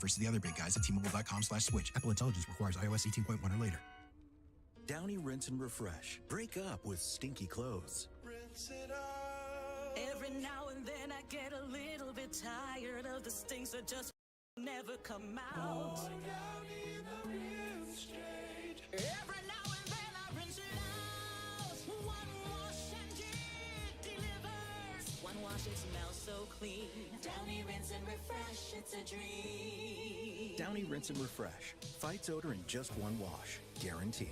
versus the other big guys at T-Mobile.com/switch. Apple Intelligence requires iOS 18.1 or later. Downy Rinse and Refresh. Break up with stinky clothes. Rinse it out. Every now and then I get a little bit tired of the stinks that just never come out. Oh, Downy the rinse straight. Every now and then I rinse it out. One wash and it delivers. One wash, it smells so clean. Downy Rinse and Refresh, it's a dream. Downy Rinse and Refresh. Fights odor in just one wash. Guaranteed.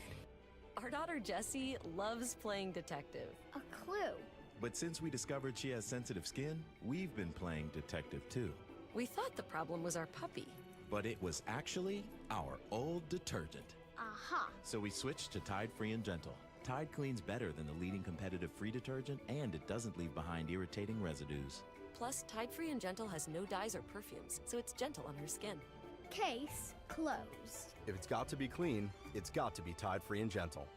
Our daughter Jessie loves playing detective. A clue. But since we discovered she has sensitive skin, we've been playing detective too. We thought the problem was our puppy. But it was actually our old detergent. Aha. So we switched to Tide Free and Gentle. Tide cleans better than the leading competitive free detergent, and it doesn't leave behind irritating residues. Plus, Tide Free and Gentle has no dyes or perfumes, so it's gentle on her skin. Case closed. If it's got to be clean, it's got to be Tide Free and Gentle.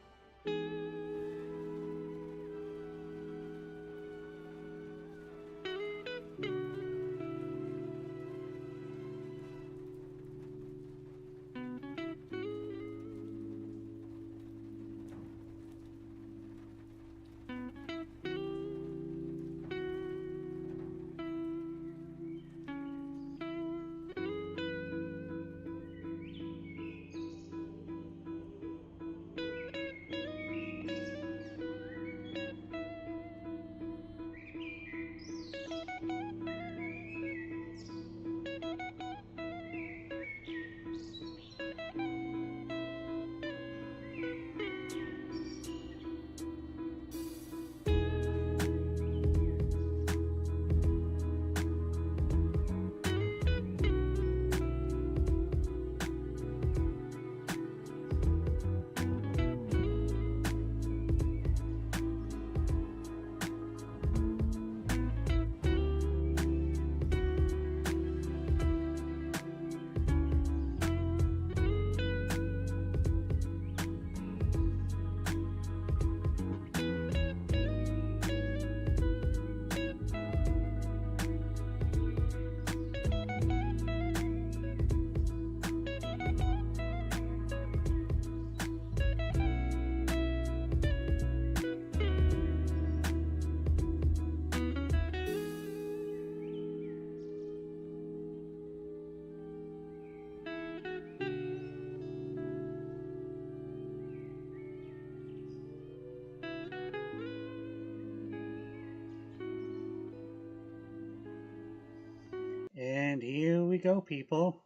And here we go, people.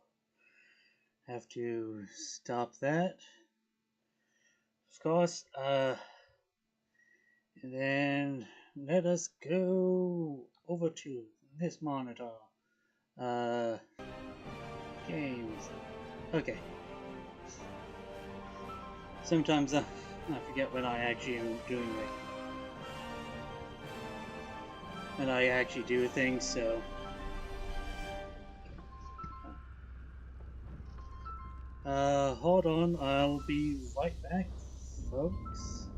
Have to stop that. Of course, and then let us go over to this monitor. Games. Okay. Sometimes I forget when I actually am doing it. When I actually do things, so. Hold on, I'll be right back, folks.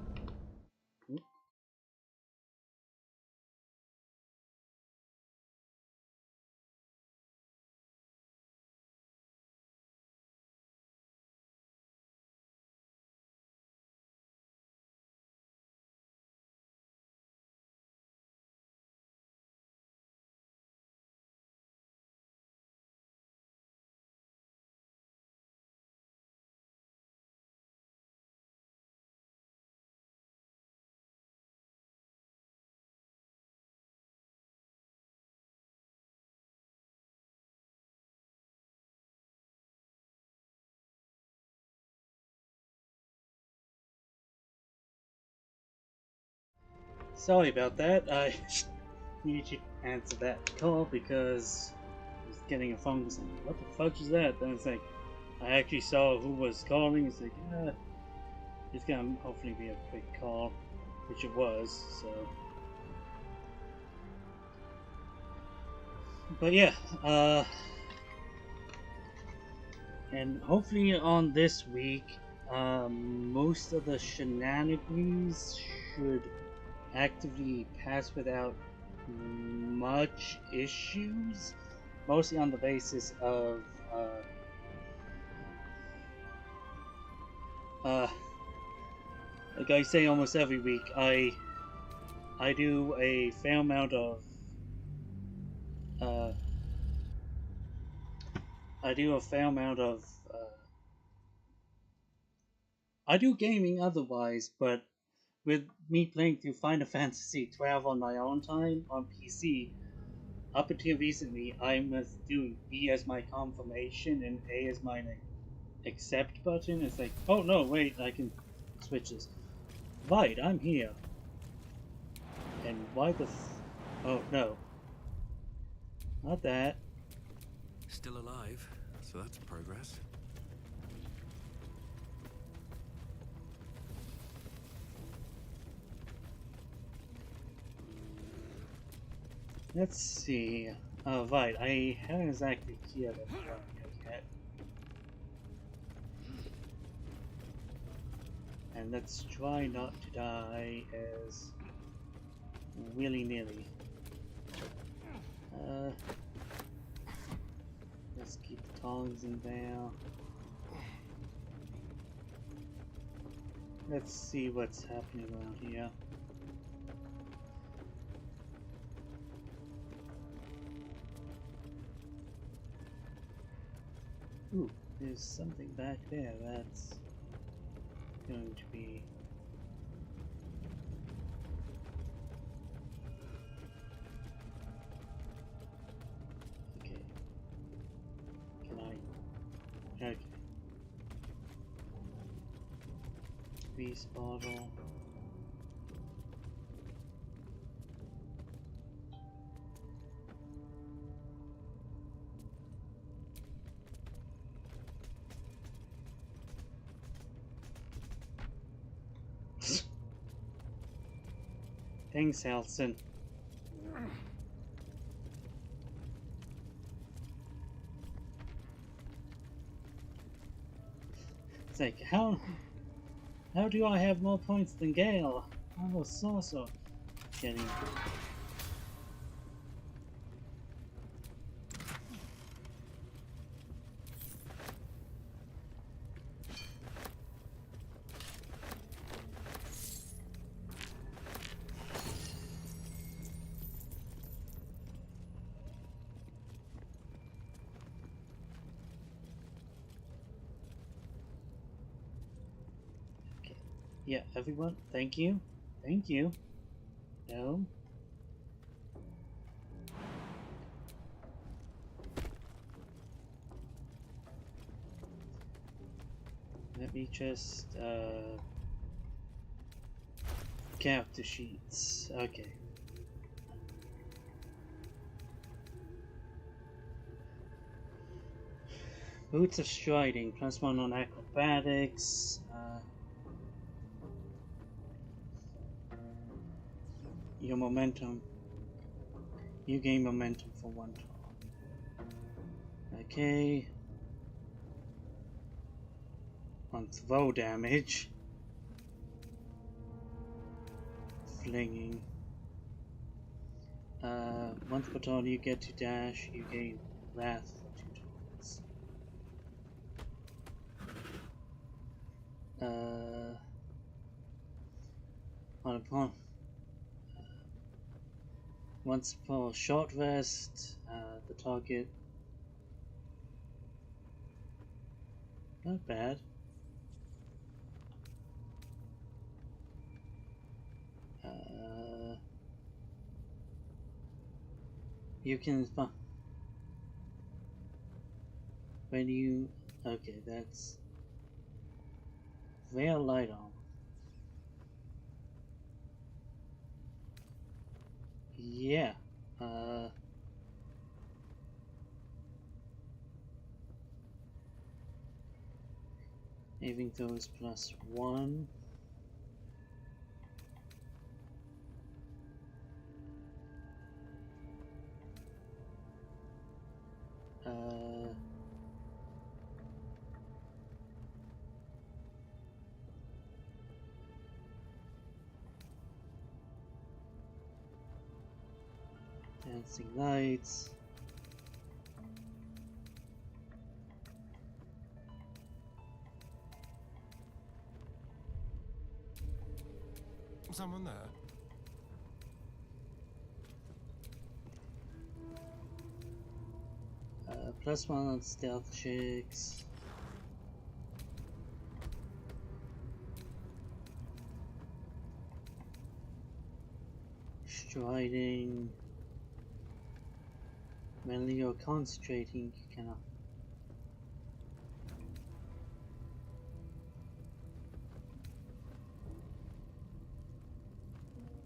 Sorry about that, I need to answer that call because I was getting a phone call saying, what the fuck is that? Then it's like, I actually saw who was calling, it's like, it's gonna hopefully be a quick call, which it was, so. But yeah, and hopefully on this week, most of the shenanigans should actively pass without much issues, mostly on the basis of like I say almost every week, I do a fair amount of I do a fair amount of I do gaming otherwise, but with me playing through Final Fantasy 12 on my own time on PC, up until recently, I was doing B as my confirmation and A as my accept button. It's like, oh no, wait, I can switch this. Right, I'm here. And why the oh no. Not that. Still alive, so that's progress. Let's see. Oh, right, I haven't exactly killed everyone yet. And let's try not to die as willy-nilly. Let's keep the tongs in there. Let's see what's happening around here. Ooh, there's something back there that's going to be... Okay. Can I... Okay. Beast bottle. Thanks, Helson. It's like, how do I have more points than Gale? I was so kidding. Yeah, everyone, thank you. Thank you. No. Let me just, character sheets. Okay. Boots of Striding, +1 on acrobatics. Your momentum. You gain momentum for 1 turn. Okay. On throw damage. Flinging. Once per turn you get to dash, you gain wrath for 2 turns. On a point. Once per short rest, the target. Not bad. You can when you okay, that's very light armor. Yeah. Saving throws +1. Dancing lights. someone there? +1 on stealth checks. Striding. When you're concentrating, you cannot.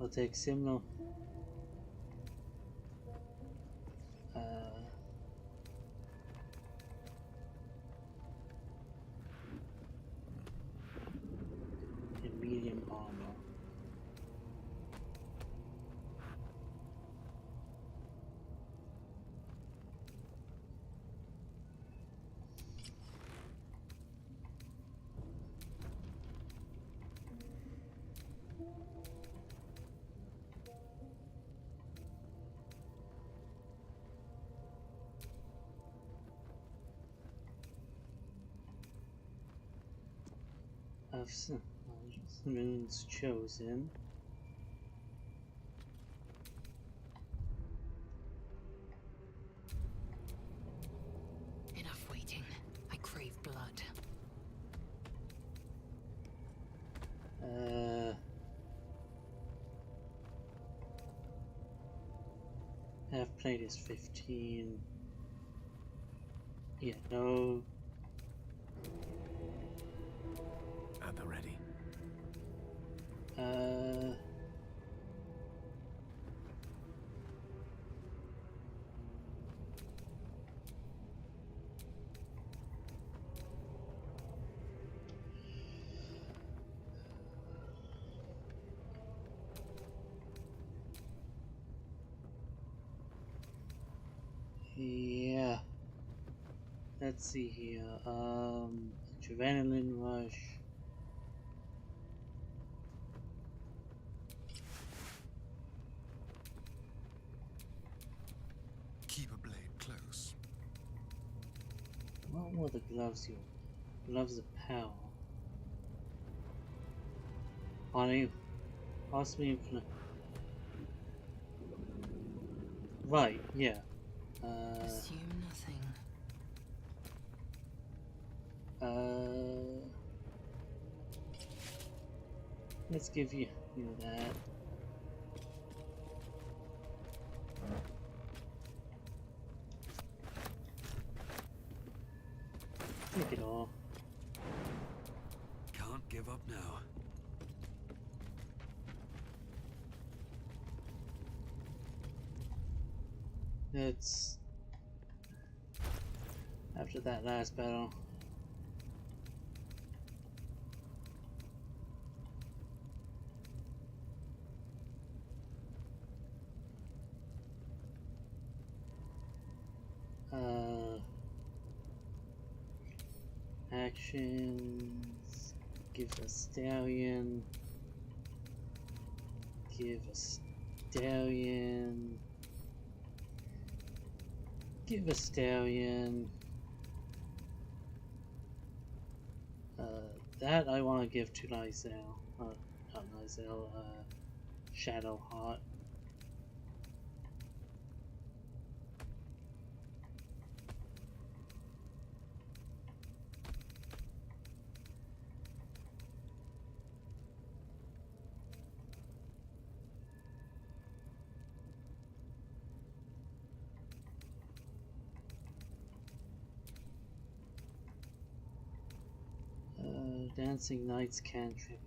I'll take similar. In medium armor. Of runes chosen. Enough waiting. I crave blood. Half plate is 15. Yeah, no. At the ready. Yeah. Let's see here. Adrenaline rush. Keep a blade close. What were the gloves you? Gloves of power. Honey, possibly infinite. Right, yeah. Assume nothing. Let's give you that. Take it all. Can't give up now. It's after that last battle. Actions. Give a stallion. Give a stallion. Give a stallion. That I want to give to Lysel. Not Lysel, Shadowheart. Dancing Knight's cantrip.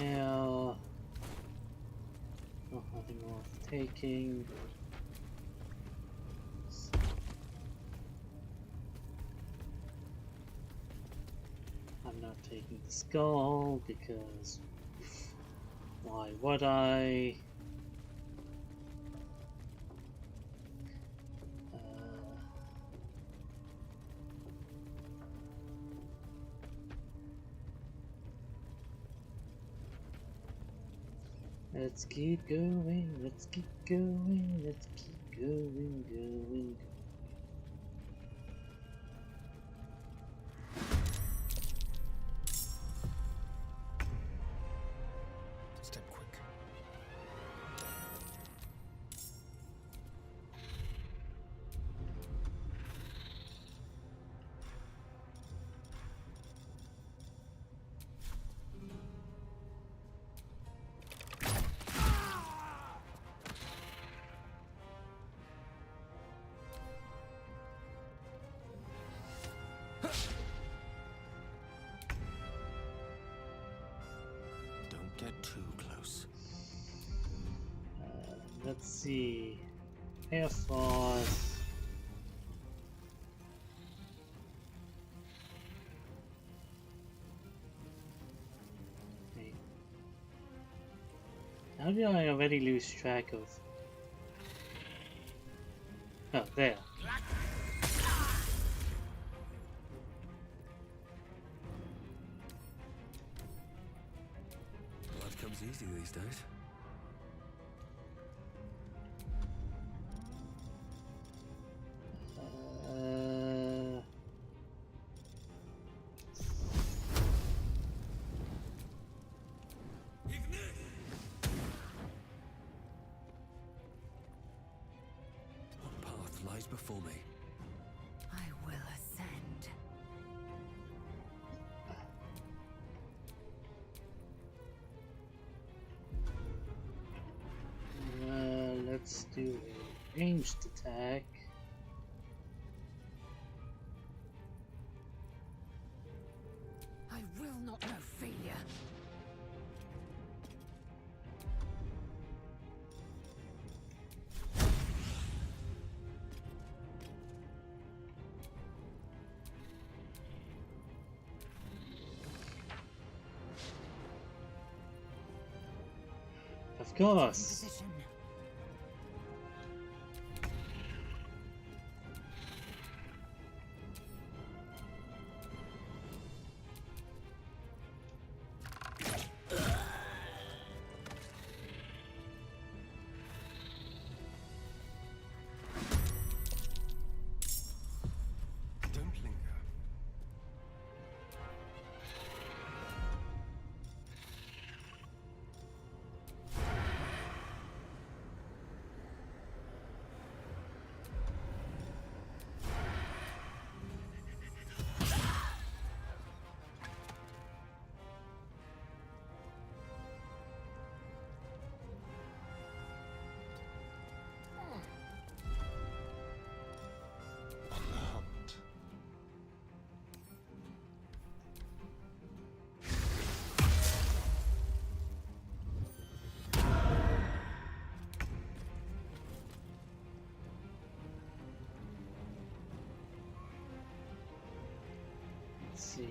Well, nothing worth taking. I'm not taking the skull because why would I? Let's keep going, let's keep going, let's keep going. Step quick. Don't get too close. Let's see. Air Force. Okay. How did I already lose track of? Oh, there. Blood comes easy these days. What path lies before me? I will ascend. Let's do a ranged attack. I will not know failure. Of course. Position. Don't linger. On the hunt. Let's see.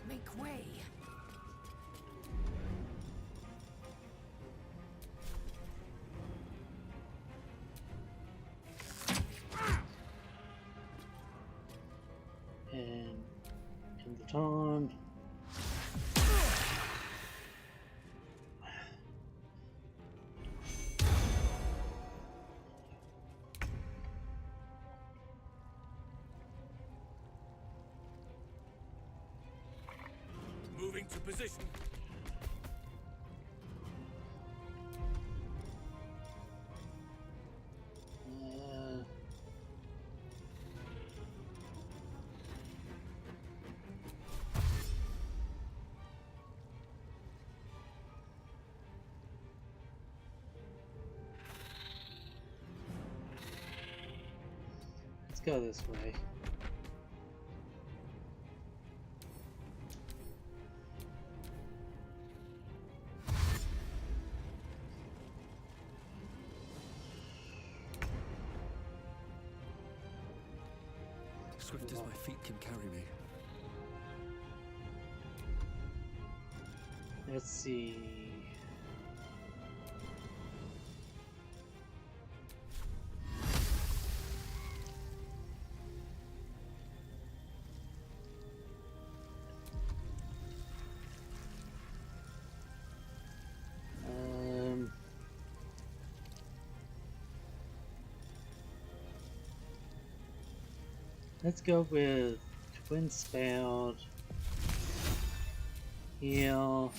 Make way. And in the taunt. Moving to position. Uh, let's go this way. Swift as my feet can carry me. Let's see. Let's go with Twin Spelled, Heal.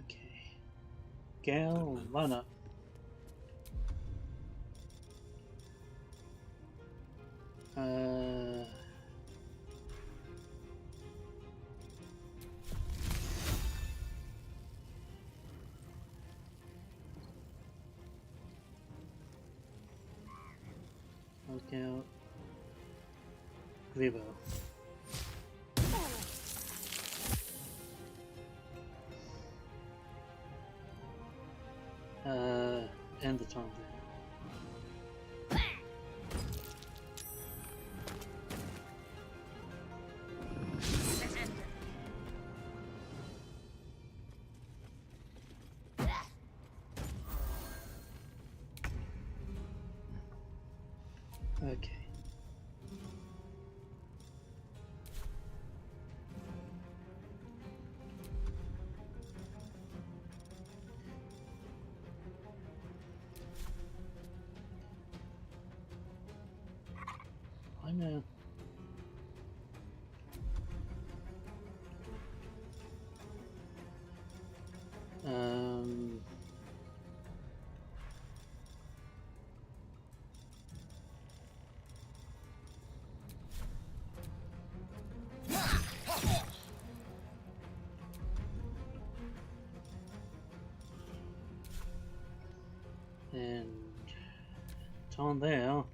Okay. Gale, Lana. Look out. Grivo. End the turn there. Okay. I know. And turn there.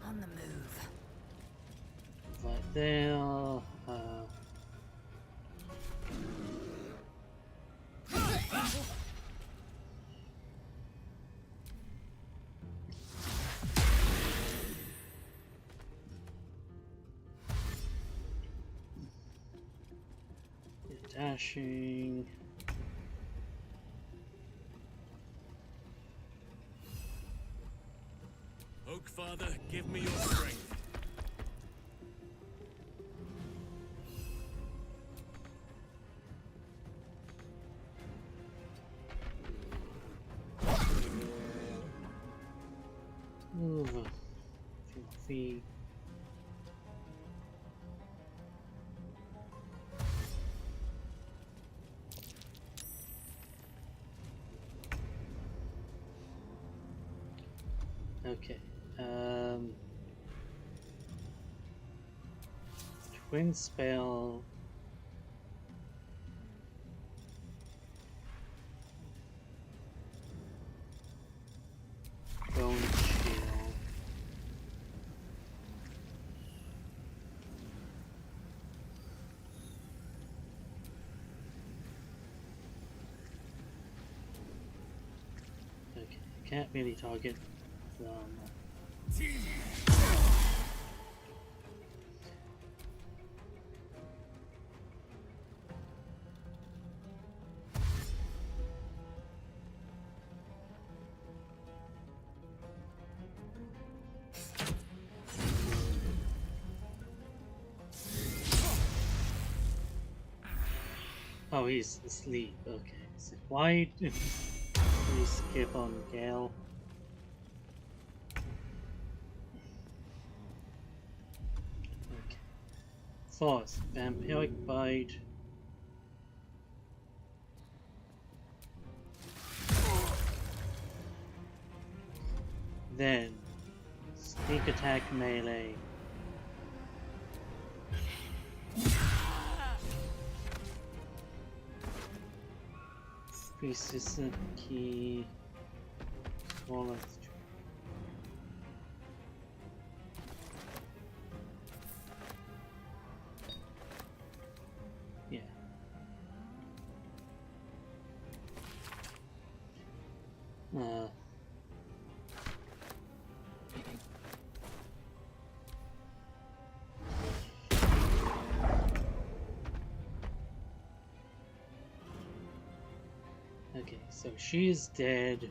On the move. Right there. Dashing. Oak Father, give me your strength. Move. Feet. Okay. Twin spell. Bone chill. Okay, can't really target Oh, he's asleep. Okay. So why did we skip on Gale? Okay. Force. Vampiric Bite. Then Sneak Attack Melee. Persistent Key. Wallet. Yeah. Okay, so she's dead.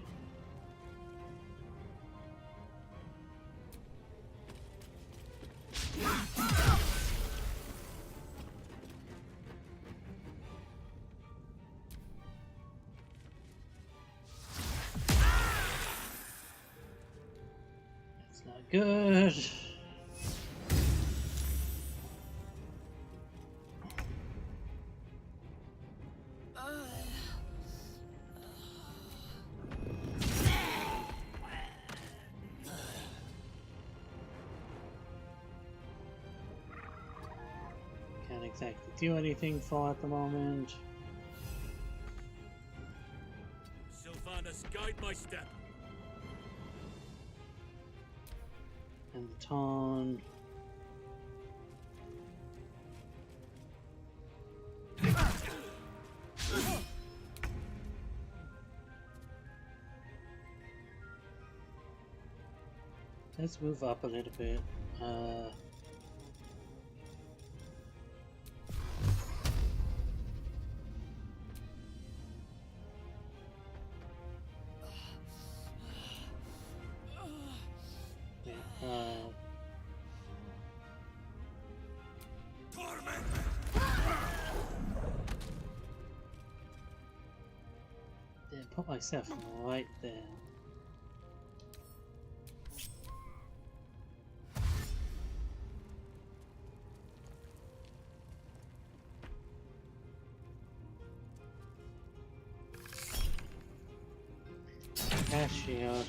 That's not good. Can't exactly do anything for at the moment. Sylvanas, guide my step. And the Tawn. Let's move up a little bit. Yeah, yeah, put myself right there. Cast shield.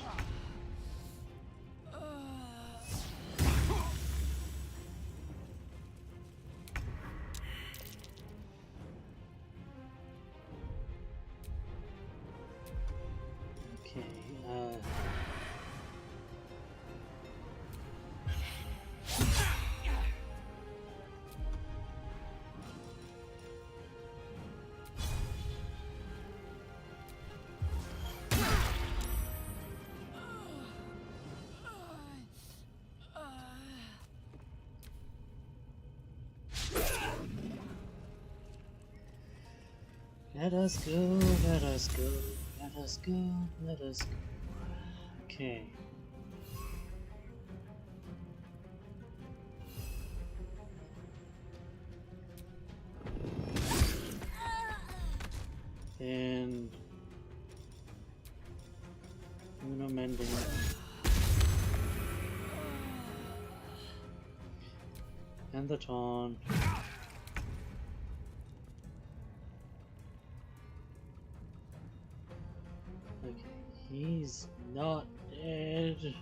Okay, let us go, let us go, let us go, let us go. Okay. Then Uno mending. And the Tawn. Okay, he's not dead.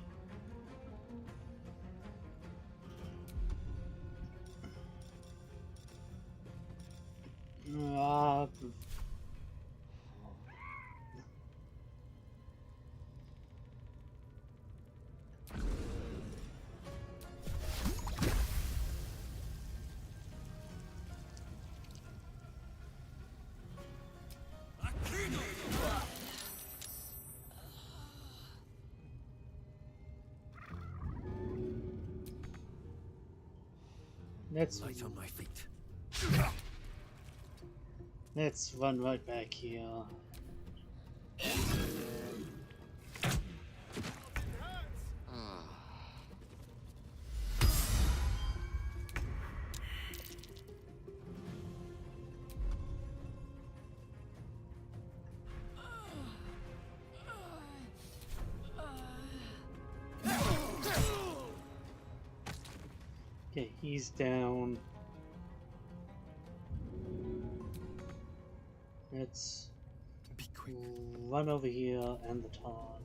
Ah, Light on my feet. let's run right back here. Okay, he's down. Let's Be quick. run over here and the Tawn.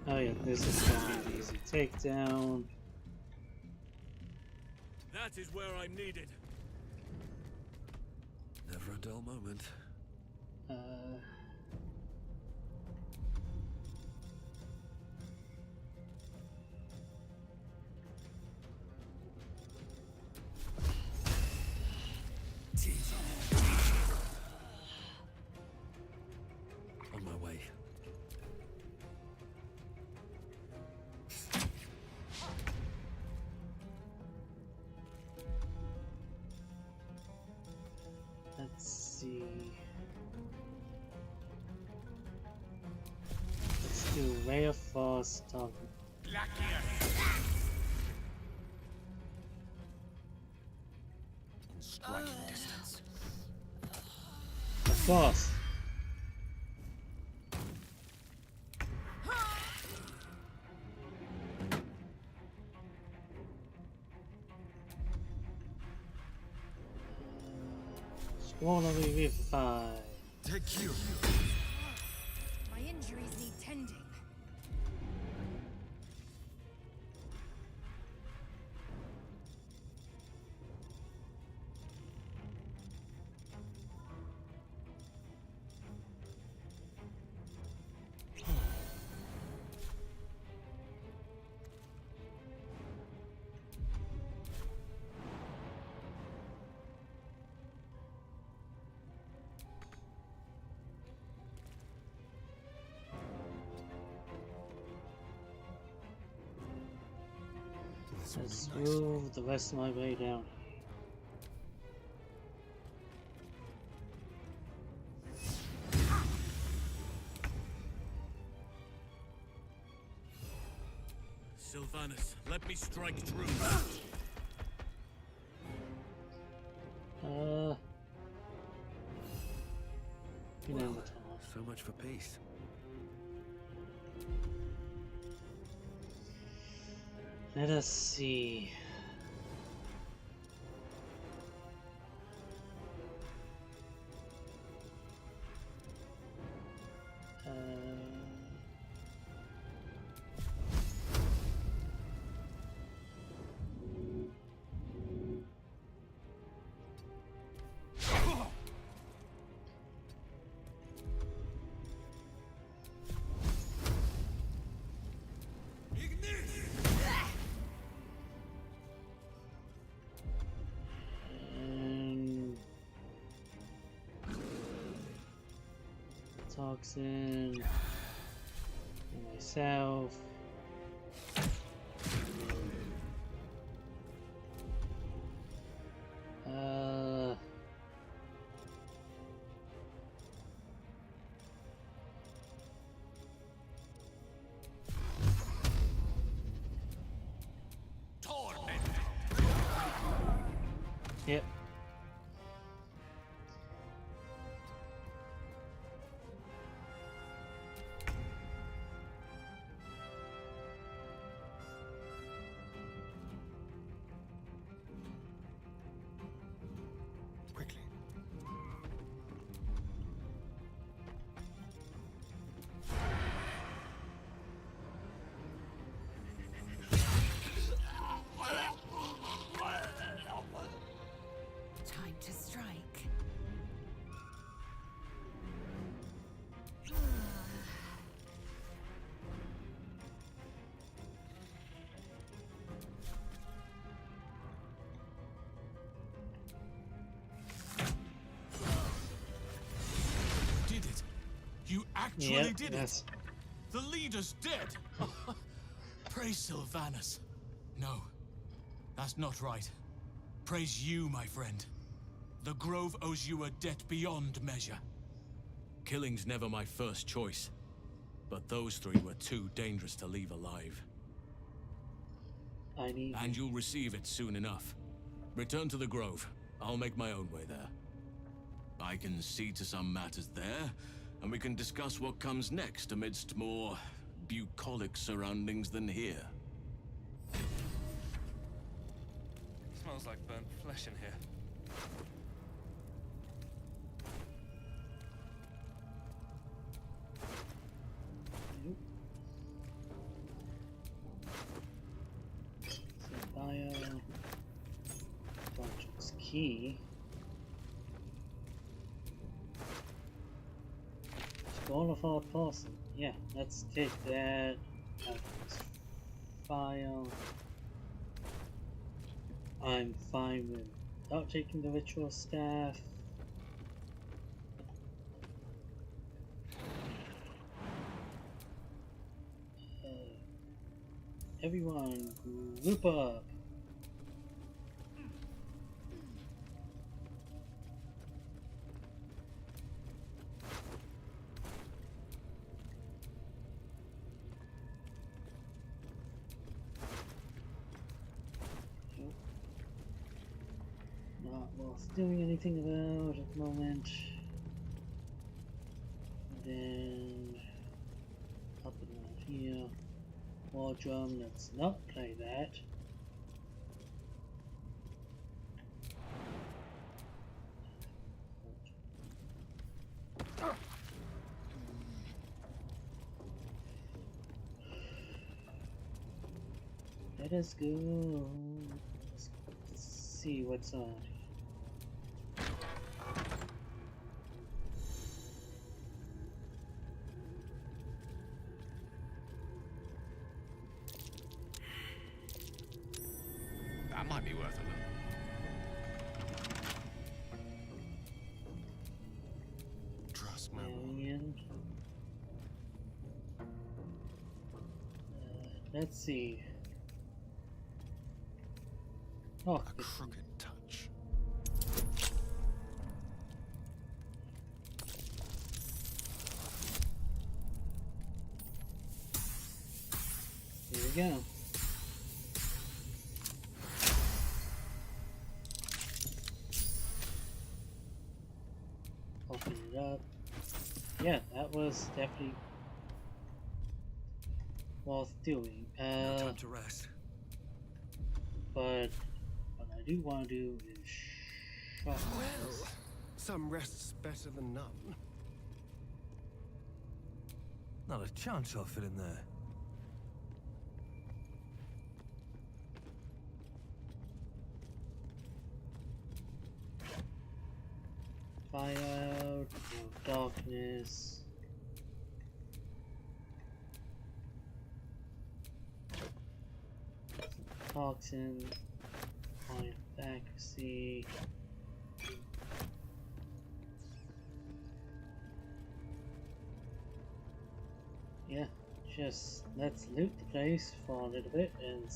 Oh yeah, this is gonna be an easy takedown. That is where I'm needed. Never a dull moment. Uh, On my way. Ray of Frost talking. In striking distance. Of course. Squall of Revivify. Take you. My injuries need tending. Let's move the rest of my way down. Sylvanus, let me strike true. So much for peace. Let us see. Toxin, and myself. Yep. Quickly. Time to strike. Did it? You actually Yep, did yes. it. The leader's dead. Praise Sylvanus. No, that's not right. Praise you, my friend. The Grove owes you a debt beyond measure. Killing's never my first choice, but those three were too dangerous to leave alive. I need. And you'll receive it soon enough. Return to the Grove. I'll make my own way there. I can see to some matters there, and we can discuss what comes next amidst more bucolic surroundings than here. Smells like burnt flesh in here. Bio. Project's key. Scroll of our person. Yeah, let's take that out of this file. I'm fine without taking the ritual staff. Everyone, group up. worth doing anything about at the moment. And then up and around here. War drum, let's not play that. Let us go. Let's see what's on. That might be worth a look. Trust no one. Let's see. Oh, A crooked touch. here we go. Open it up. Yeah, that was definitely worth doing. No time to rest. But what I do want to do is shot Well, some rest's better than none. Not a chance I'll fit in there. fire out, no darkness. Toxin, point of accuracy. Yeah, just let's loot the place for a little bit and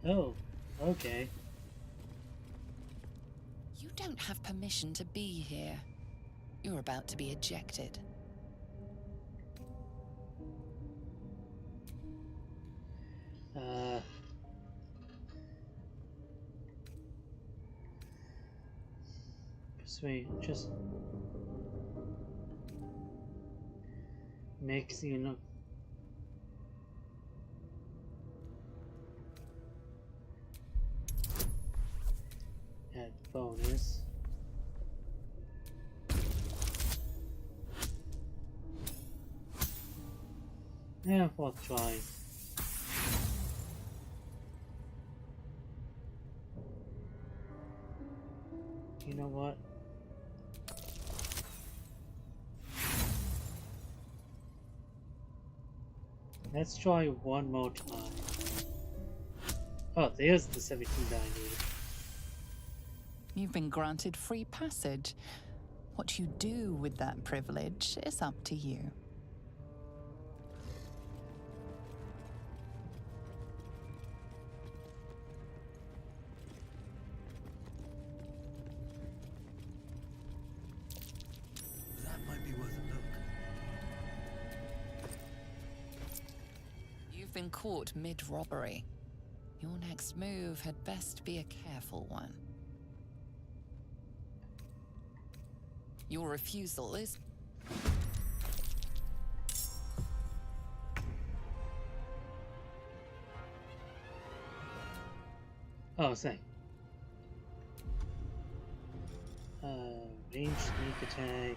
oh, okay. You don't have permission to be here. You're about to be ejected. Sweet, just makes you look. Add bonus. Yeah, we'll try. You know what? Let's try one more time. Oh, there's the 17 that I needed. You've been granted free passage. What you do with that privilege is up to you. That might be worth a look. You've been caught mid-robbery. Your next move had best be a careful one. Your refusal is... Oh, say. Range sneak attack.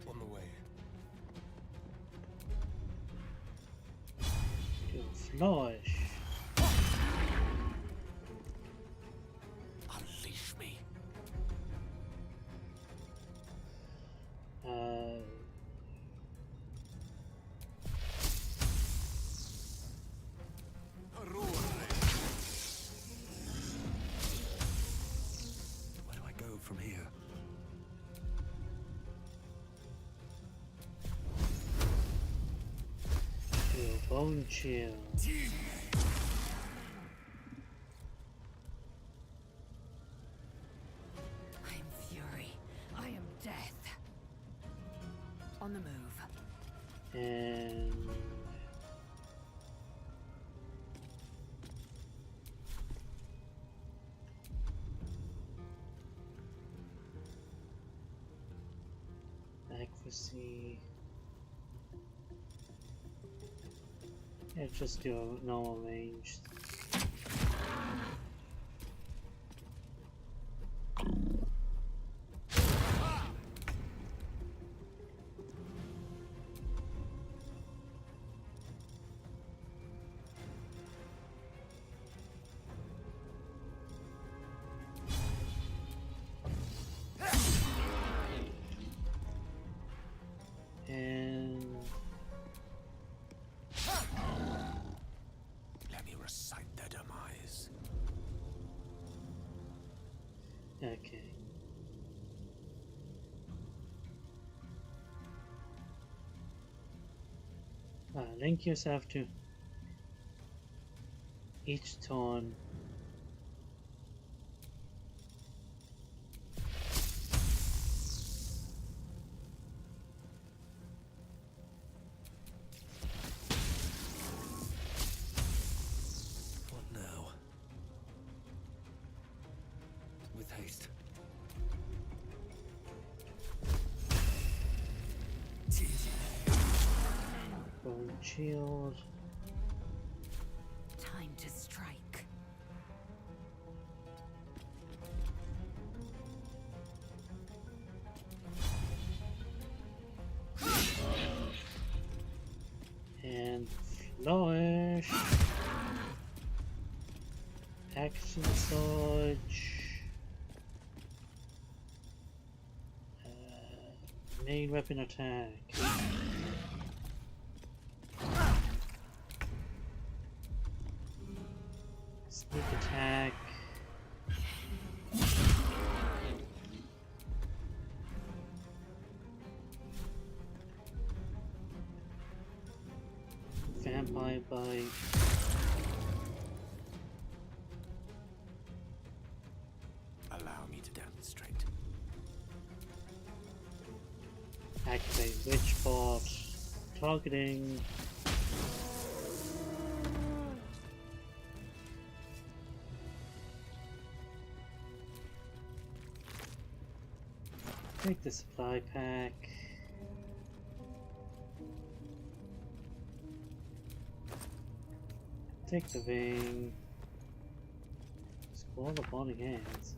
On the way. Do a flourish. Bone chill. I am fury. I am death. On the move. And accuracy. Yeah, just do a normal range. And Let me recite their demise. okay. Link yourself to each turn. What now? With haste. Bone shield. Time to strike. And flourish. Action surge. Main weapon attack. Sneak attack. Vampire bite. Allow me to demonstrate. Activate Witchbot. Targeting. Take the supply pack. Take the ring. Score the body hands.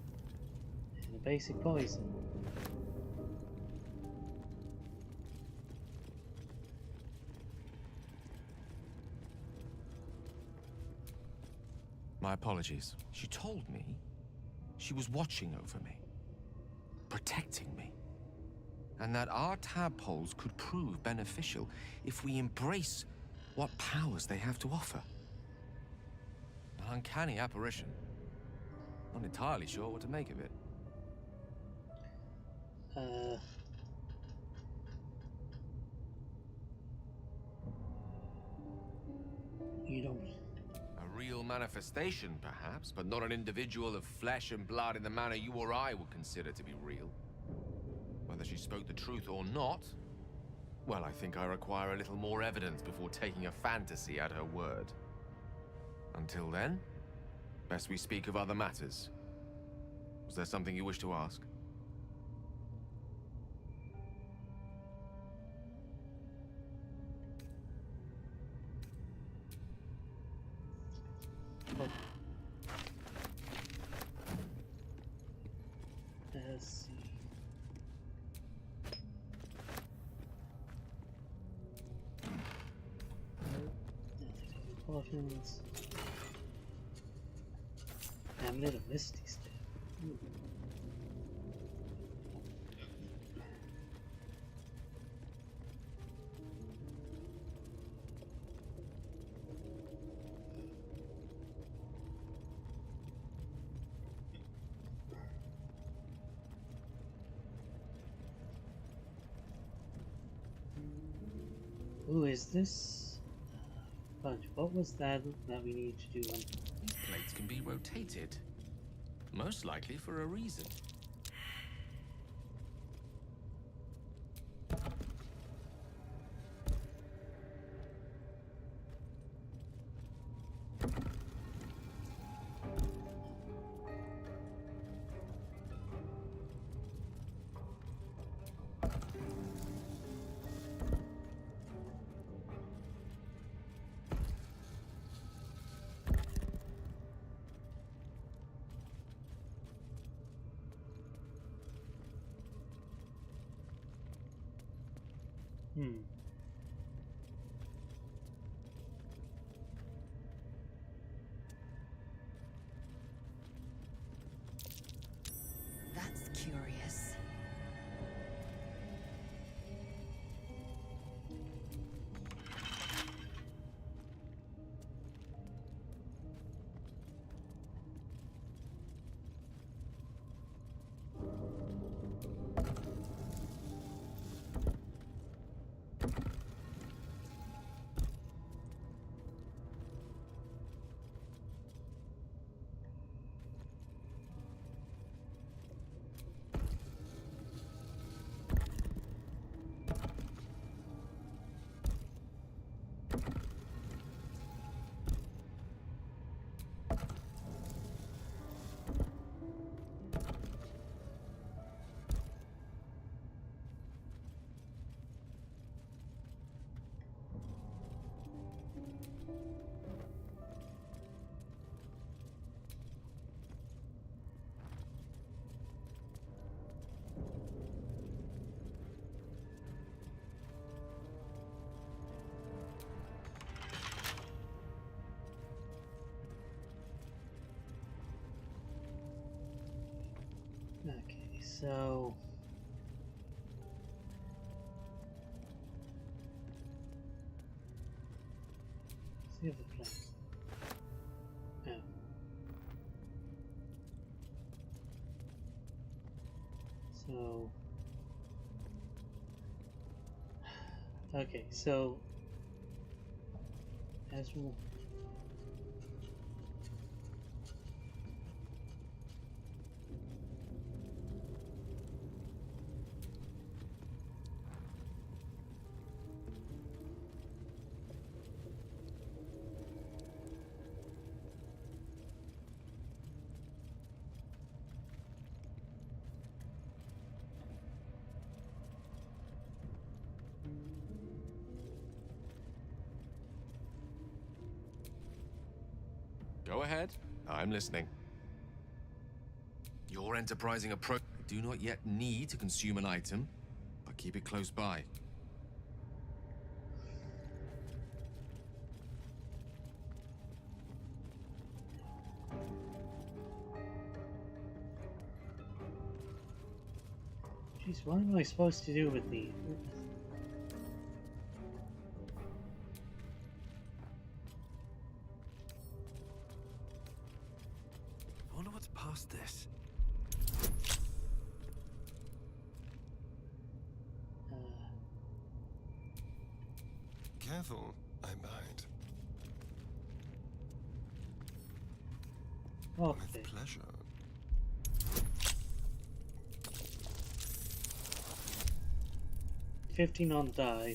And a basic poison. My apologies. She told me she was watching over me, protecting me, and that our tadpoles could prove beneficial if we embrace what powers they have to offer. An uncanny apparition. Not entirely sure what to make of it. You don't. A real manifestation, perhaps, but not an individual of flesh and blood in the manner you or I would consider to be real. Whether she spoke the truth or not, well, I think I require a little more evidence before taking a fantasy at her word. Until then, best we speak of other matters. Was there something you wish to ask? Let's see. Potions. Amulet of Misty Step. Who is this? fudge. What was that we need to do? These plates can be rotated. Most likely for a reason. That's curious. Okay, so see if the plan. Oh. So okay, so as we'll Go ahead. I'm listening. Your enterprising approach. I do not yet need to consume an item, but keep it close by. jeez, what am I supposed to do with the I wonder what's past this. Careful, I bite. okay. With pleasure. $15 on die.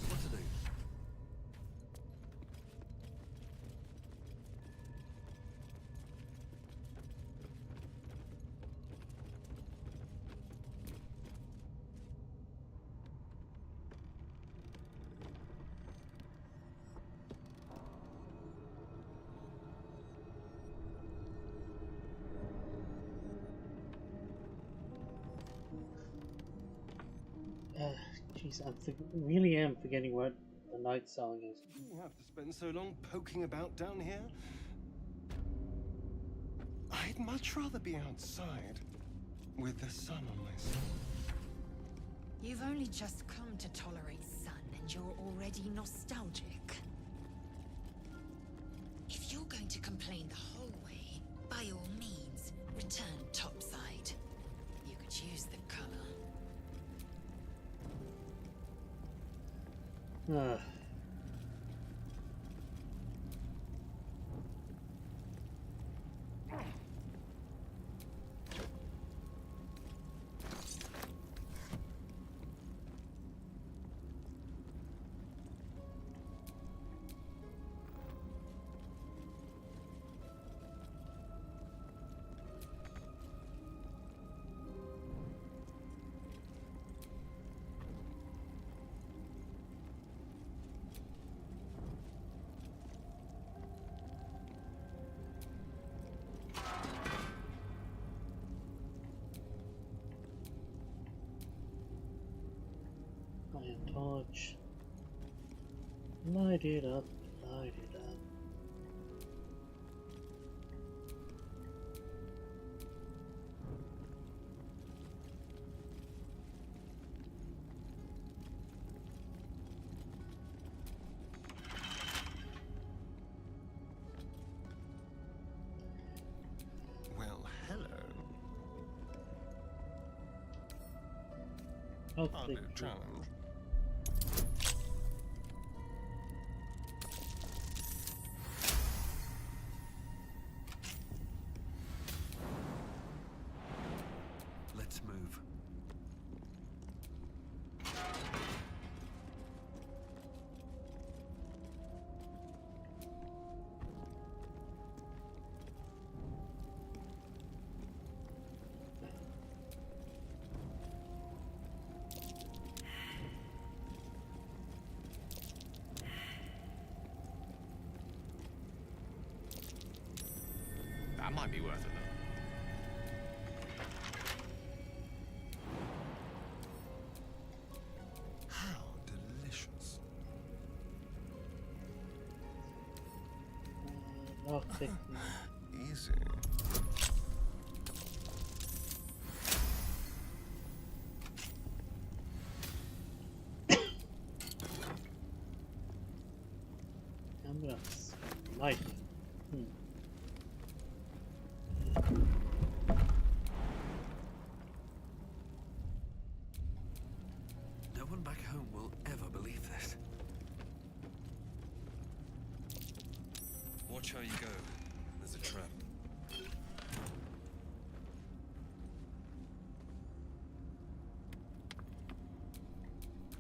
What to do? Jeez, really am forgetting what the night song is. You have to spend so long poking about down here. I'd much rather be outside with the sun on my side. You've only just come to tolerate sun and you're already nostalgic. If you're going to complain the whole way, by all means, Return topside. You could use the color. Iron torch. Light it up, light it up. Well, hello. Oh, Hardly a challenge. Let's move. That might be worth it, though. How delicious. Lockpick. Easy. Cameras. Light. No one back home will ever believe this. Watch how you go. There's a trap.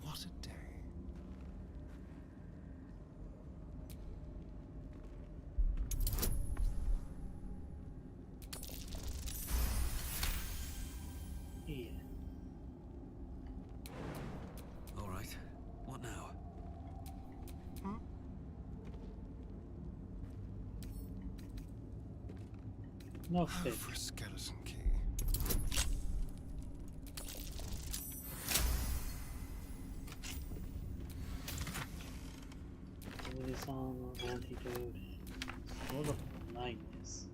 What a day. Yeah. All right. What now? Lockpick. For a skeleton key. This armor, antidote. Full of blindness.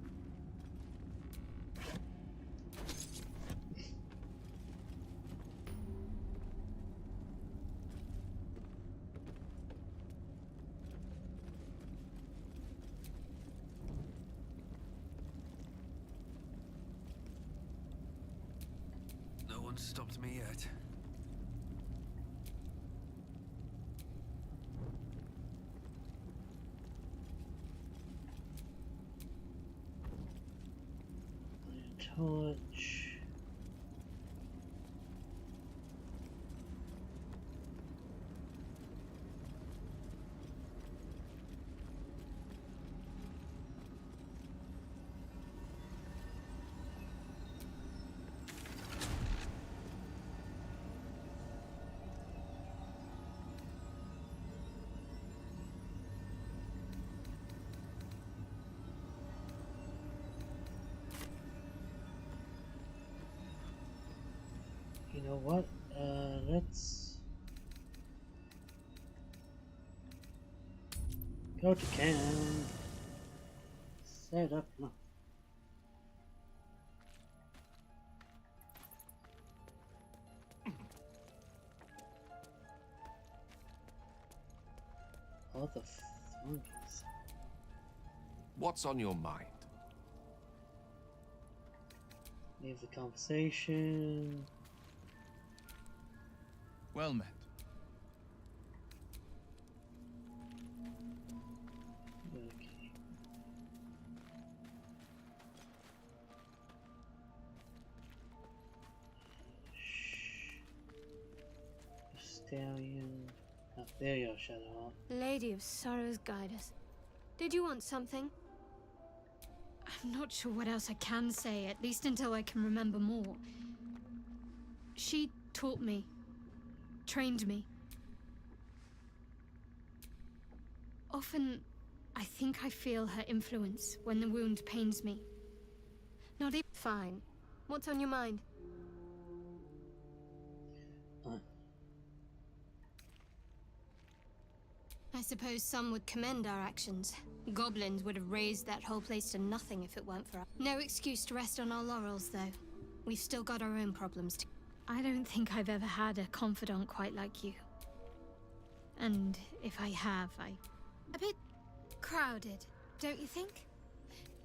No one stopped me yet. Iron torch. You know what? Let's go to camp. Set up. No. All the fungus. What's on your mind? Leave the conversation. Well met. Okay. Stallion. Oh, there you are, Shadowheart. Lady of Sorrows, guide us. Did you want something? I'm not sure what else I can say, at least until I can remember more. She taught me, trained me. Often, I think I feel her influence when the wound pains me. Not even fine. What's on your mind? I suppose some would commend our actions. Goblins would have razed that whole place to nothing if it weren't for us. No excuse to rest on our laurels, though. We've still got our own problems to... I don't think I've ever had a confidant quite like you. And if I have, a bit crowded, don't you think?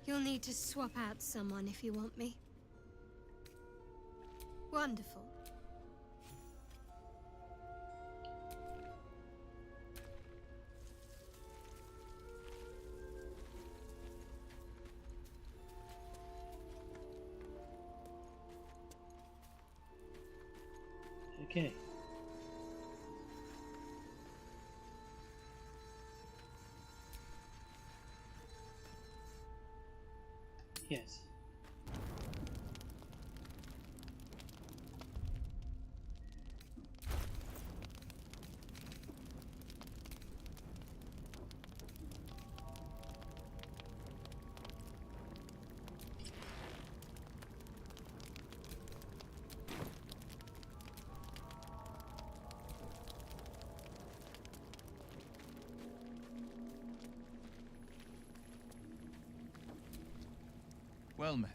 You'll need to swap out someone if you want me. Wonderful. Okay. Yes. Well met.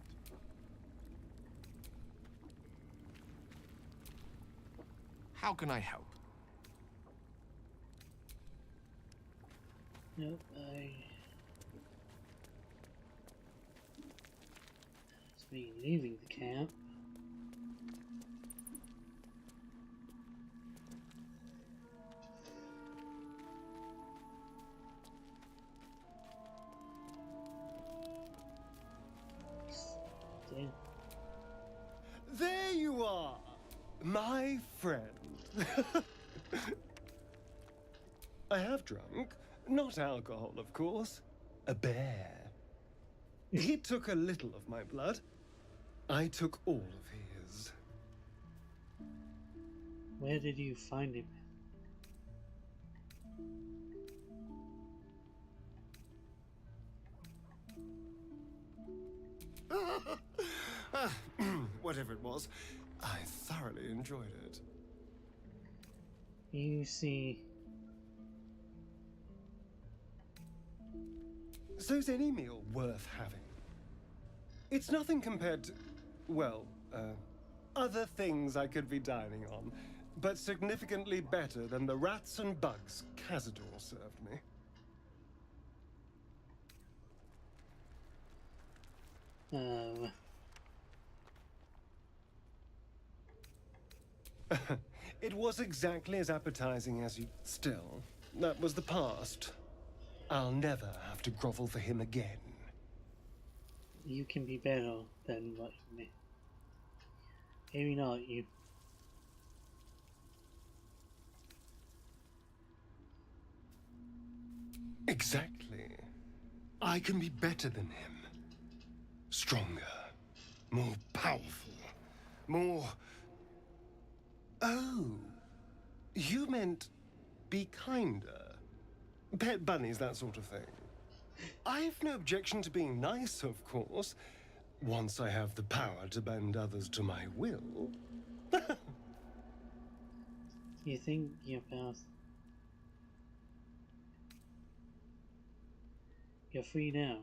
How can I help? Nope, It's me leaving the camp. Damn. There you are, my friend. I have drunk, not alcohol, of course, a bear. He took a little of my blood. I took all of his. Where did you find him? Whatever it was, I thoroughly enjoyed it. You see... So's any meal worth having. It's nothing compared to, well, other things I could be dining on, but significantly better than the rats and bugs Cazador served me. It was exactly as appetizing as you... Still, that was the past. I'll never have to grovel for him again. You can be better than what you meant. Maybe not you. Exactly. I can be better than him. Stronger. More powerful. More... Oh. You meant be kinder. Pet bunnies, that sort of thing. I've no objection to being nice, of course. Once I have the power to bend others to my will. You think you're past... You're free now.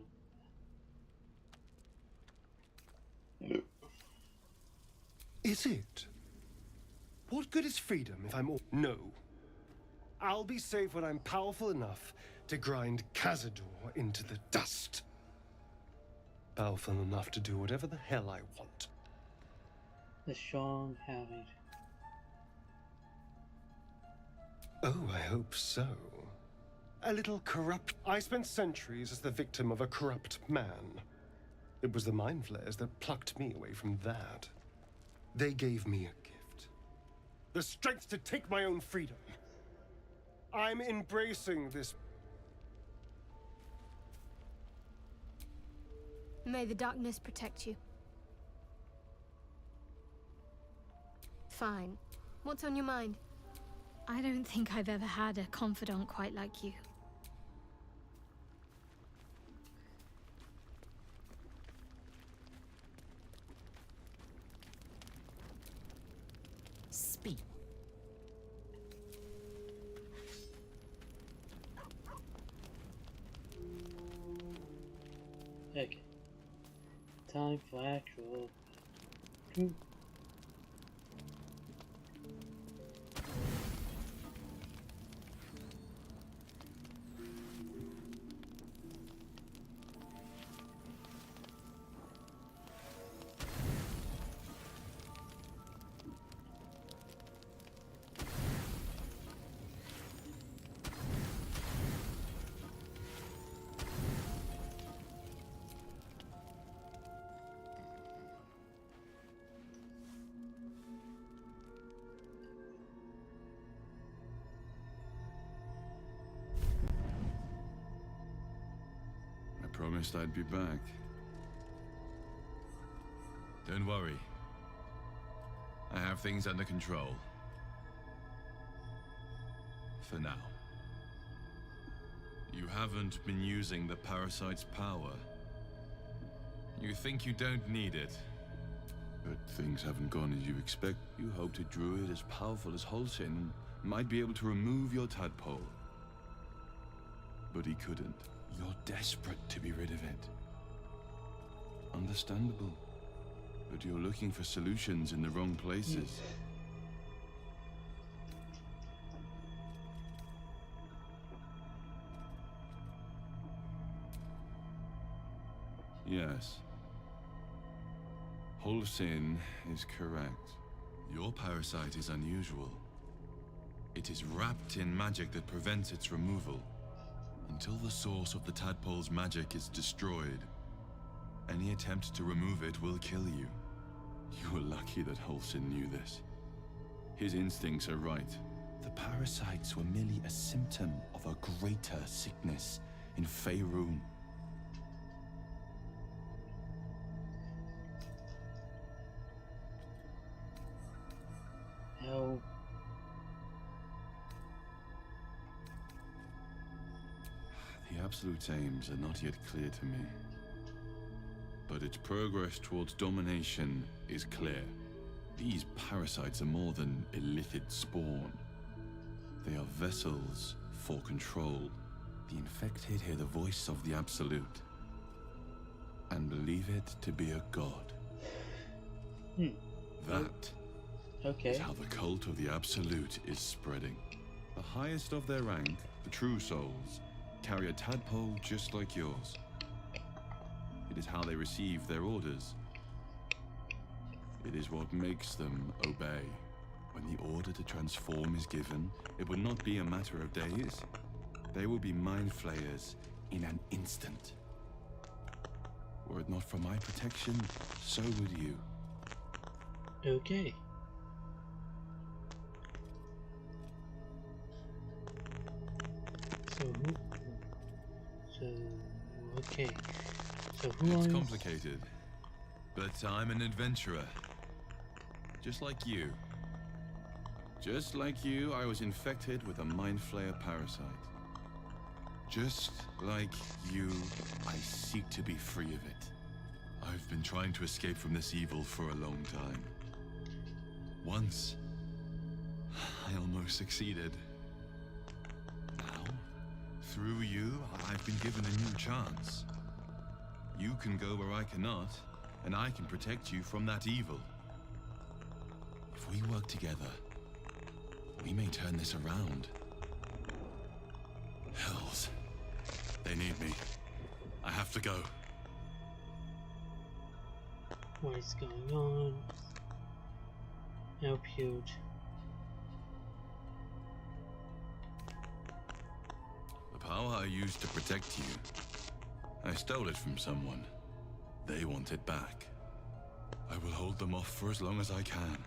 Is it? What good is freedom if I'm all... No. I'll be safe when I'm powerful enough to grind Cazador into the dust. Powerful enough to do whatever the hell I want. The strong habit. Oh, I hope so. A little corrupt. I spent centuries as the victim of a corrupt man. It was the mind flayers that plucked me away from that. They gave me a gift. The strength to take my own freedom. I'm embracing this. May the darkness protect you. Fine. What's on your mind? I don't think I've ever had a confidant quite like you. Speak. Okay. Time for actual. Promised I'd be back. Don't worry. I have things under control. For now. You haven't been using the parasite's power. You think you don't need it. But things haven't gone as you expect. You hoped a druid as powerful as Holsin might be able to remove your tadpole. But he couldn't. You're desperate to be rid of it. Understandable. But you're looking for solutions in the wrong places. Yes. Holsin is correct. Your parasite is unusual. It is wrapped in magic that prevents its removal. Until the source of the tadpole's magic is destroyed, any attempt to remove it will kill you. You were lucky that Holsin knew this. His instincts are right. The parasites were merely a symptom of a greater sickness in Faerun. How? The Absolute's aims are not yet clear to me. But its progress towards domination is clear. These parasites are more than illithid spawn. They are vessels for control. The infected hear the voice of the Absolute and believe it to be a god. That is how the cult of the Absolute is spreading. The highest of their rank, the true souls, carry a tadpole just like yours. It is how they receive their orders. It is what makes them obey. When the order to transform is given, it will not be a matter of days. They will be mind flayers in an instant. Were it not for my protection, so would you. Okay. Okay. So who It's are you? complicated, but I'm an adventurer. Just like you. Just like you, I was infected with a mind flayer parasite. Just like you, I seek to be free of it. I've been trying to escape from this evil for a long time. Once, I almost succeeded. Now, through you, I've been given a new chance. You can go where I cannot, and I can protect you from that evil. If we work together, we may turn this around. Hells. They need me. I have to go. What is going on? Huge. The power I used to protect you, I stole it from someone. They want it back. I will hold them off for as long as I can.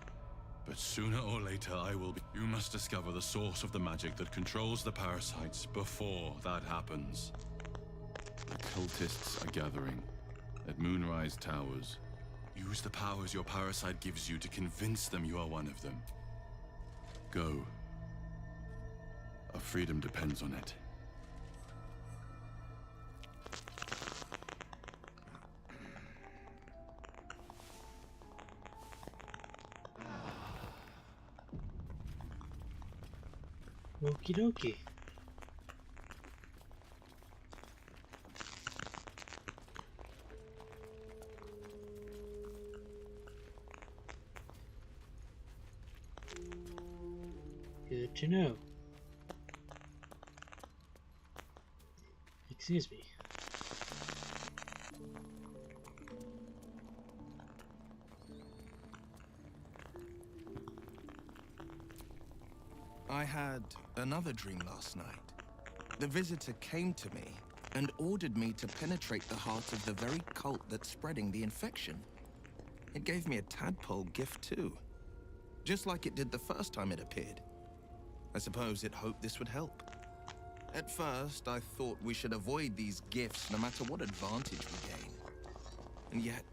But sooner or later I will be... You must discover the source of the magic that controls the parasites before that happens. The cultists are gathering at Moonrise Towers. Use the powers your parasite gives you to convince them you are one of them. Go. Our freedom depends on it. Okie dokie. Good to know. Excuse me. I had another dream last night. The visitor came to me and ordered me to penetrate the heart of the very cult that's spreading the infection. It gave me a tadpole gift too, just like it did the first time it appeared. I suppose it hoped this would help. At first, I thought we should avoid these gifts no matter what advantage we gain. And yet,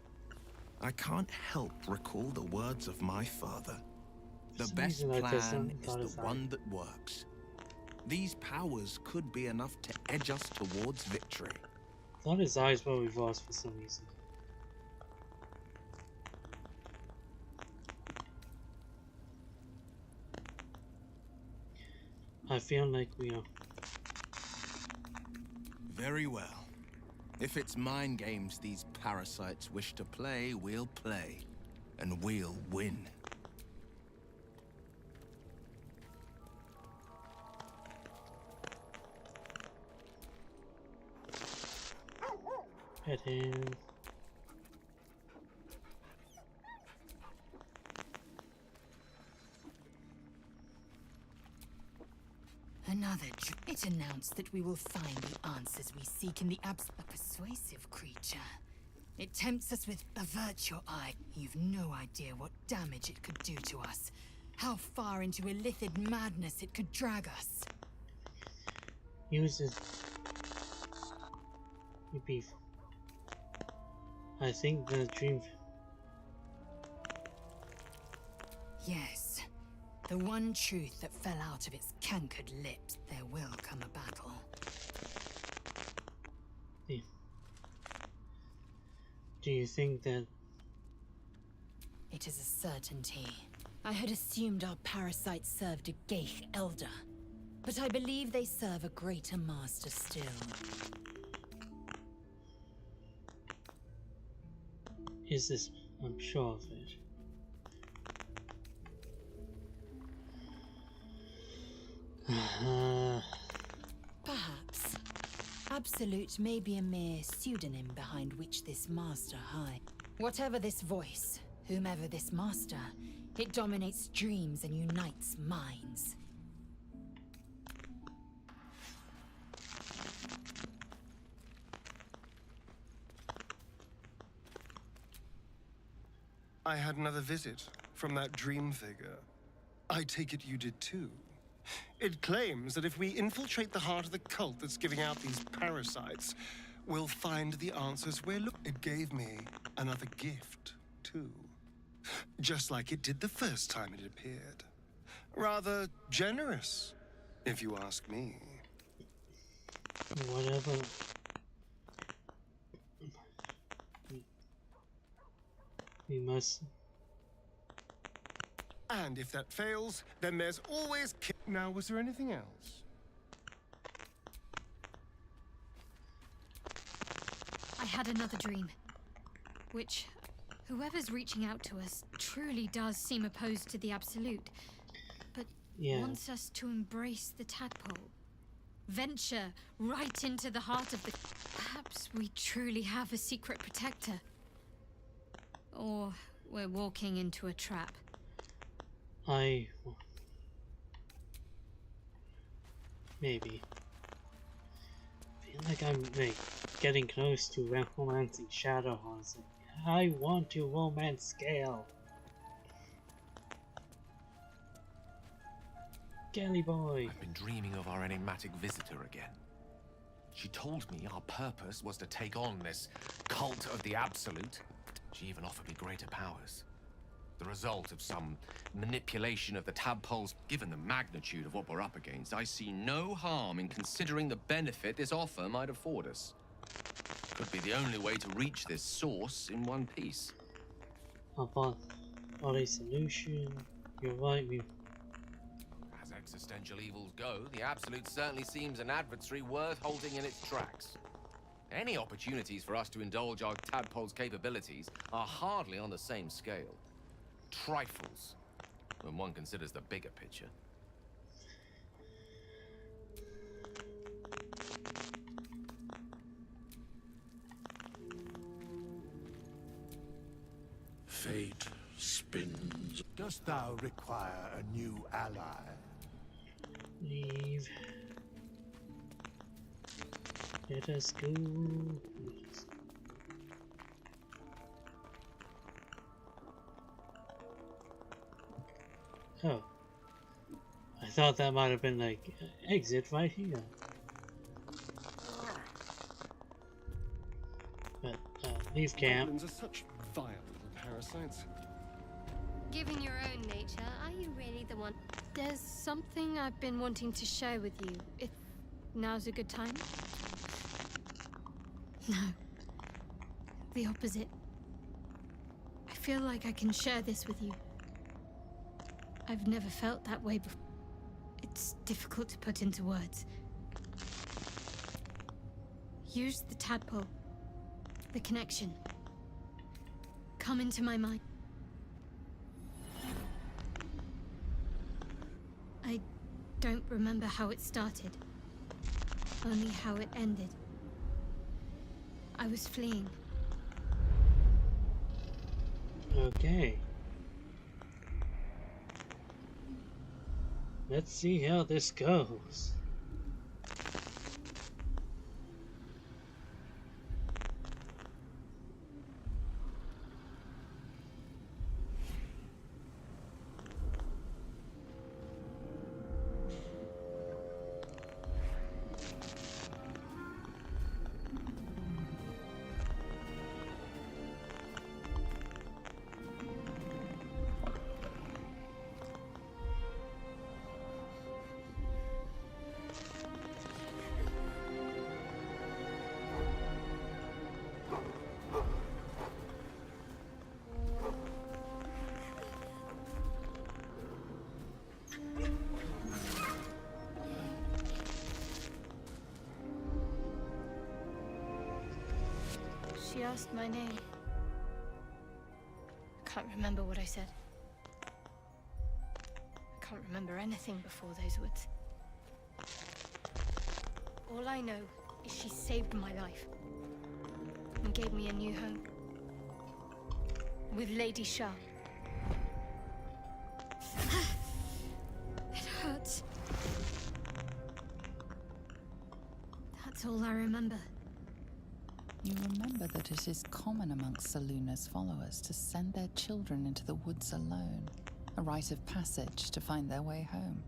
I can't help recall the words of my father. The best plan is the one that works. These powers could be enough to edge us towards victory. I thought his eyes were reversed for some reason. I feel like we are. Very well. If it's mind games these parasites wish to play, we'll play. And we'll win. Pet him. It announced that we will find the answers we seek in the a persuasive creature. It tempts us with avert your eye. You've no idea what damage it could do to us. How far into illithid madness it could drag us. Use it. You beef. I think the dream. Yes. The one truth that fell out of its cankered lips. There will come a battle. Do you think that... It is a certainty. I had assumed our parasites served a Geich elder, but I believe they serve a greater master still. Is this... I'm sure of it. Perhaps. Absolute may be a mere pseudonym behind which this master hides. Whatever this voice, whomever this master, it dominates dreams and unites minds. I had another visit from that dream figure. I take it you did too. It claims that if we infiltrate the heart of the cult that's giving out these parasites, we'll find the answers we're looking. It gave me another gift, too. Just like it did the first time it appeared. Rather generous, if you ask me. Whatever. We must... And if that fails, then there's always... Now, was there anything else? I had another dream, which whoever's reaching out to us truly does seem opposed to the Absolute, but wants us to embrace the tadpole. Venture right into the heart of the... Perhaps we truly have a secret protector. Or we're walking into a trap. Maybe. Feel like I'm like getting close to romancing Shadowheart. I want to romance Gale. Gally boy. I've been dreaming of our enigmatic visitor again. She told me our purpose was to take on this cult of the Absolute. She even offered me greater powers. The result of some manipulation of the tadpoles. Given the magnitude of what we're up against, I see no harm in considering the benefit this offer might afford us. Could be the only way to reach this source in one piece. About a solution. You're right, As existential evils go, the Absolute certainly seems an adversary worth halting in its tracks. Any opportunities for us to indulge our tadpole's capabilities are hardly on the same scale. Trifles, when one considers the bigger picture. Fate spins. Dost thou require a new ally? Leave. Let us go. Oh. I thought that might have been like exit right here. But leave camp. Goblins are such vile little parasites. Given your own nature, are you really the one? There's something I've been wanting to share with you, if now's a good time. No. The opposite. I feel like I can share this with you. I've never felt that way before. It's difficult to put into words. Use the tadpole. The connection. Come into my mind. I don't remember how it started. Only how it ended. I was fleeing. Okay. Let's see how this goes. She asked my name. I can't remember what I said. I can't remember anything before those words. All I know is she saved my life and gave me a new home with Lady Shah. It hurts. That's all I remember. You remember that it is common amongst Selûne's followers to send their children into the woods alone, a rite of passage to find their way home.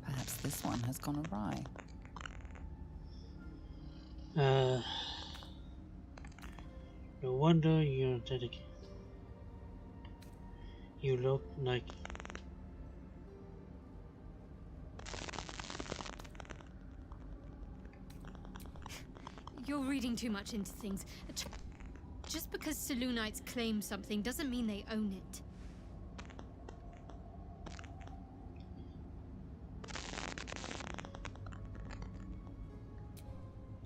Perhaps this one has gone awry. No wonder you're dedicated. You look like... You're reading too much into things. Just because Selûnites claim something doesn't mean they own it.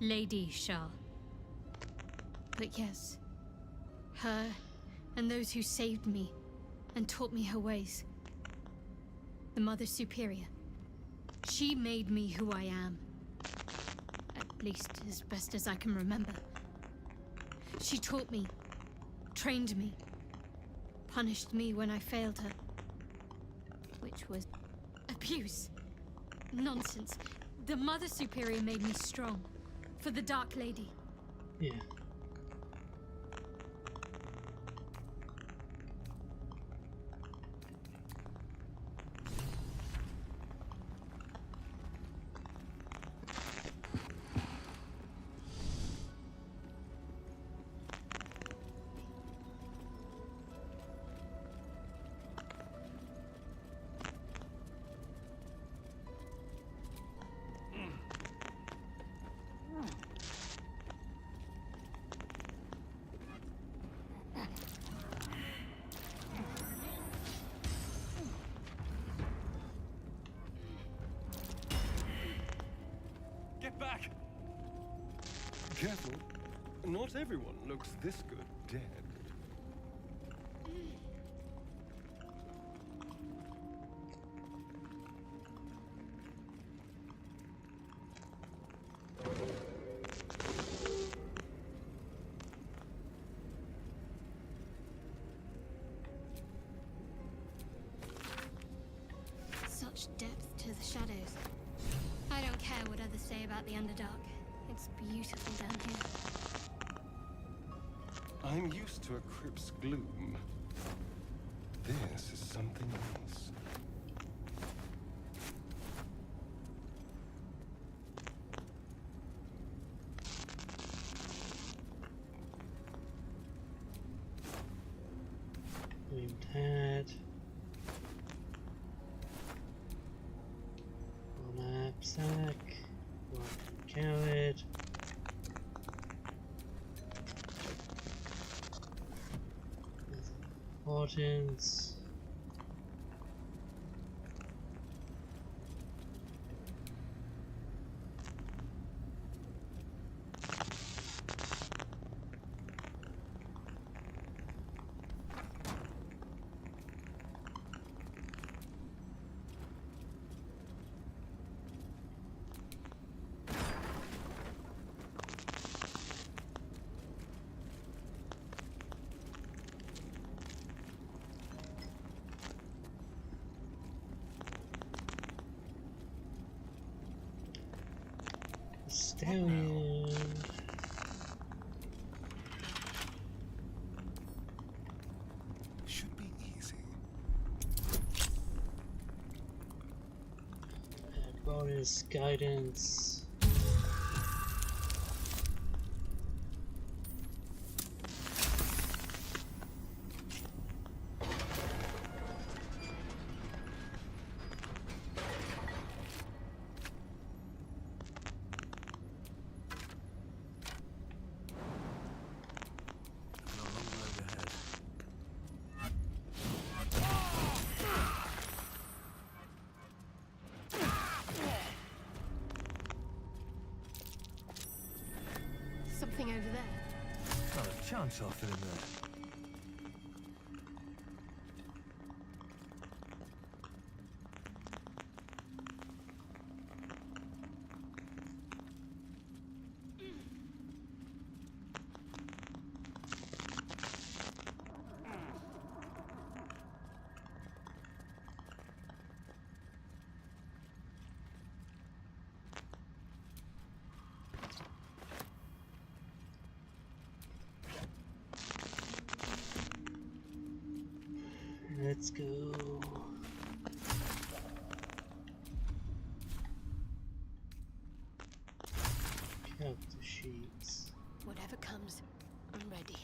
Lady Shah. But yes, her and those who saved me and taught me her ways. The Mother Superior. She made me who I am. At least as best as I can remember. She taught me, trained me, punished me when I failed her. which was abuse. Nonsense. The Mother Superior made me strong. For the Dark Lady. Yeah. Get back! Careful. Not everyone looks this good dead. Such depth to the shadows. I don't care what others say about the Underdark. It's beautiful down here. I'm used to a crypt's gloom. This is something else. Named hat. Knapsack. Carrot. Importance. Stallion. Should be easy. Bonus guidance. Something over there. Not a chance I'll fit in there. Let's go. Count the sheets. Whatever comes, I'm ready.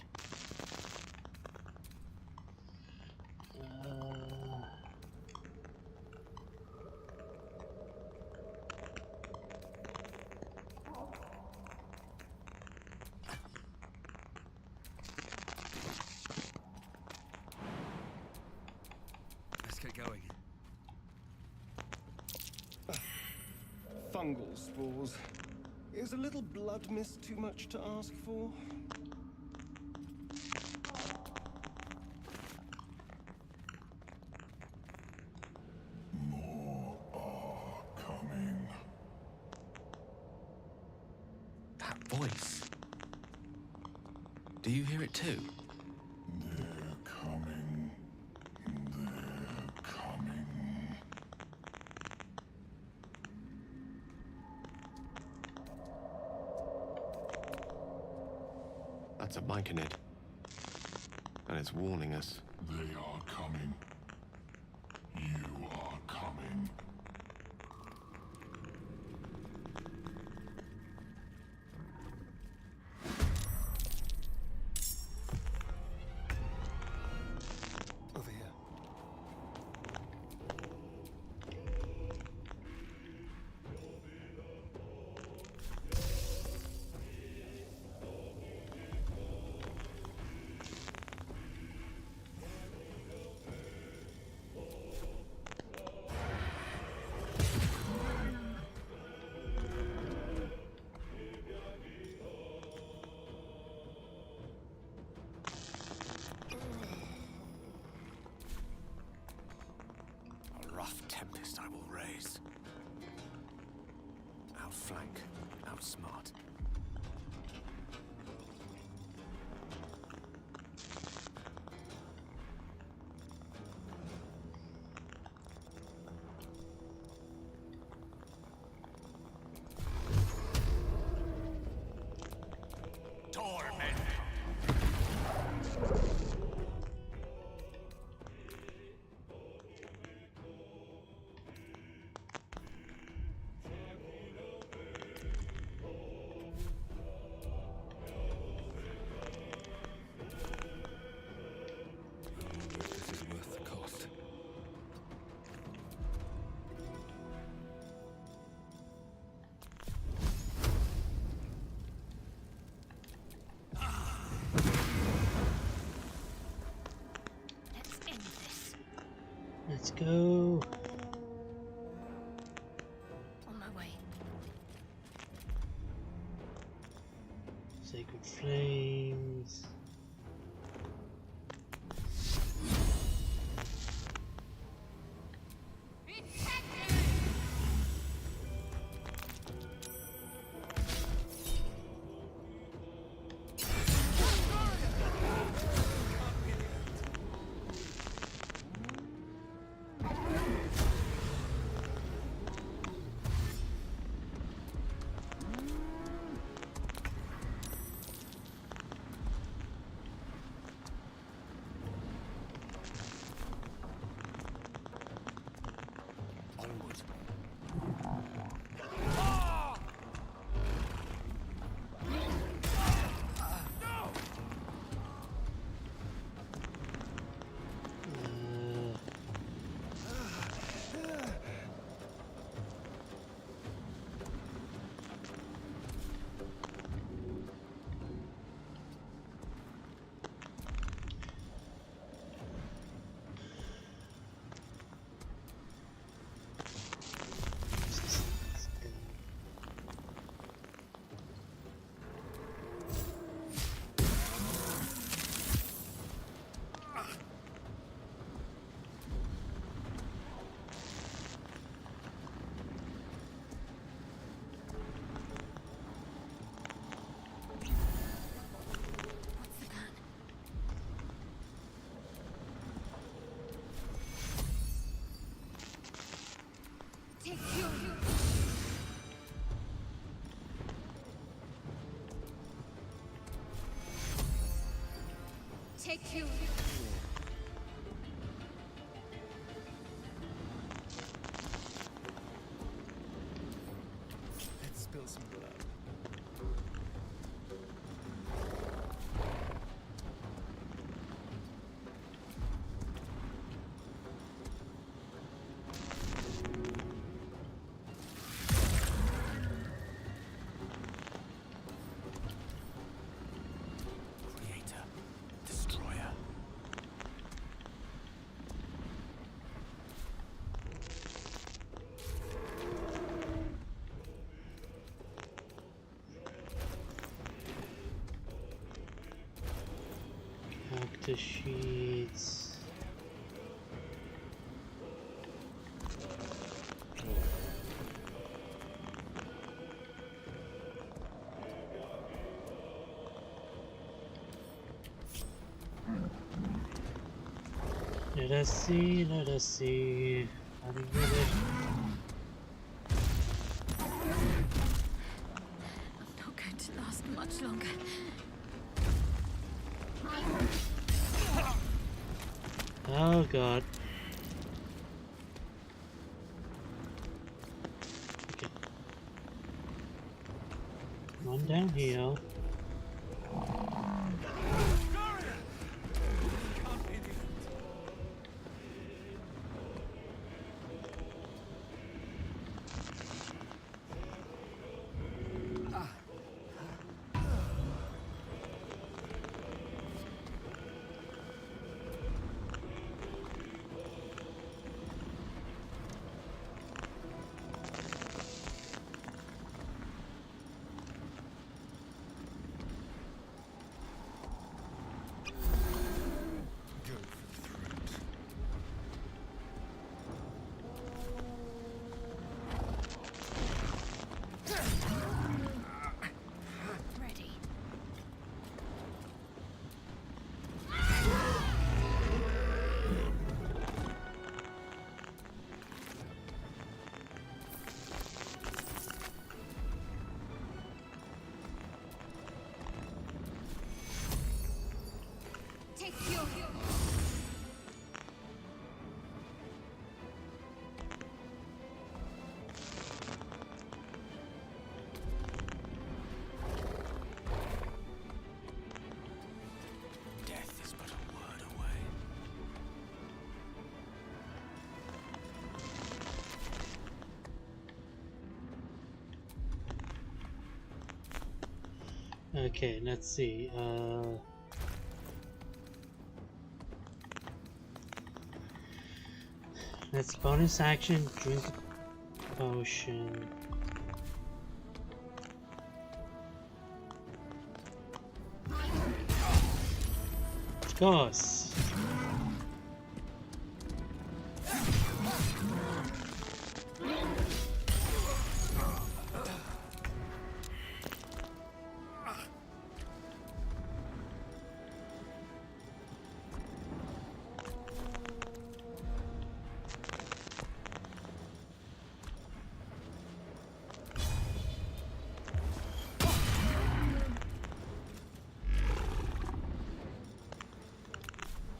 Get going. Fungal spores. Is a little blood mist too much to ask for? More are coming. That voice. Do you hear it too? They're coming. They're coming. That's a Myconid. And it's warning us. They are coming. You are coming. Over here. A rough tempest I will raise. Outflank, outsmart. Torment. This is worth the cost. Let's end this. Let's go. On my way. Sacred flames. Onward. Take you. Take you. Let's spill some blood. Creator. Destroyer. Character sheets. Let us see, let us see. How do you get it? I'm not going to last much longer. Oh god. Okay. Come on down here. Death is but a word away. Okay, let's see. Let's bonus action, drink a potion. Of course.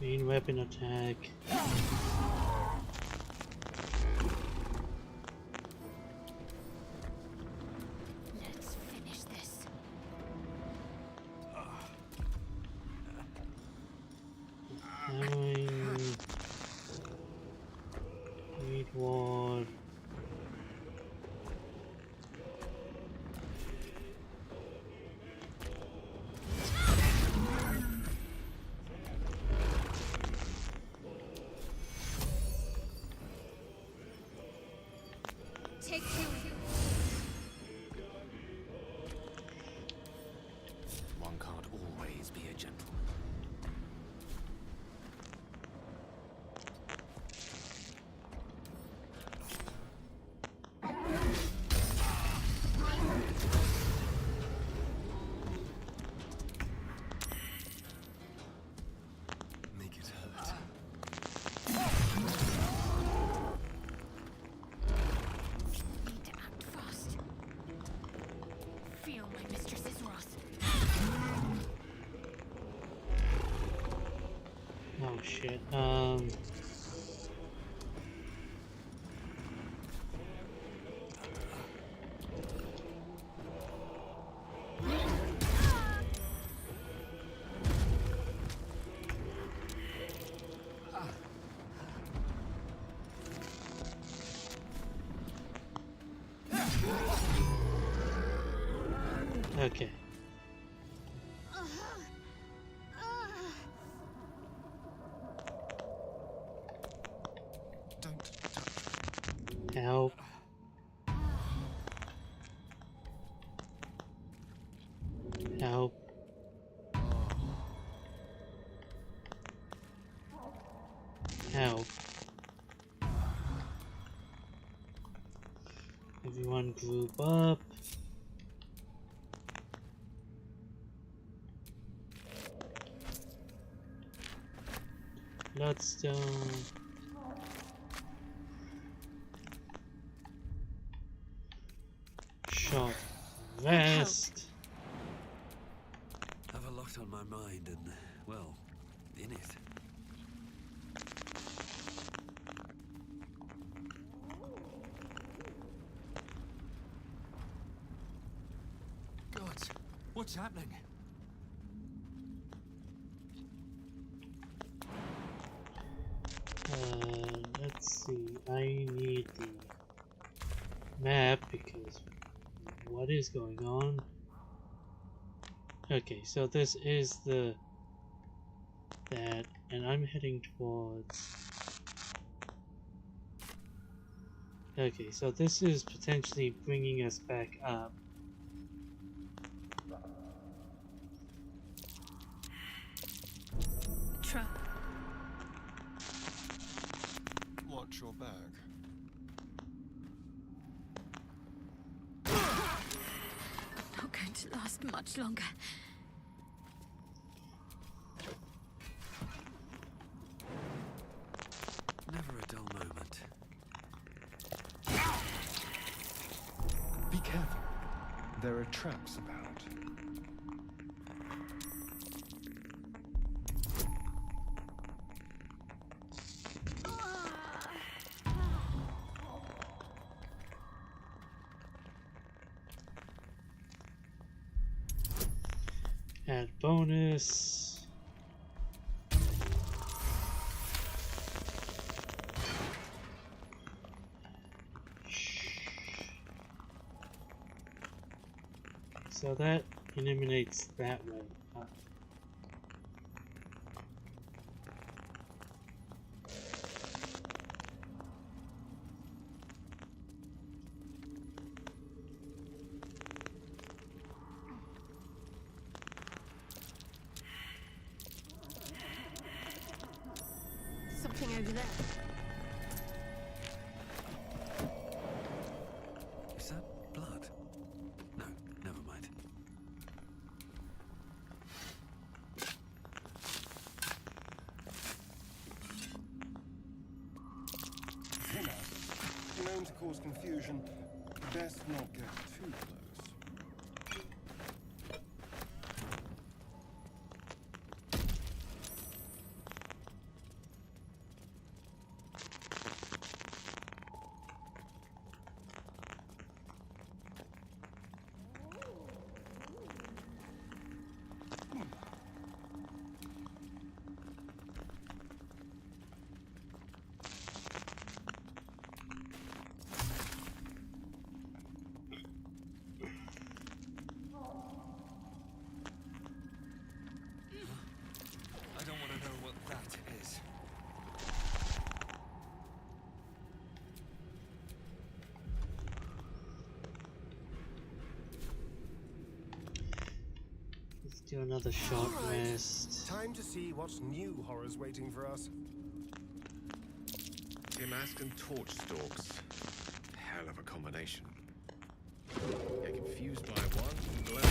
Main weapon attack. Let's finish this. Read ward. Take you. One can't always be a gentleman. Make it hurt. Need to act fast. Feel my mistress's wrath. Oh shit. Okay. Help. Help. Help. Everyone group up. Bloodstone. Short vest. Have a lot on my mind and, well, in it. What's happening? Let's see. I need the map because what is going on? Okay, so this is that, and I'm heading towards. Okay, so this is potentially bringing us back up. Trap. Watch your back. Not going to last much longer. Never a dull moment. Be careful. There are traps about. Add bonus. So that eliminates that way. Something over there. Is that blood? No, never mind. Thinner, known to cause confusion. Best not get too close. I don't want to know what that is. Let's do another short rest. Time to see what new horrors waiting for us. Damask and torch stalks. Hell of a combination. Get confused by one, glad.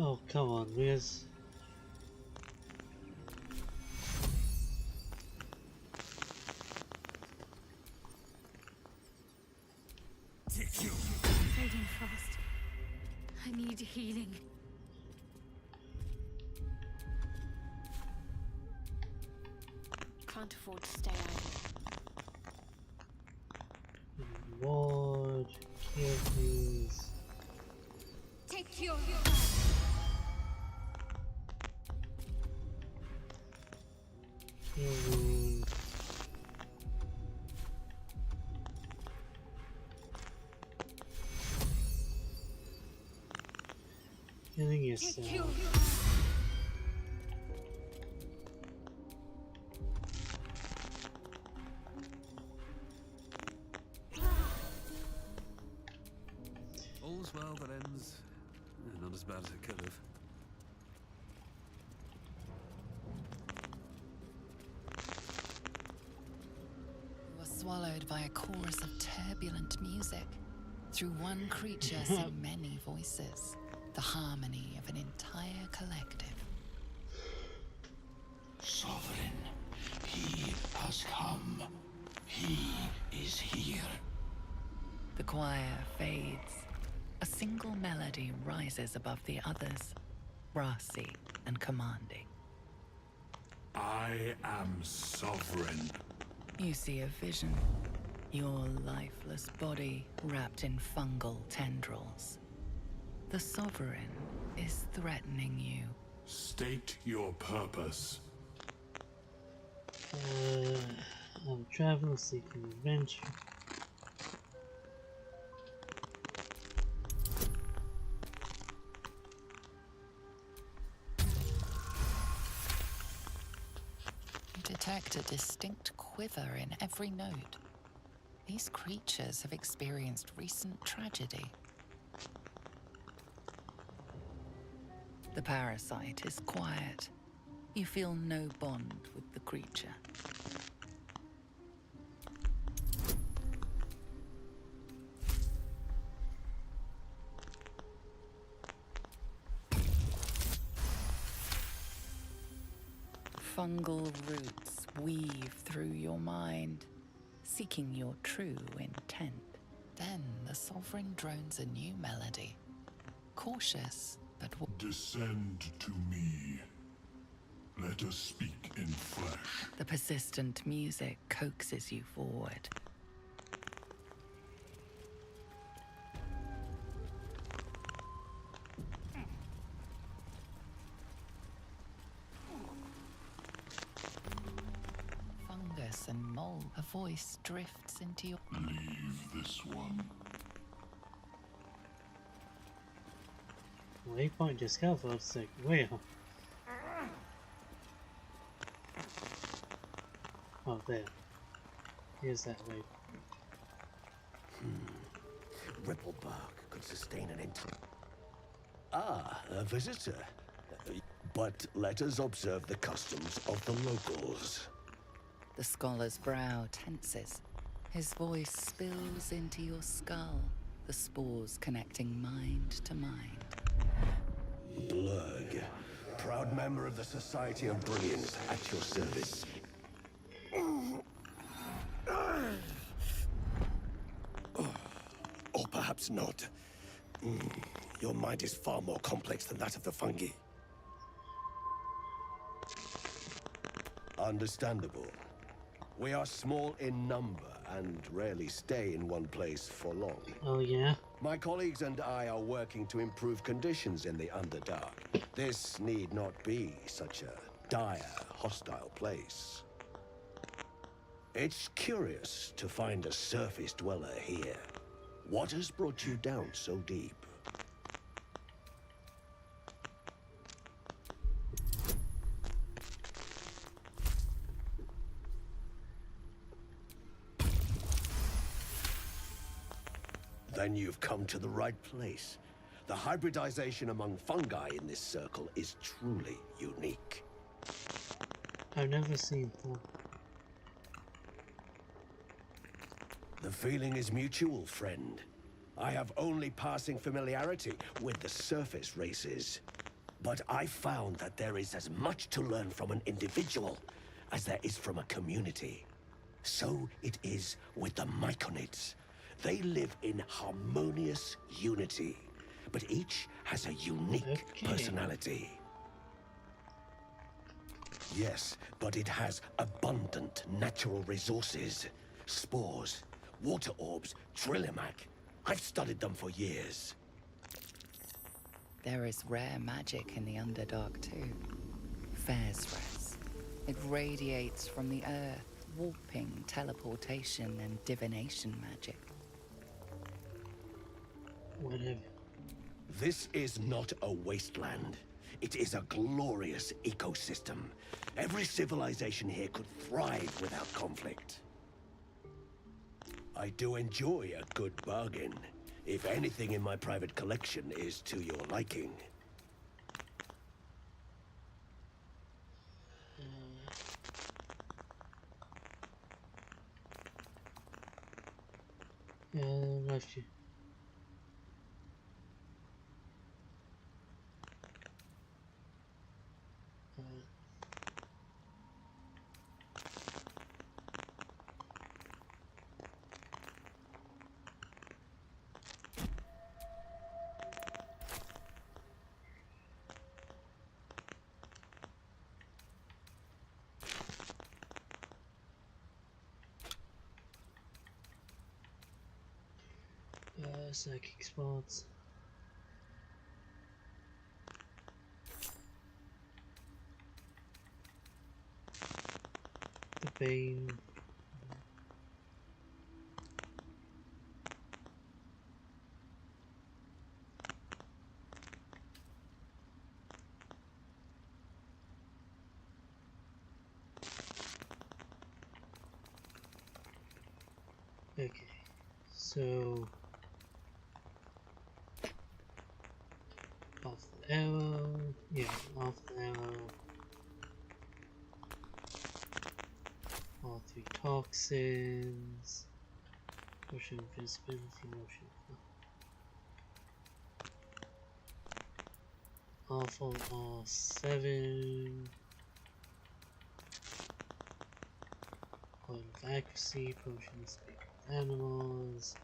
Oh, come on, where's... Fading fast. I need healing. Can't afford to stay idle. Ward, kill please. Take your... Kill wound. Killing yourself. All's well that ends. Not as bad as it could have. You are swallowed by a chorus of turbulent music. Through one creature sing many voices. the harmony of an entire collective. Sovereign, he has come. He is here. The choir fades. A single melody rises above the others, brassy and commanding. I am sovereign. You see a vision. Your lifeless body wrapped in fungal tendrils. The Sovereign is threatening you. State your purpose. I'm traveler seeking adventure. You detect a distinct quiver in every note. These creatures have experienced recent tragedy. The parasite is quiet. You feel no bond with the creature. Fungal roots weave through your mind, seeking your true intent. Then the Sovereign drones a new melody. Cautious, but... Descend to me. Let us speak in flesh. The persistent music coaxes you forward. Fungus and mold. A voice drifts into your... Leave this one. Waypoint discovered. Like, where? Oh, there. Here's that way. Ripplebark could sustain an entire... Ah, a visitor. But let us observe the customs of the locals. The scholar's brow tenses. His voice spills into your skull, the spores connecting mind to mind. Blurg, proud member of the Society of Brilliance, at your service. Or perhaps not. Your mind is far more complex than that of the fungi. Understandable. We are small in number and rarely stay in one place for long. Oh, yeah? My colleagues and I are working to improve conditions in the Underdark. This need not be such a dire, hostile place. It's curious to find a surface dweller here. What has brought you down so deep? Then you've come to the right place. The hybridization among fungi in this circle is truly unique. I've never seen that. The feeling is mutual, friend. I have only passing familiarity with the surface races. But I found that there is as much to learn from an individual as there is from a community. So it is with the Myconids. They live in harmonious unity, but each has a unique personality. Yes, but it has abundant natural resources. Spores, water orbs, Trillimac. I've studied them for years. There is rare magic in the Underdark too. Fairsress. It radiates from the earth, warping, teleportation, and divination magic. Whatever. This is not a wasteland. It is a glorious ecosystem. Every civilization here could thrive without conflict. I do enjoy a good bargain, if anything in my private collection is to your liking. Yeah, I lost you. Psychic spots. The Bane. Okay, so off the arrow, yeah, off the arrow, all 3 toxins, potion invisibility, motion, awful, all 7, point of accuracy, potion speak with animals,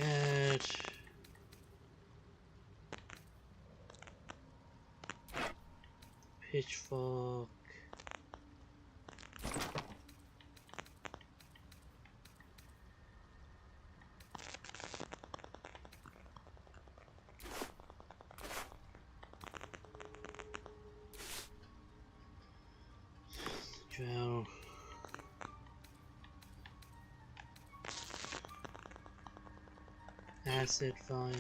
that. Pitchfork. Drow. Acid vial.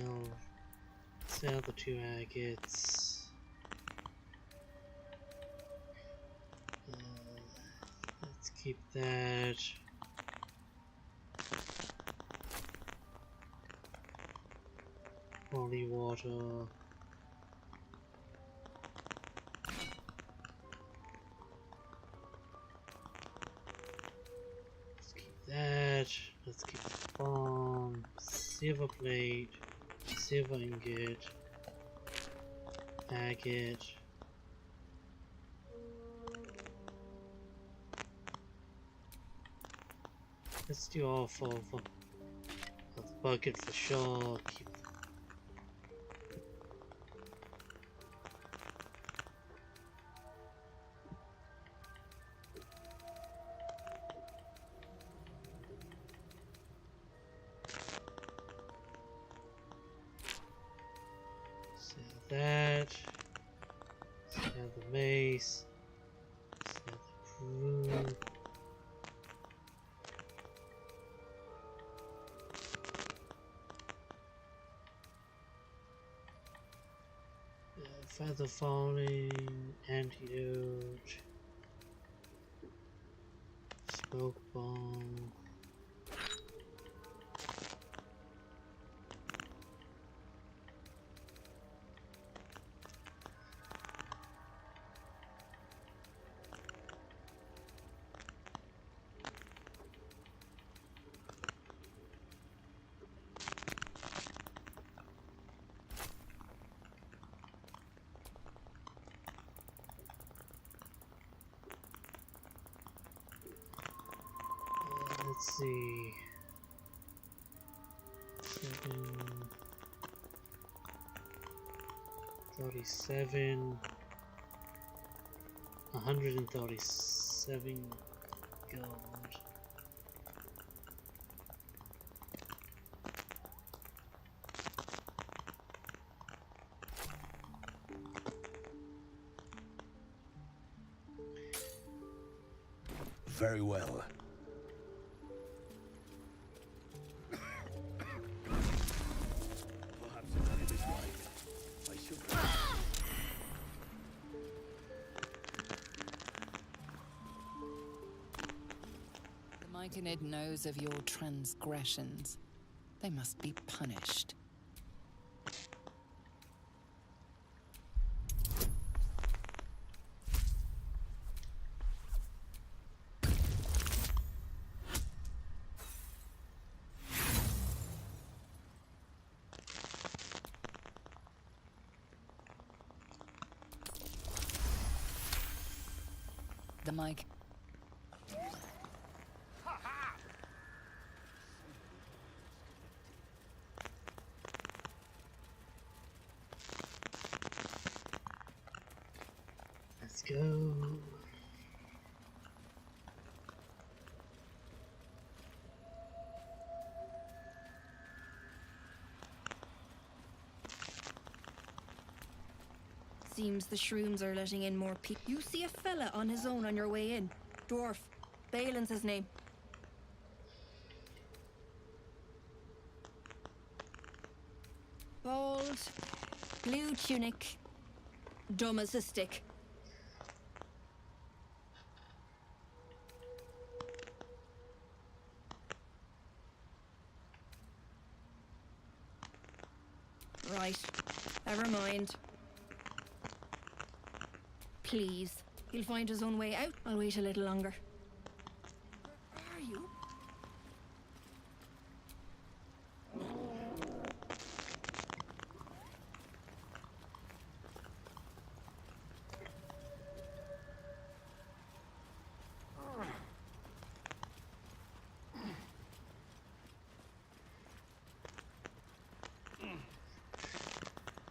Sell the 2 agates. Let's keep that. Holy water. Let's keep that. Let's keep the bomb. Silver plate. Silver ingot. Agate. Let's do all 4 for the bucket for sure. Keep sell that. Sell the mace. Sell the crew. Feather falling, antidote, smoke bomb. Let's see. 37. 137 gold. Very well. Perhaps if I this right, I should. The Myconid knows of your transgressions. They must be punished. The mic. go. Seems the shrooms are letting in more people. You see a fella on his own on your way in. Dwarf. Balin's his name. Bald, blue tunic, dumb as a stick. Right, never mind. Please, he'll find his own way out. I'll wait a little longer. Where are you?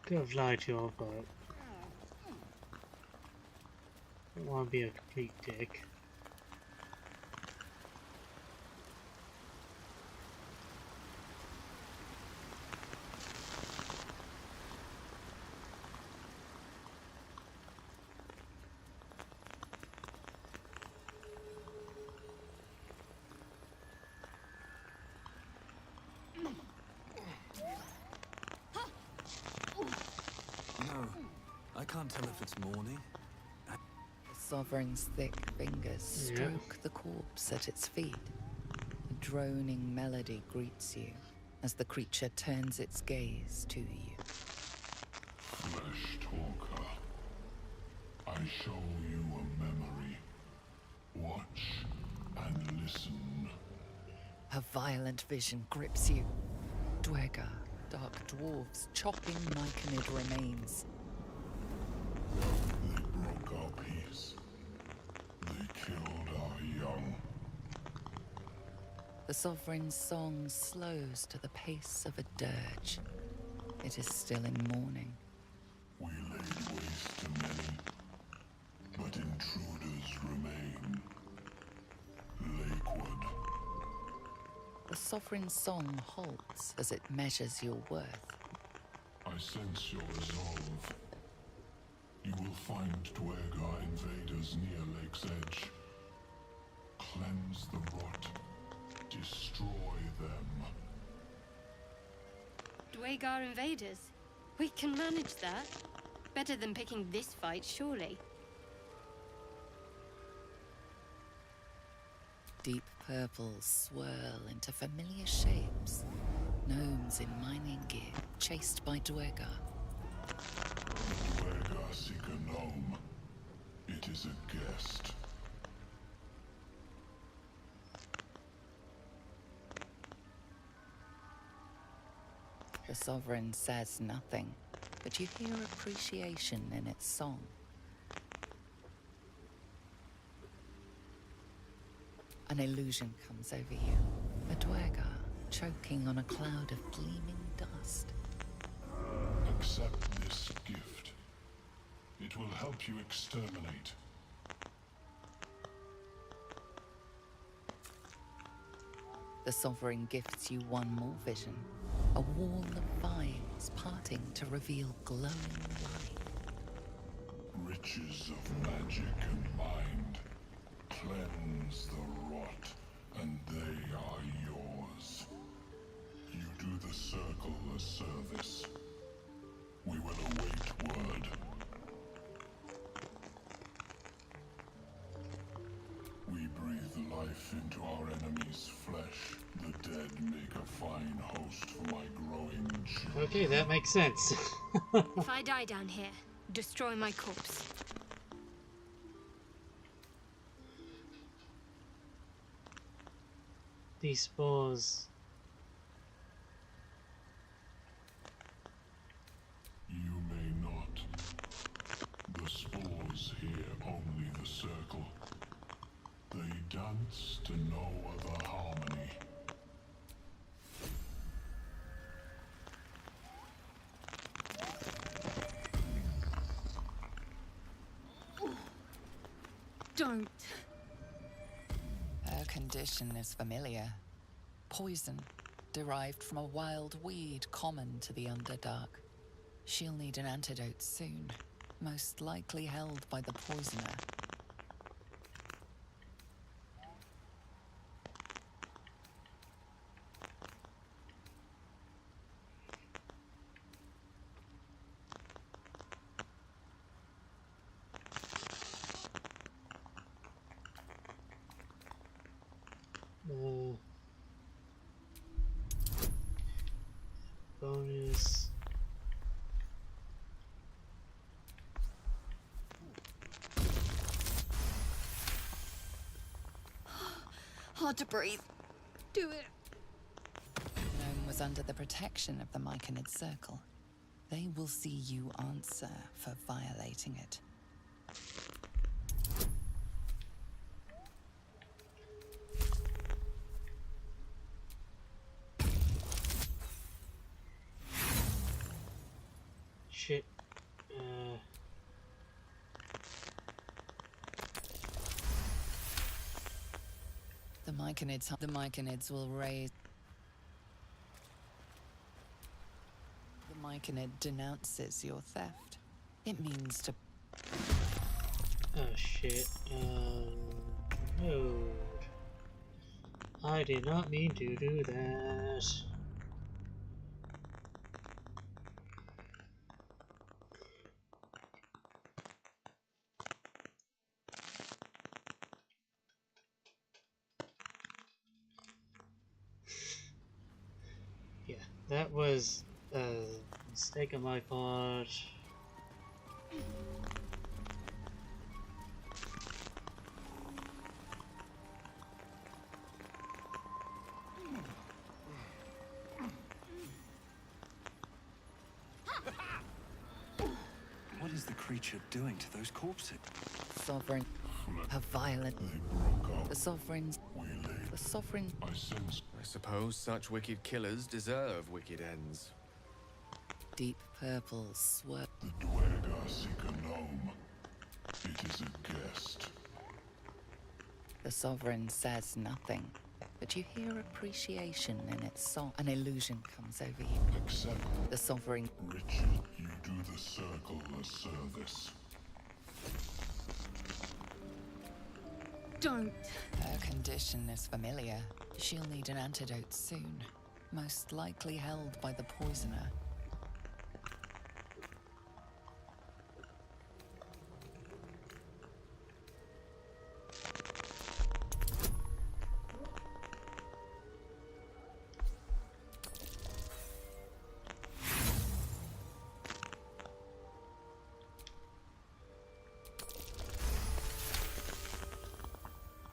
Could have lied to you, but I don't want to be a complete dick. No, I can't tell if it's morning. The Sovereign's thick fingers stroke the corpse at its feet. A droning melody greets you as the creature turns its gaze to you. Flesh talker, I show you a memory. Watch and listen. A violent vision grips you. Dwergar, dark dwarves chopping myconid remains. They broke our peace. They killed our young. The Sovereign's song slows to the pace of a dirge. It is still in mourning. We laid waste to many, but intruders remain. Lakewood. The Sovereign's song halts as it measures your worth. I sense your resolve. You will find Dwergar invaders near Lake's Edge. Cleanse the rot. Destroy them. Dwergar invaders? We can manage that. Better than picking this fight, surely. Deep purples swirl into familiar shapes. Gnomes in mining gear, chased by Dwergar. The Dwergar seek a gnome. It is a guest. The Sovereign says nothing, but you hear appreciation in its song. An illusion comes over you. A Dwergar choking on a cloud of gleaming dust. Accept this gift. It will help you exterminate. The Sovereign gifts you one more vision. A wall of vines parting to reveal glowing light. Riches of magic and mind. Cleanse the rot, and they are yours. You do the Circle a service. We will await word. We breathe life into our enemy's flesh. The dead make a fine host for my growing children. Okay, that makes sense. If I die down here, destroy my corpse. These spores. You may not. The spores hear only the Circle. They dance to no other harmony. Don't. Her condition is familiar. Poison, derived from a wild weed common to the Underdark. She'll need an antidote soon, most likely held by the poisoner. Bonus. Hard to breathe. Do it. Gnome was under the protection of the Myconid Circle. They will see you answer for violating it. Shit. The Myconids will raise... The Myconid denounces your theft. It means to... Oh shit. No. I did not mean to do that. Yeah, that was a mistake on my part. What is the creature doing to those corpses? Sovereign. Her violent... The Sovereigns... The Sovereign... I suppose such wicked killers deserve wicked ends. Deep purple swerve. The Dwerga seek a gnome. It is a guest. The Sovereign says nothing, but you hear appreciation in its song. An illusion comes over you. Accept. The Sovereign... Richard, you do the Circle a service. Don't. Her condition is familiar. She'll need an antidote soon, most likely held by the poisoner.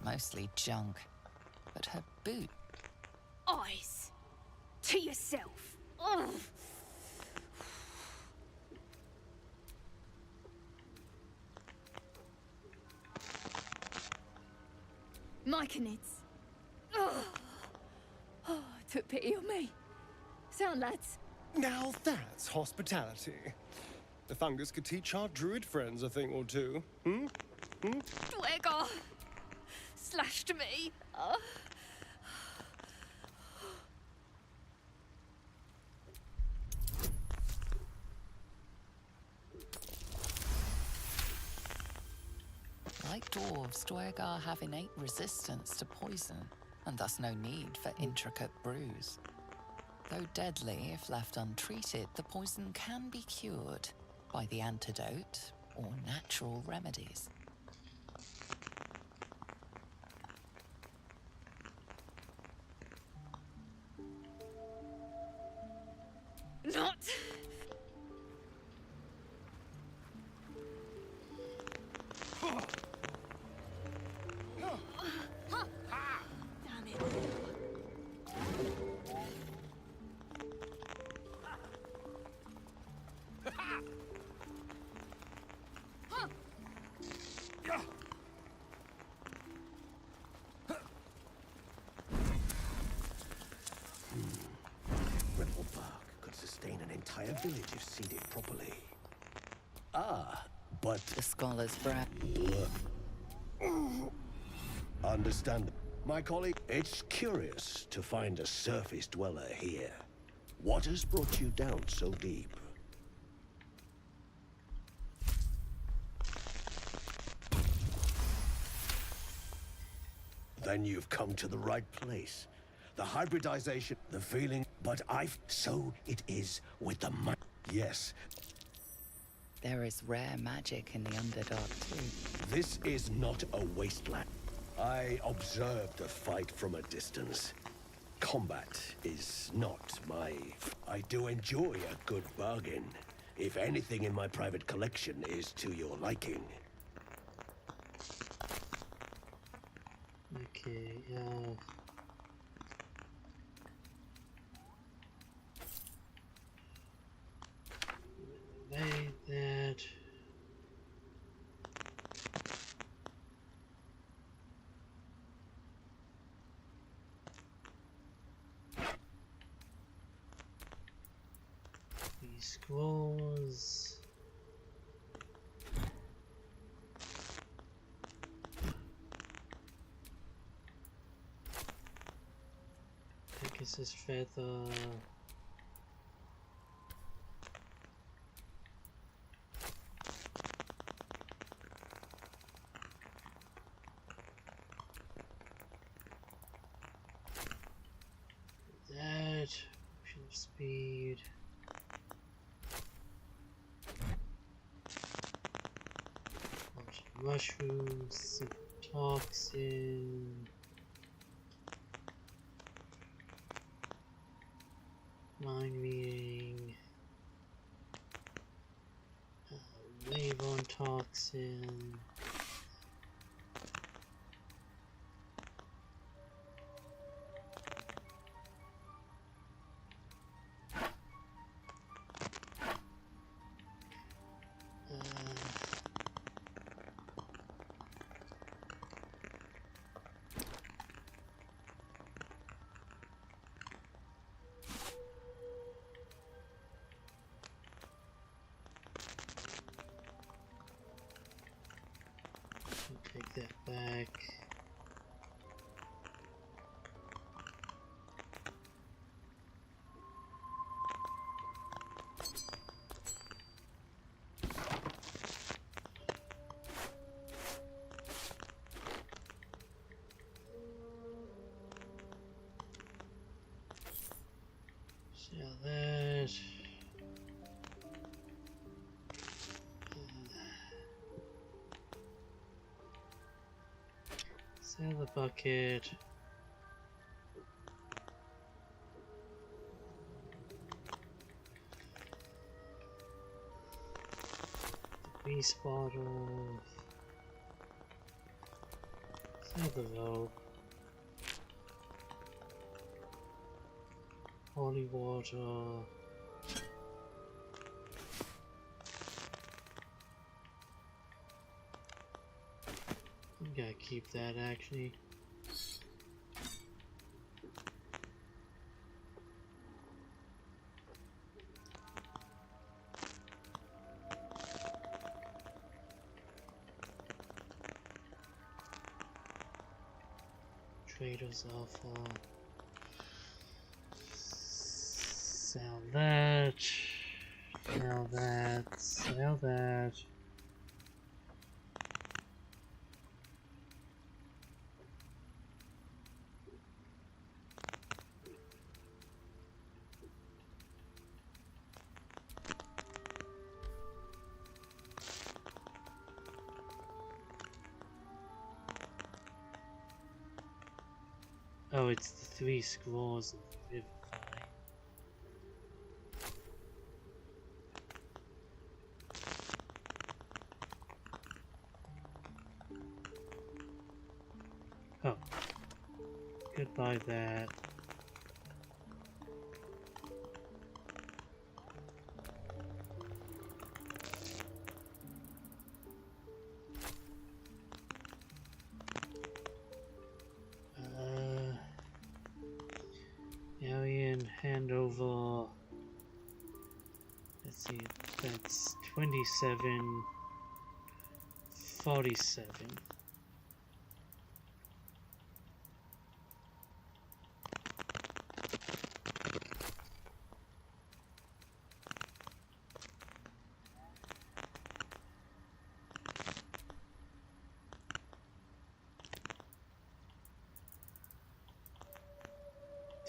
Mostly junk, but her boot... Eyes. To yourself. Ugh. Myconids. Ugh. Oh, took pity on me. Sound, lads. Now that's hospitality. The fungus could teach our druid friends a thing or two. Hmm? Dwergar. Slashed me. Like dwarves, Dwergar have innate resistance to poison, and thus no need for intricate brews. Though deadly if left untreated, the poison can be cured by the antidote or natural remedies. Not. Damn it. Ripple bark could sustain an entire village if seeded properly. Ah, but... The scholar's breath. Understand. My colleague, it's curious to find a surface dweller here. What has brought you down so deep? Then you've come to the right place. The hybridization, the feeling, but so it is with the yes. There is rare magic in the Underdark, too. This is not a wasteland. I observed the fight from a distance. Combat is not my... I do enjoy a good bargain. If anything in my private collection is to your liking. Okay, made that. These scrolls. Pegasus feather. That potion of speed. Mushrooms, toxin. Mind reading. Wave on toxin. Take that back. Sell that. Sell the bucket. The beast bottle. Sell the rope. Holy water. I'm gonna keep that actually. Trader's offer. Sell that. Sell that. Sell that. Oh, it's the 3 scrolls of Vivify. Oh. Goodbye that. Hand over. Let's see, that's 27, 47.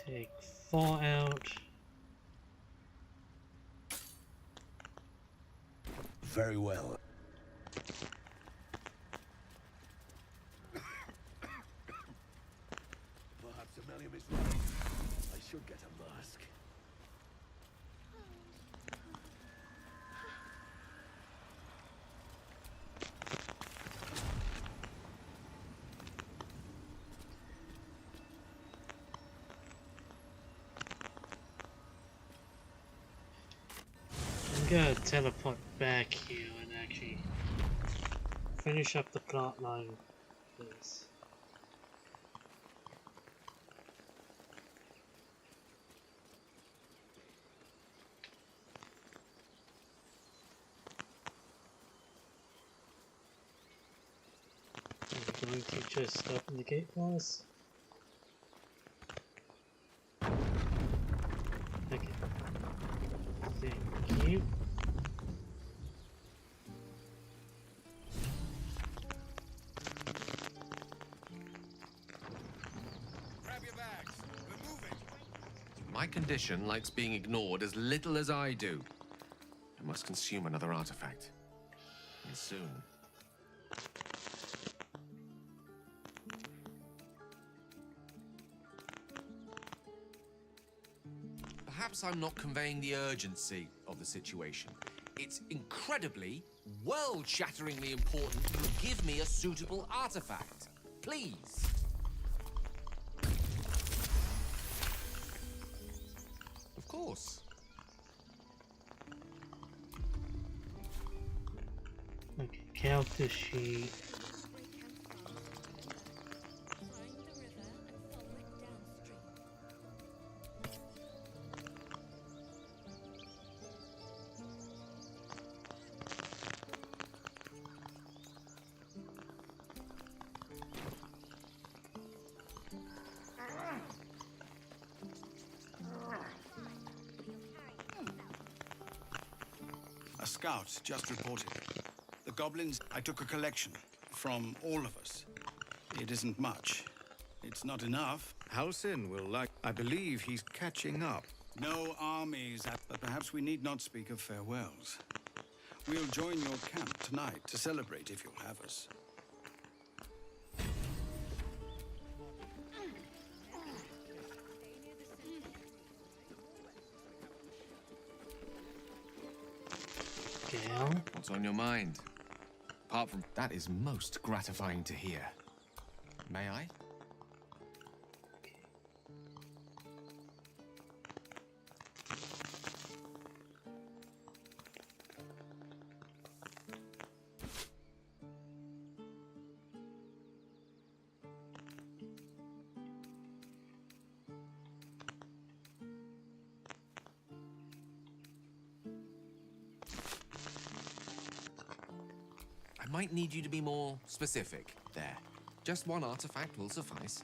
Take 4 out. Very well. Perhaps Amelia is right. I should get a mask. I'm gonna teleport back here and actually finish up the plot line, please. I'm going to just open the gate for us. Okay. Thank you. Grab your bags. We're moving. My condition likes being ignored as little as I do. I must consume another artifact. And soon. Perhaps I'm not conveying the urgency of the situation. It's incredibly, world-shatteringly important that you give me a suitable artifact. Please. Of course. Okay, character sheet. A scout just reported. The goblins, I took a collection from all of us. It isn't much. It's not enough. Halsin will like... I believe he's catching up. No armies, but perhaps we need not speak of farewells. We'll join your camp tonight to celebrate if you'll have us. What's on your mind? Apart from that is most gratifying to hear. May I? I might need you to be more specific there. Just one artifact will suffice.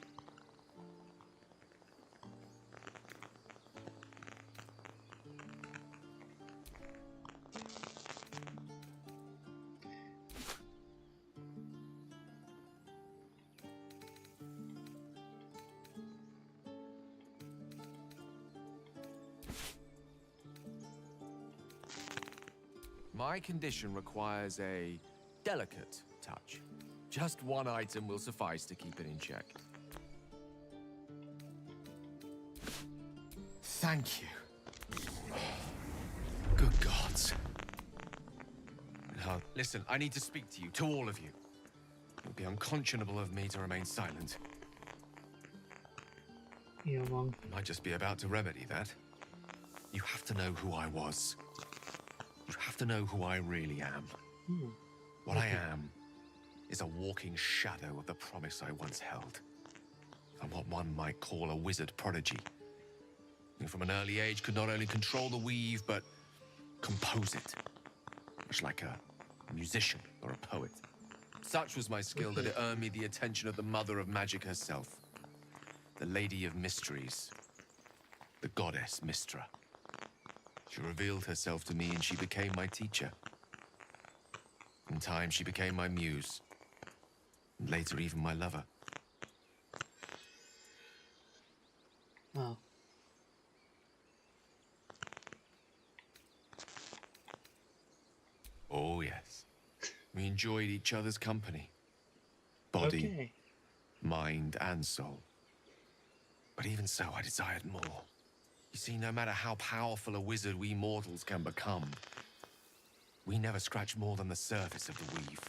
My condition requires a delicate touch. Just one item will suffice to keep it in check. Thank you. Good gods. Now, listen, I need to speak to you, to all of you. It would be unconscionable of me to remain silent. Yeah, Mom. I might just be about to remedy that. You have to know who I was. You have to know who I really am. What I am is a walking shadow of the promise I once held. I'm what one might call a wizard prodigy. Who from an early age could not only control the weave, but compose it. Much like a musician or a poet. Such was my skill that it earned me the attention of the mother of magic herself. The Lady of Mysteries. The goddess Mystra. She revealed herself to me and she became my teacher. In time, she became my muse. And later, even my lover. Oh, We enjoyed each other's company. Body, Okay. mind, and soul. But even so, I desired more. You see, no matter how powerful a wizard we mortals can become, we never scratch more than the surface of the weave.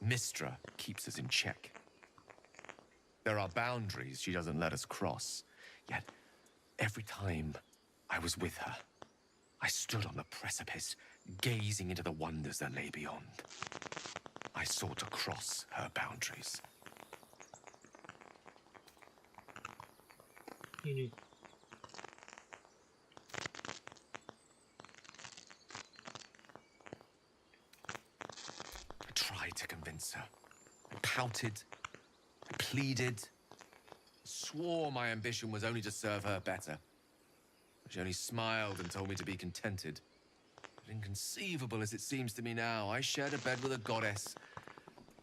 Mystra keeps us in check. There are boundaries she doesn't let us cross, yet every time I was with her, I stood on the precipice, gazing into the wonders that lay beyond. I sought to cross her boundaries. You knew. I tried to convince her. I pouted. I pleaded. Swore my ambition was only to serve her better. She only smiled and told me to be contented. But inconceivable as it seems to me now, I shared a bed with a goddess,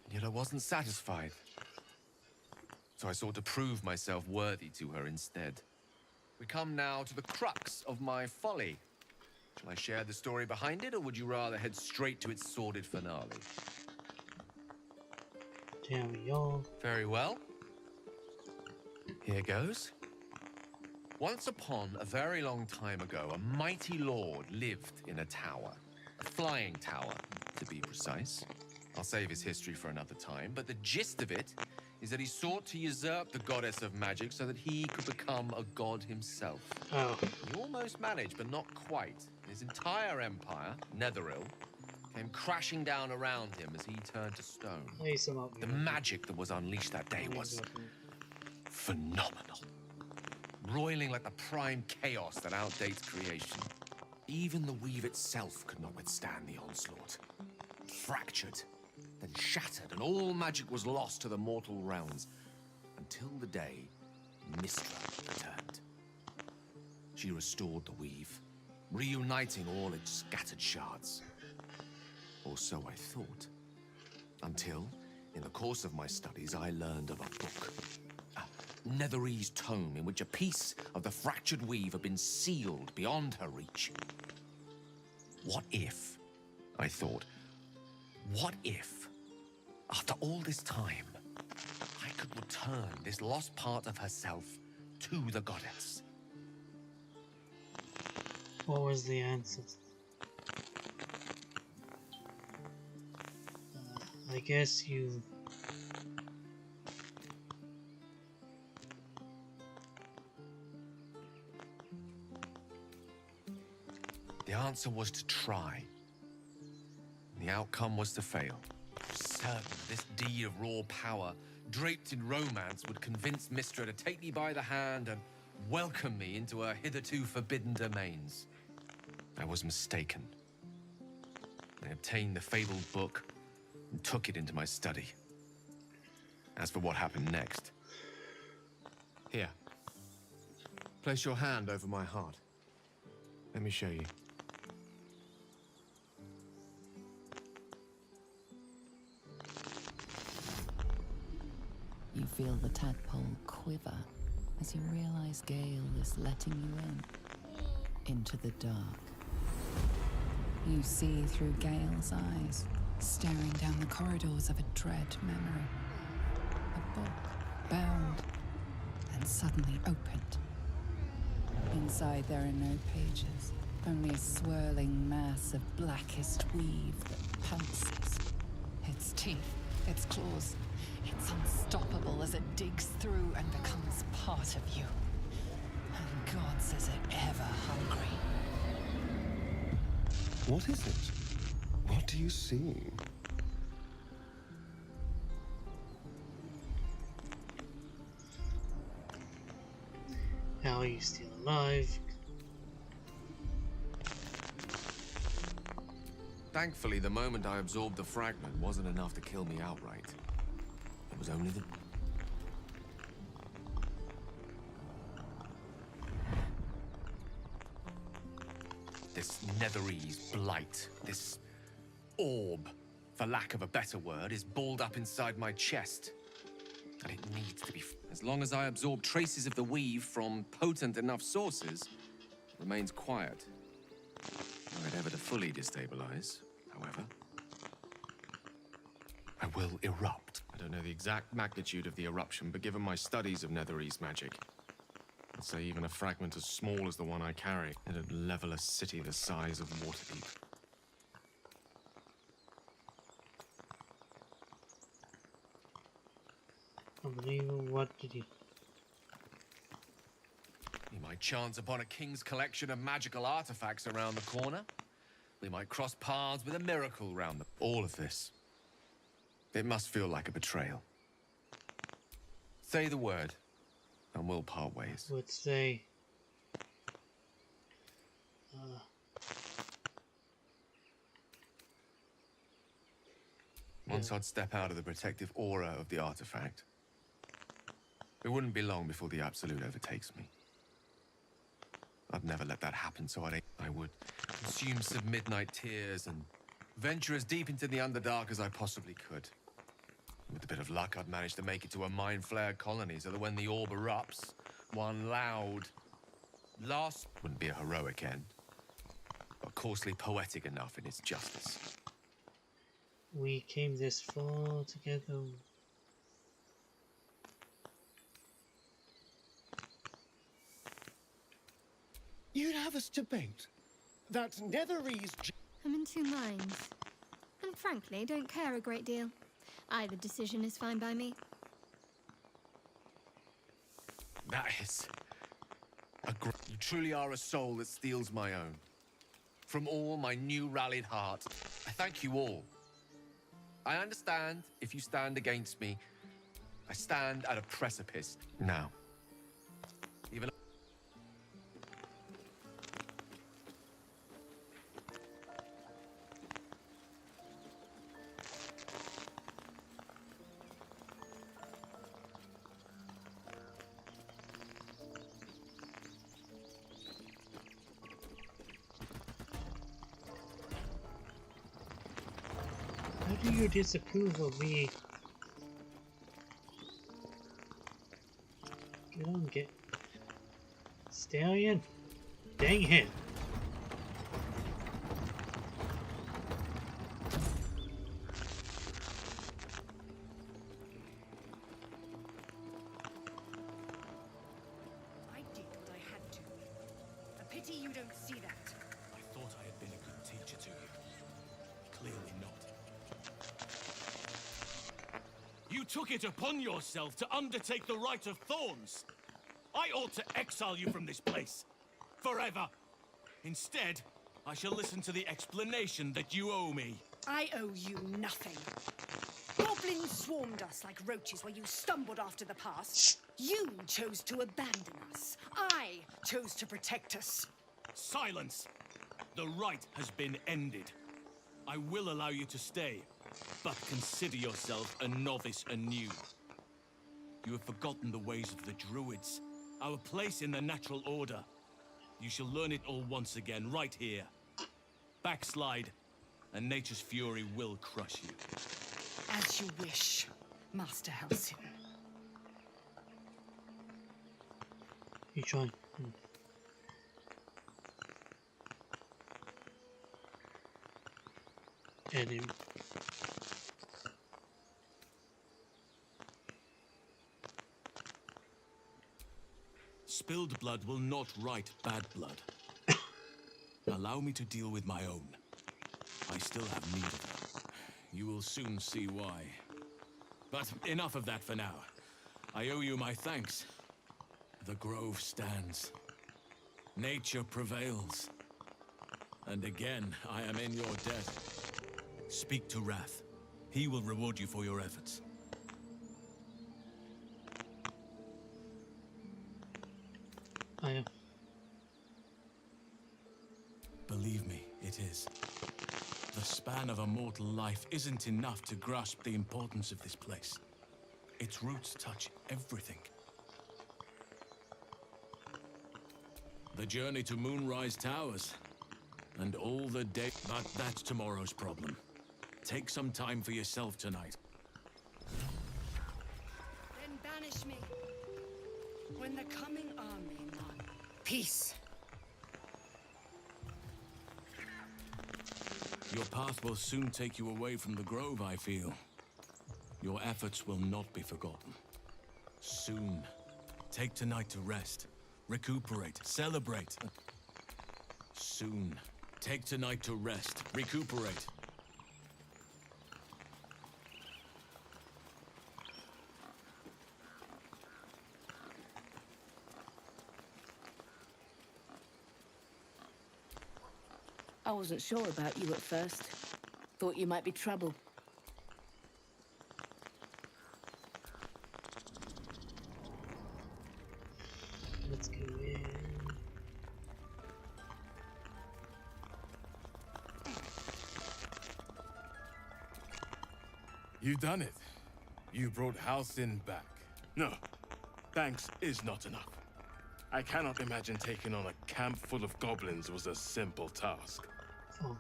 and yet I wasn't satisfied. So I sought to prove myself worthy to her instead. We come now to the crux of my folly. Shall I share the story behind it, or would you rather head straight to its sordid finale? Tell me all. Very well. Here goes. Once upon a very long time ago, a mighty lord lived in a tower. A flying tower, to be precise. I'll save his history for another time, but the gist of it is that he sought to usurp the goddess of magic so that he could become a god himself. Oh. He almost managed, but not quite. His entire empire, Netheril, came crashing down around him as he turned to stone. The magic that was unleashed that day was phenomenal. Roiling like the prime chaos that outdates creation. Even the weave itself could not withstand the onslaught. Fractured, then shattered, and all magic was lost to the mortal realms. Until the day Mystra returned. She restored the weave, reuniting all its scattered shards. Or so I thought. Until, in the course of my studies, I learned of a book. Netherese tome in which a piece of the fractured weave had been sealed beyond her reach. What if, I thought, what if, after all this time, I could return this lost part of herself to the goddess? What was the answer? I guess you... The answer was to try. The outcome was to fail. Certain this deed of raw power, draped in romance, would convince Mystra to take me by the hand and welcome me into her hitherto forbidden domains. I was mistaken. I obtained the fabled book and took it into my study. As for what happened next... Here. Place your hand over my heart. Let me show you. You feel the tadpole quiver as you realize Gale is letting you into the dark. You see through Gale's eyes, staring down the corridors of a dread memory. A book, bound, and suddenly opened. Inside there are no pages, only a swirling mass of blackest weave that pounces. Its teeth, its claws, it's unstoppable as it digs through and becomes part of you. And God says it ever hungry. What is it? What do you see? How are you still alive? Thankfully, the moment I absorbed the fragment wasn't enough to kill me outright. It was only the... This Netherese blight, this orb, for lack of a better word, is balled up inside my chest. And it needs to be... As long as I absorb traces of the weave from potent enough sources, it remains quiet. Were it ever to fully destabilize, however. will erupt. I don't know the exact magnitude of the eruption, but given my studies of Netherese magic, I'd say even a fragment as small as the one I carry, it'd level a city the size of Waterdeep. Unbelievable. What did you... We might chance upon a king's collection of magical artifacts around the corner. We might cross paths with a miracle round them. All of this. It must feel like a betrayal. Say the word, and we'll part ways. Would say... Once I'd step out of the protective aura of the artifact, it wouldn't be long before the Absolute overtakes me. I'd never let that happen, so I would consume some midnight tears and venture as deep into the Underdark as I possibly could. With a bit of luck, I'd manage to make it to a mind-flared colony, so that when the orb erupts, one loud, last wouldn't be a heroic end, but coarsely poetic enough in its justice. We came this far together. You'd have us debate that Netherese... I'm in two minds. And frankly, don't care a great deal. Either decision is fine by me. That is... You truly are a soul that steals my own. From all my new rallied heart, I thank you all. I understand if you stand against me. I stand at a precipice now. Even... How do you disapprove of me? Get on, get... Stallion? Dang him. I did what I had to. A pity you don't see that. I thought I had been a good teacher to you. Clearly not. You took it upon yourself to undertake the Rite of Thorns. I ought to exile you from this place. Forever. Instead, I shall listen to the explanation that you owe me. I owe you nothing. Goblins swarmed us like roaches where you stumbled after the past. You chose to abandon us. I chose to protect us. Silence! The rite has been ended. I will allow you to stay, but consider yourself a novice anew. You have forgotten the ways of the Druids, our place in the natural order. You shall learn it all once again, right here. Backslide, and nature's fury will crush you. As you wish, Master Halsin. You try. And him. Spilled blood will not right bad blood. Allow me to deal with my own. I still have need of it. You will soon see why. But enough of that for now. I owe you my thanks. The grove stands. Nature prevails. And again, I am in your debt. Speak to Wrath. He will reward you for your efforts. I am. Believe me, it is. The span of a mortal life isn't enough to grasp the importance of this place. Its roots touch everything. The journey to Moonrise Towers, and all the day... But that's tomorrow's problem. Take some time for yourself tonight. Then banish me. When the coming army none. Peace. Your path will soon take you away from the grove, I feel. Your efforts will not be forgotten. Soon. Take tonight to rest. Recuperate. Celebrate. Soon. Take tonight to rest. Recuperate. I wasn't sure about you at first. Thought you might be trouble. Let's go in. You done it. You brought Halcyon back. No, thanks is not enough. I cannot imagine taking on a camp full of goblins was a simple task. Oh.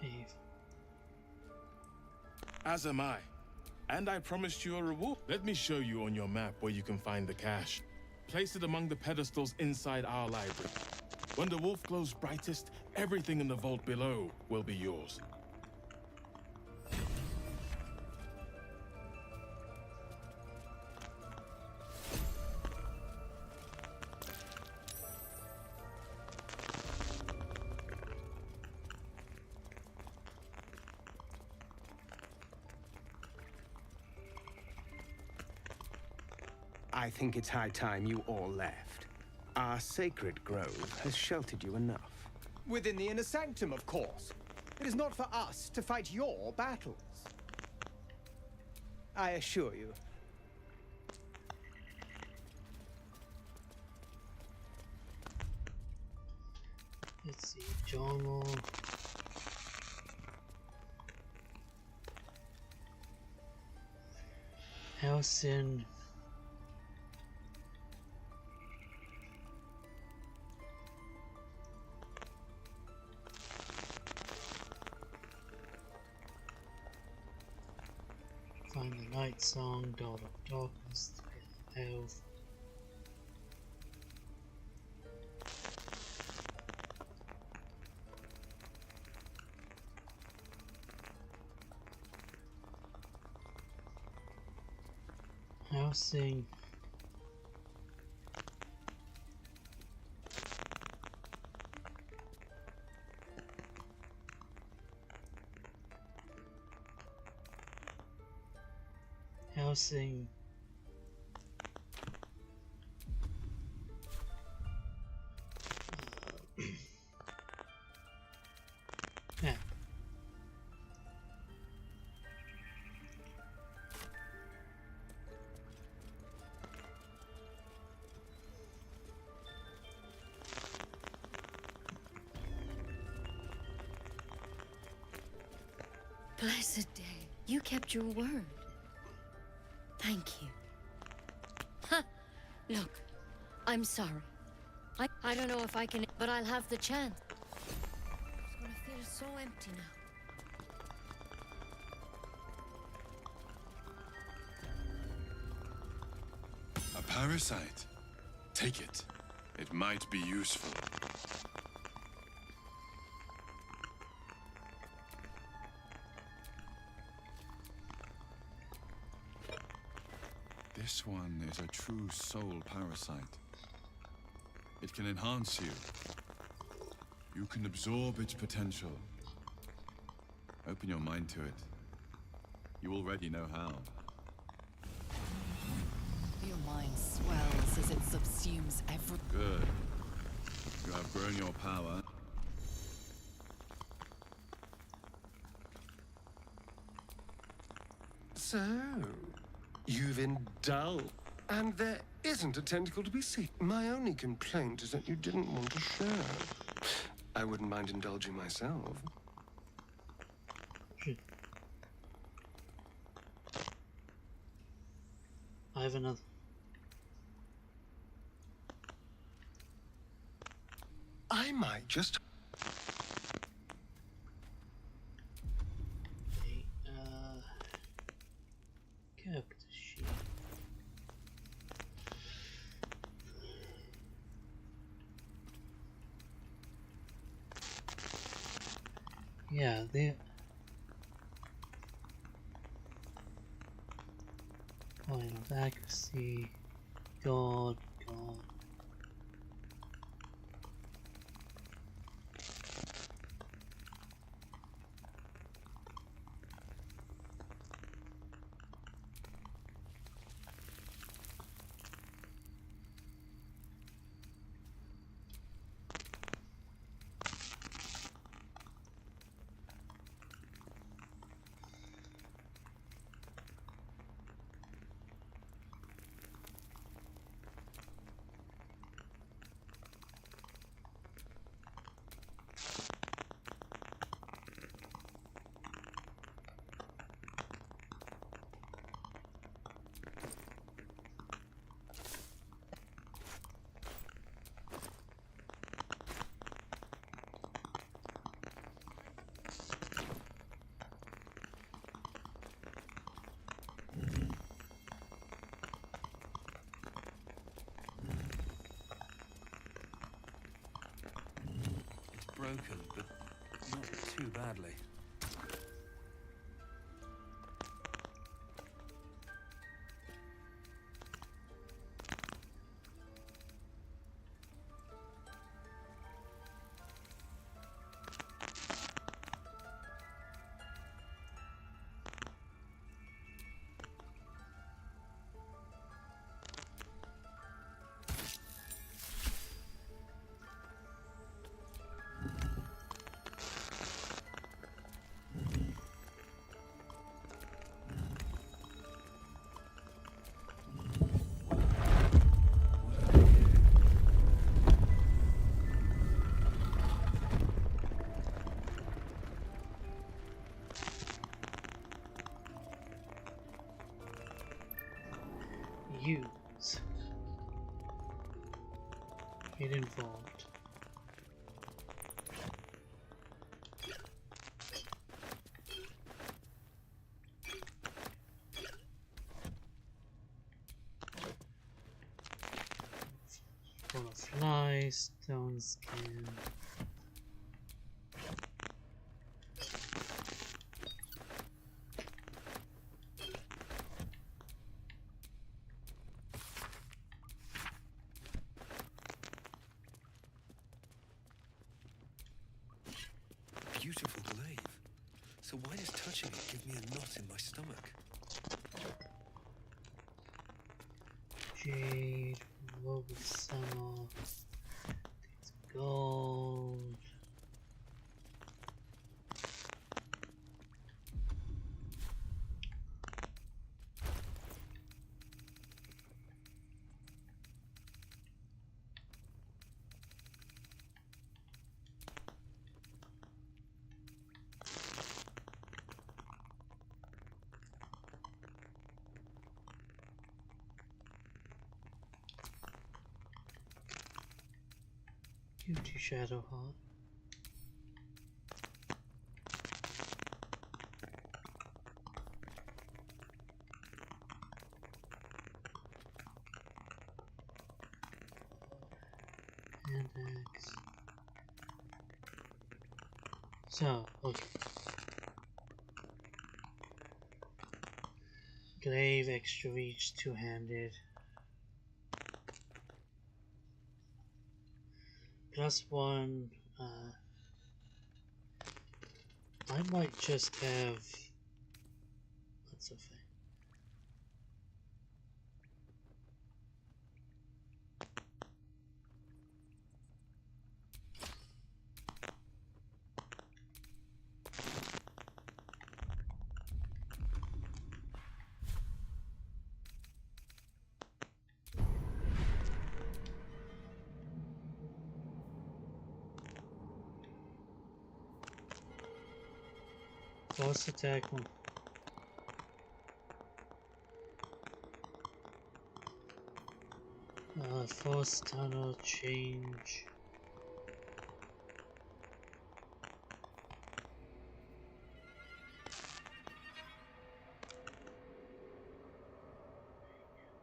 Eve. As am I. And I promised you a reward. Let me show you on your map where you can find the cache. Place it among the pedestals inside our library. When the wolf glows brightest, everything in the vault below will be yours. I think it's high time you all left. Our sacred grove has sheltered you enough. Within the inner sanctum, of course. It is not for us to fight your battles. I assure you. Let's see, Jono. Halcyon. Find the Night Song, God of Darkness, the Pit of Health. Housing. Housing. Yeah. Blessed day. You kept your word. Thank you. Ha! Look, I'm sorry. I don't know if I can, but I'll have the chance. It's gonna feel so empty now. A parasite. Take it. It might be useful. This one is a true soul parasite. It can enhance you. You can absorb its potential. Open your mind to it. You already know how. Your mind swells as it subsumes every... Good. You have grown your power. So, you've indulged, and there isn't a tentacle to be seen. My only complaint is that you didn't want to share. I wouldn't mind indulging myself. I have another. I might just... Okay, character sheet. Yeah, they. Point of accuracy. God. Broken, but not too badly. Use. Get involved. Full of flies, stone skin. Beautiful glaive. So why does touching it give me a knot in my stomach? Jade, Robe of Summer, it's gold. Beauty Shadow Heart. And X. So, okay. Glaive, extra reach, two-handed. +1, I might just have lots of things. Force attack one. Force tunnel change.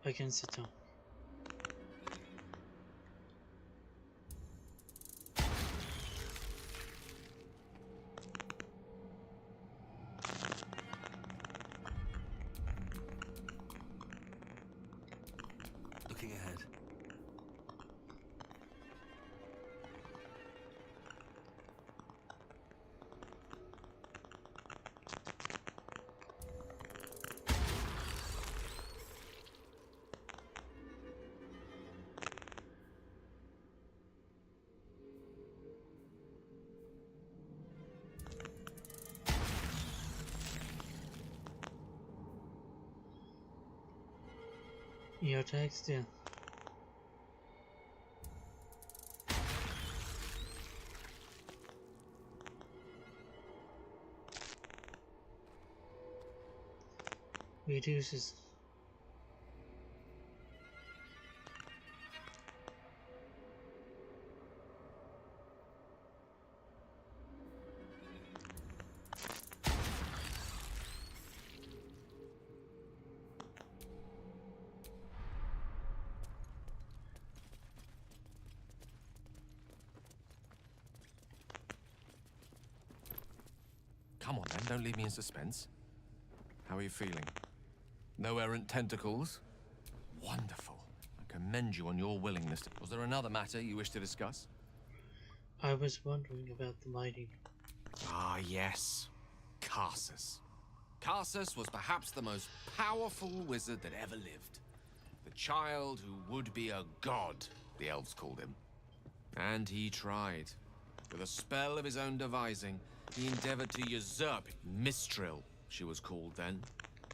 Against the tunnel. Your text, yeah. Reduces. Come on then, don't leave me in suspense. How are you feeling? No errant tentacles? Wonderful. I commend you on your willingness to... Was there another matter you wish to discuss? I was wondering about the mighty. Ah, yes. Karsus. Karsus was perhaps the most powerful wizard that ever lived. The child who would be a god, the elves called him. And he tried. With a spell of his own devising, he endeavored to usurp Mistril, she was called then.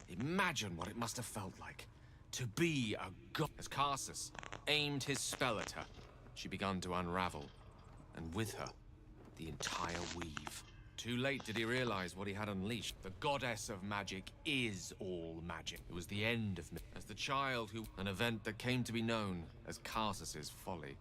Imagine what it must have felt like to be a god. As Karsus aimed his spell at her, she began to unravel, and with her, the entire weave. Too late did he realize what he had unleashed. The goddess of magic is all magic. It was the end of me. As the child who... An event that came to be known as Karsus's folly.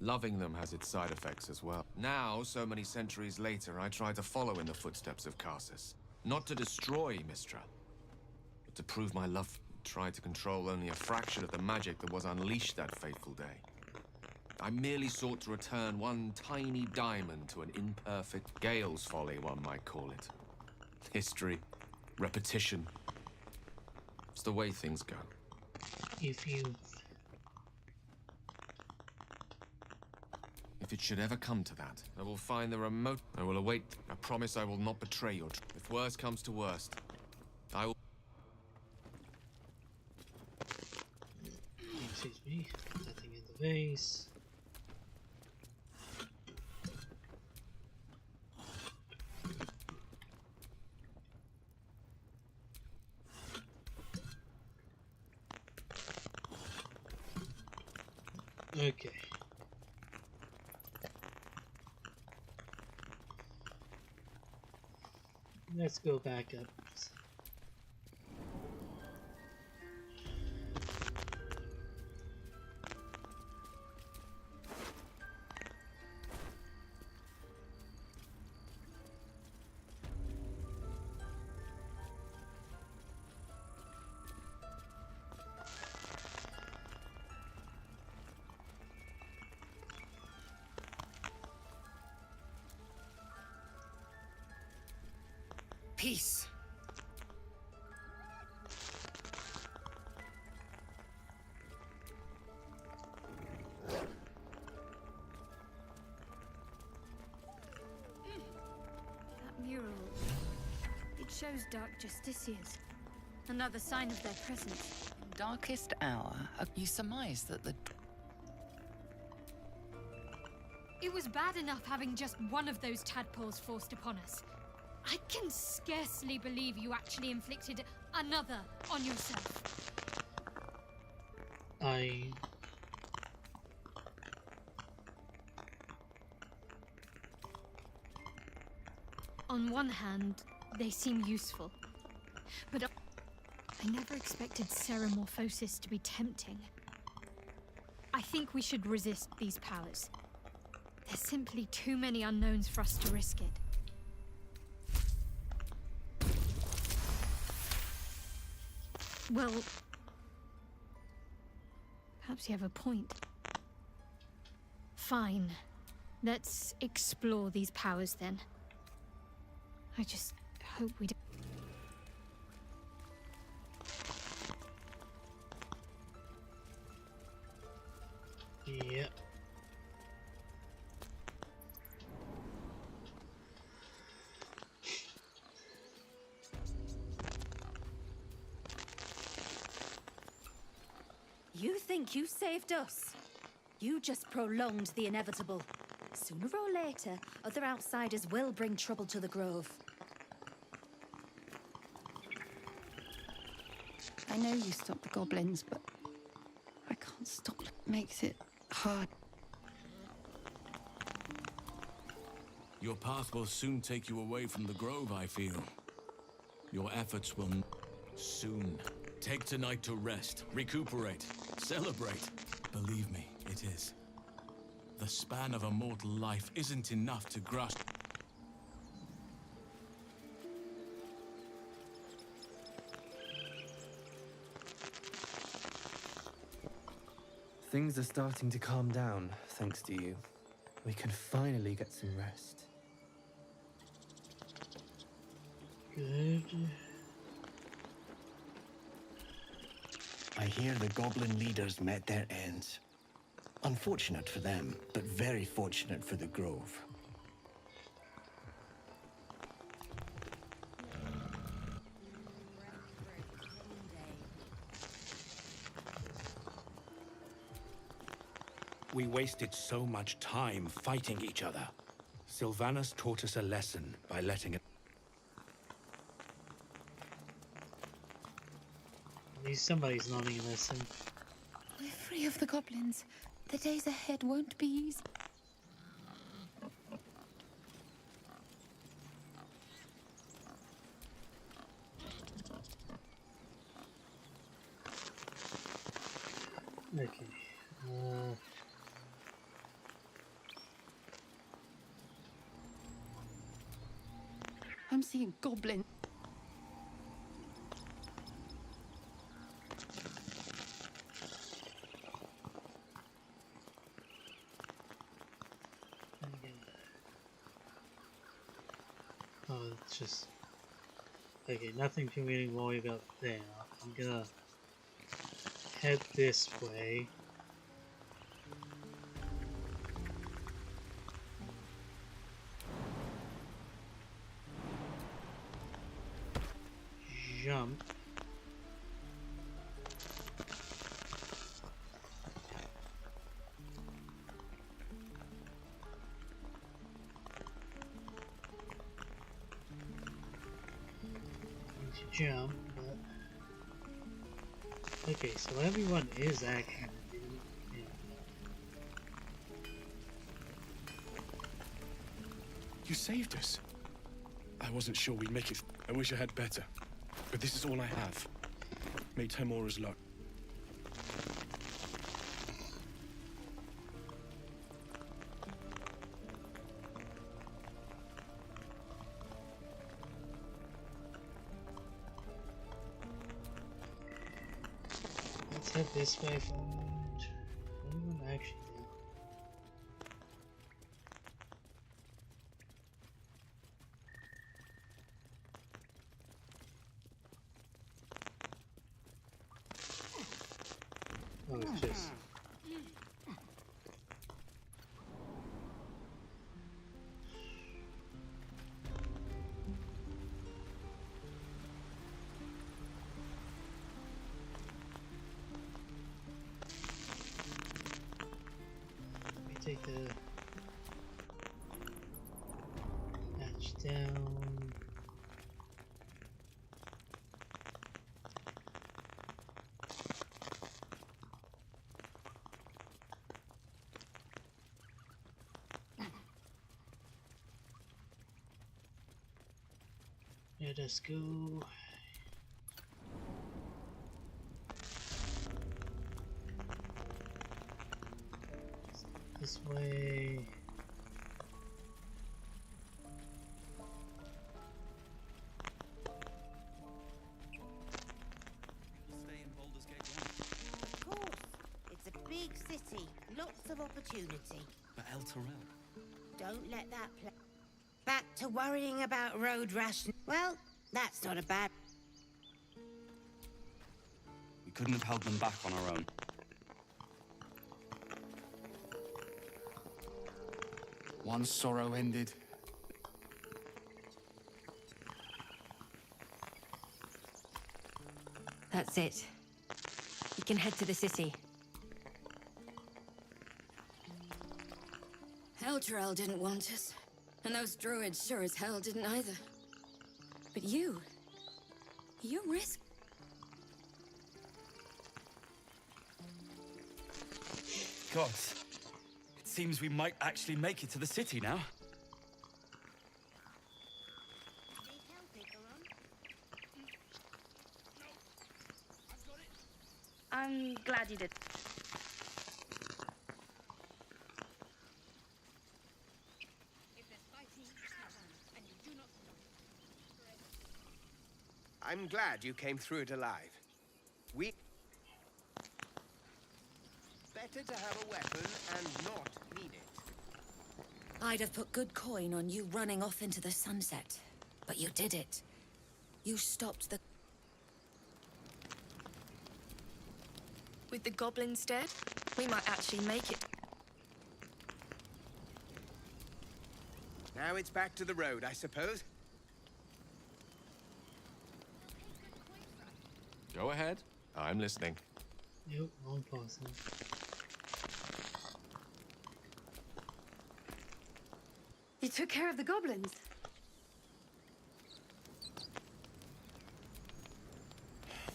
Loving them has its side effects as well. Now, so many centuries later, I try to follow in the footsteps of Karsus. Not to destroy Mistra, but to prove my love. Try to control only a fraction of the magic that was unleashed that fateful day. I merely sought to return one tiny diamond to an imperfect Gale's folly, one might call it. History, repetition. It's the way things go. If it should ever come to that, I will find the remote. I will await. I promise I will not betray your. If worst comes to worst, I will. Excuse me. Nothing in the vase. Okay. Let's go back up. Peace. That mural, it shows dark justiciars. Another sign of their presence. Darkest hour, you surmise that the... It was bad enough having just one of those tadpoles forced upon us. I can scarcely believe you actually inflicted another on yourself. On one hand, they seem useful, but I never expected Ceramorphosis to be tempting. I think we should resist these powers. There's simply too many unknowns for us to risk it. Well, perhaps you have a point. Fine. Let's explore these powers then. I just hope we don't... Yep. You think you saved us? You just prolonged the inevitable. Sooner or later, other outsiders will bring trouble to the Grove. I know you stopped the goblins, but I can't stop. It makes it hard. Your path will soon take you away from the Grove, I feel. Your efforts will soon. Take tonight to rest, recuperate, celebrate. Believe me, it is. The span of a mortal life isn't enough to grasp. Things are starting to calm down, thanks to you. We can finally get some rest. Good. I hear the goblin leaders met their ends. Unfortunate for them, but very fortunate for the Grove. We wasted so much time fighting each other. Sylvanas taught us a lesson by letting it. At least somebody's learning a lesson. We're free of the goblins. The days ahead won't be easy. Okay. I'm seeing goblin. Oh, it's just... Okay, nothing to really worry about there. I'm gonna head this way. Jump. Jump, but... Okay, so everyone is actually... Yeah. You saved us. I wasn't sure we'd make it. I wish I had better. But this is all I have. May Timora's luck. Let's head this way forward. Anyone actually there? Oh, it's just... Let me take the hatch down. Let us go. This way. Of course. It's a big city. Lots of opportunity. But El Terrell. Don't let that play. Back to worrying about road ration. Well, that's not a bad... We couldn't have held them back on our own. One sorrow ended. That's it. We can head to the city. Elturel didn't want us. And those druids sure as hell didn't either. But you risked. Gods, it seems we might actually make it to the city now. I'm glad you did. I'm glad you came through it alive. Better to have a weapon and not need it. I'd have put good coin on you running off into the sunset. But you did it. You stopped the... With the goblins dead, we might actually make it. Now it's back to the road, I suppose. Go ahead. I'm listening. Yep, wrong person. You took care of the goblins.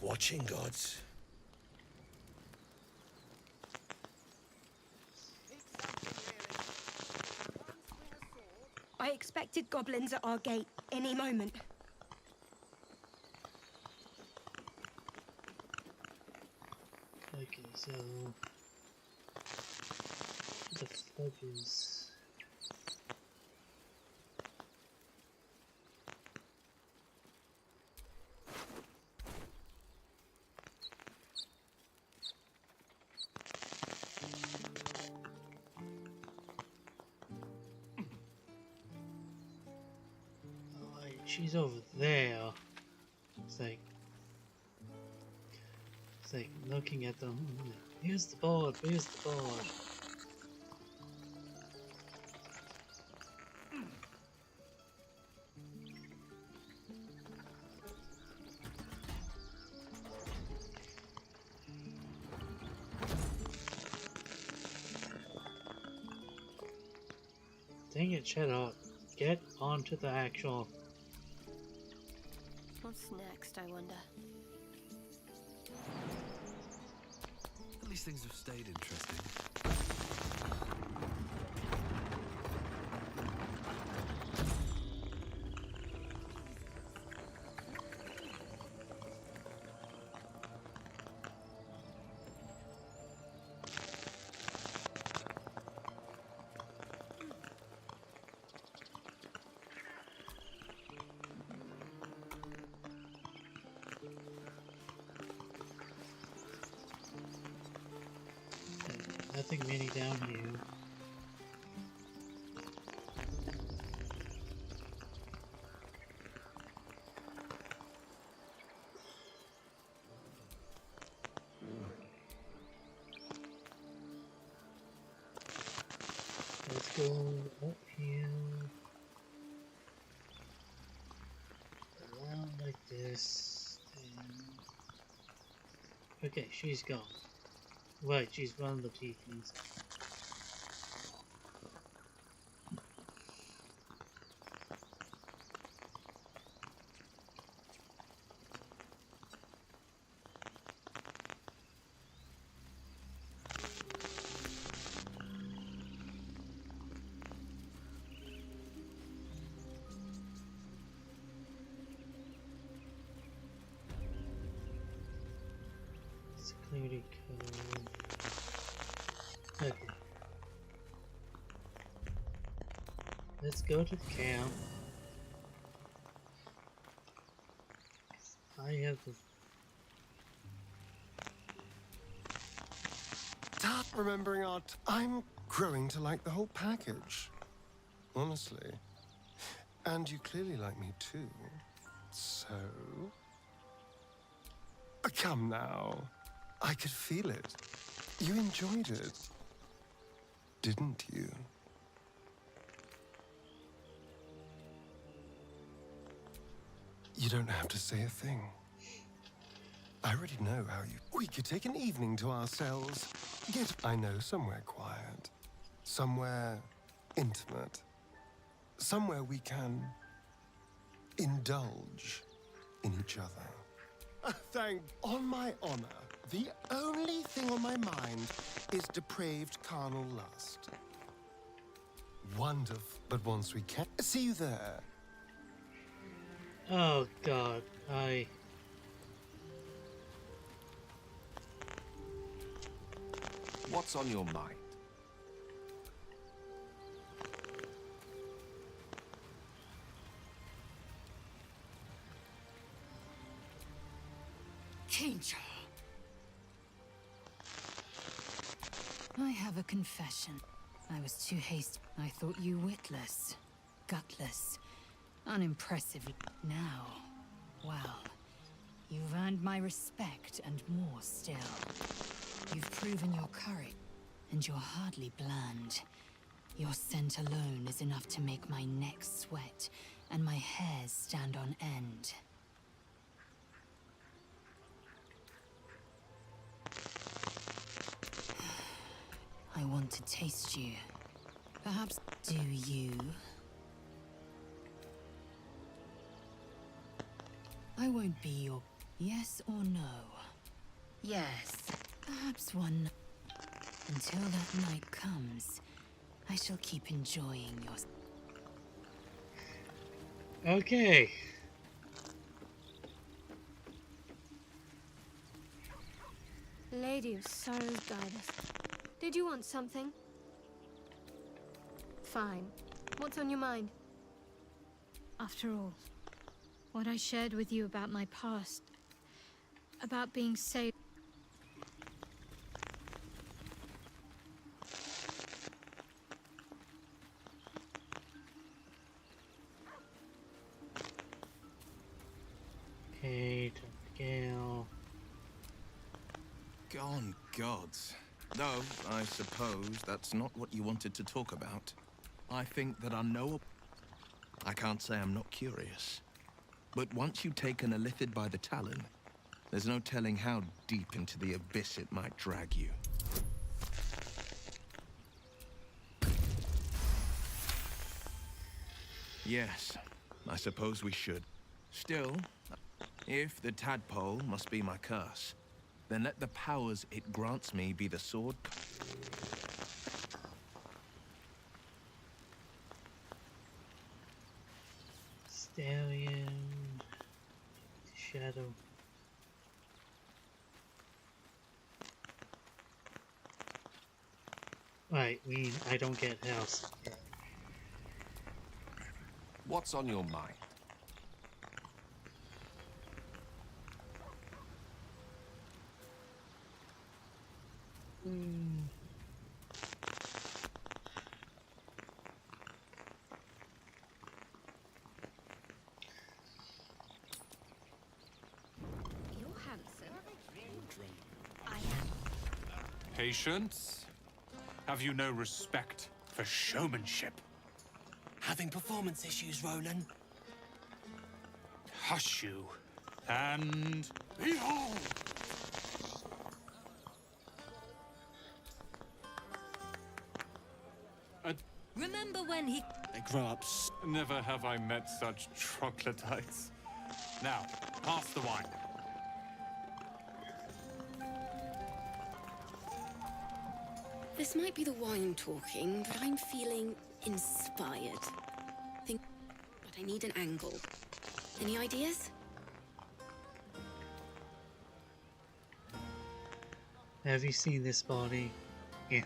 Watching gods. I expected goblins at our gate any moment. Okay, so what the fuck is... She's over there. It's like looking at them. Here's the board. Here's the board. Dang it, shut up. Get onto the actual... What's next, I wonder? At least things have stayed interesting. Nothing many down here. Let's go up here. Around like this. And... okay, she's gone. Right, she's one of the tieflings. Security code. Okay. Let's go to the camp. I have the... Stop remembering art. I'm growing to like the whole package. Honestly. And you clearly like me too. So... come now. I could feel it. You enjoyed it. Didn't you? You don't have to say a thing. I already know how you... we could take an evening to ourselves. I know somewhere quiet. Somewhere intimate. Somewhere we can indulge in each other. On my honor, the only thing on my mind is depraved carnal lust. Wonderful, but once we can... See you there. Oh God, What's on your mind? Kinja. I have a confession. I was too hasty. I thought you witless, gutless, unimpressive. Now, well, you've earned my respect and more still. You've proven your courage, and you're hardly bland. Your scent alone is enough to make my neck sweat and my hairs stand on end. I want to taste you. Perhaps do you? I won't be your yes or no. Yes, perhaps one. Until that night comes, I shall keep enjoying your... okay. Lady of Sorrows, guide us. Did you want something? Fine. What's on your mind? After all, what I shared with you about my past, about being saved. Okay, Gale. Gone gods. Though, I suppose that's not what you wanted to talk about. I think that I can't say I'm not curious. But once you've taken a lithid by the talon, there's no telling how deep into the abyss it might drag you. Yes, I suppose we should. Still, if the tadpole must be my curse, then let the powers it grants me be the sword. Stallion. Shadow. Right, I don't get house. What's on your mind? You're handsome. Patience? Have you no respect for showmanship? Having performance issues, Roland. Hush you. And behold! Remember when he... They grow up Never have I met such troglodytes. Now, pass the wine. This might be the wine talking, but I'm feeling inspired. But I need an angle. Any ideas? Have you seen this body? Yeah.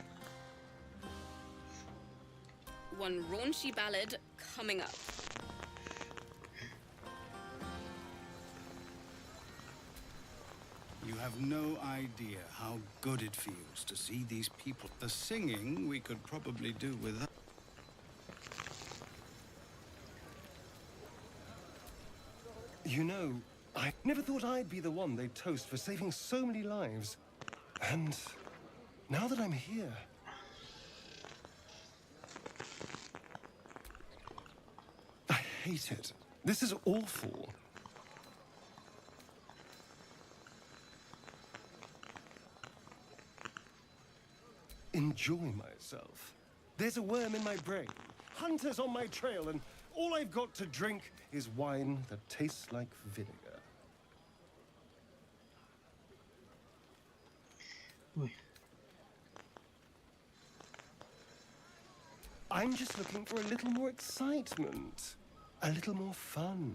One raunchy ballad coming up. You have no idea how good it feels to see these people. The singing we could probably do without. You know, I never thought I'd be the one they'd toast for saving so many lives. And now that I'm here... I hate it. This is awful. Enjoy myself. There's a worm in my brain, hunters on my trail, and all I've got to drink is wine that tastes like vinegar. I'm just looking for a little more excitement, a little more fun.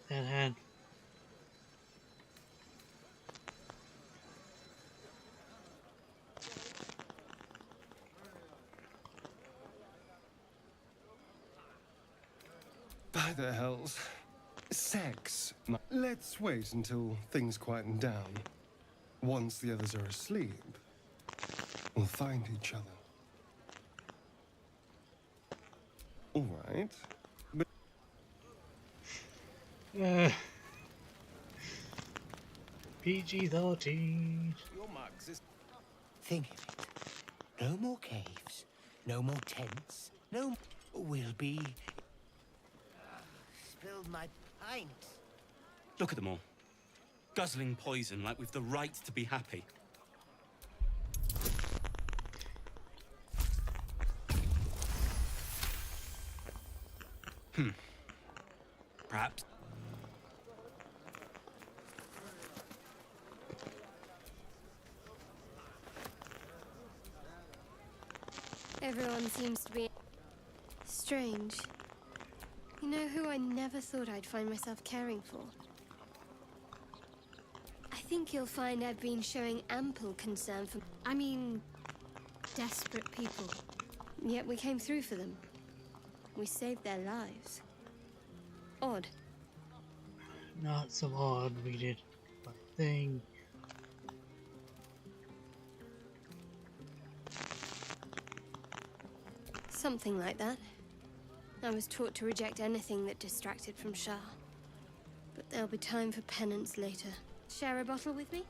That hand. By the hells. Sex. Let's wait until things quieten down. Once the others are asleep, we'll find each other. All right. But PG-13. Your mugs is... Think of it. No more caves, no more tents, no... We'll be... Spilled my pint. Look at them all. Guzzling poison like we've the right to be happy. Perhaps. Everyone seems to be strange. You know who I never thought I'd find myself caring for? I think you'll find I've been showing ample concern for... I mean, desperate people. Yet we came through for them. We saved their lives. Odd. Not so odd, we did a thing. Something like that. I was taught to reject anything that distracted from Shah. But there'll be time for penance later. Share a bottle with me?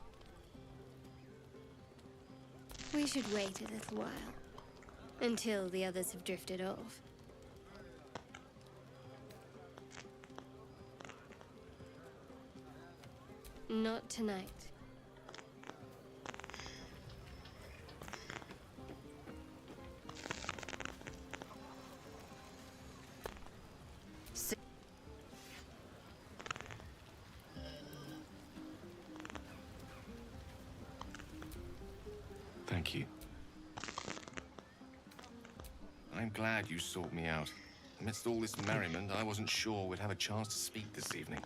We should wait a little while. Until the others have drifted off. Not tonight. Thank you. I'm glad you sought me out. Amidst all this merriment, I wasn't sure we'd have a chance to speak this evening.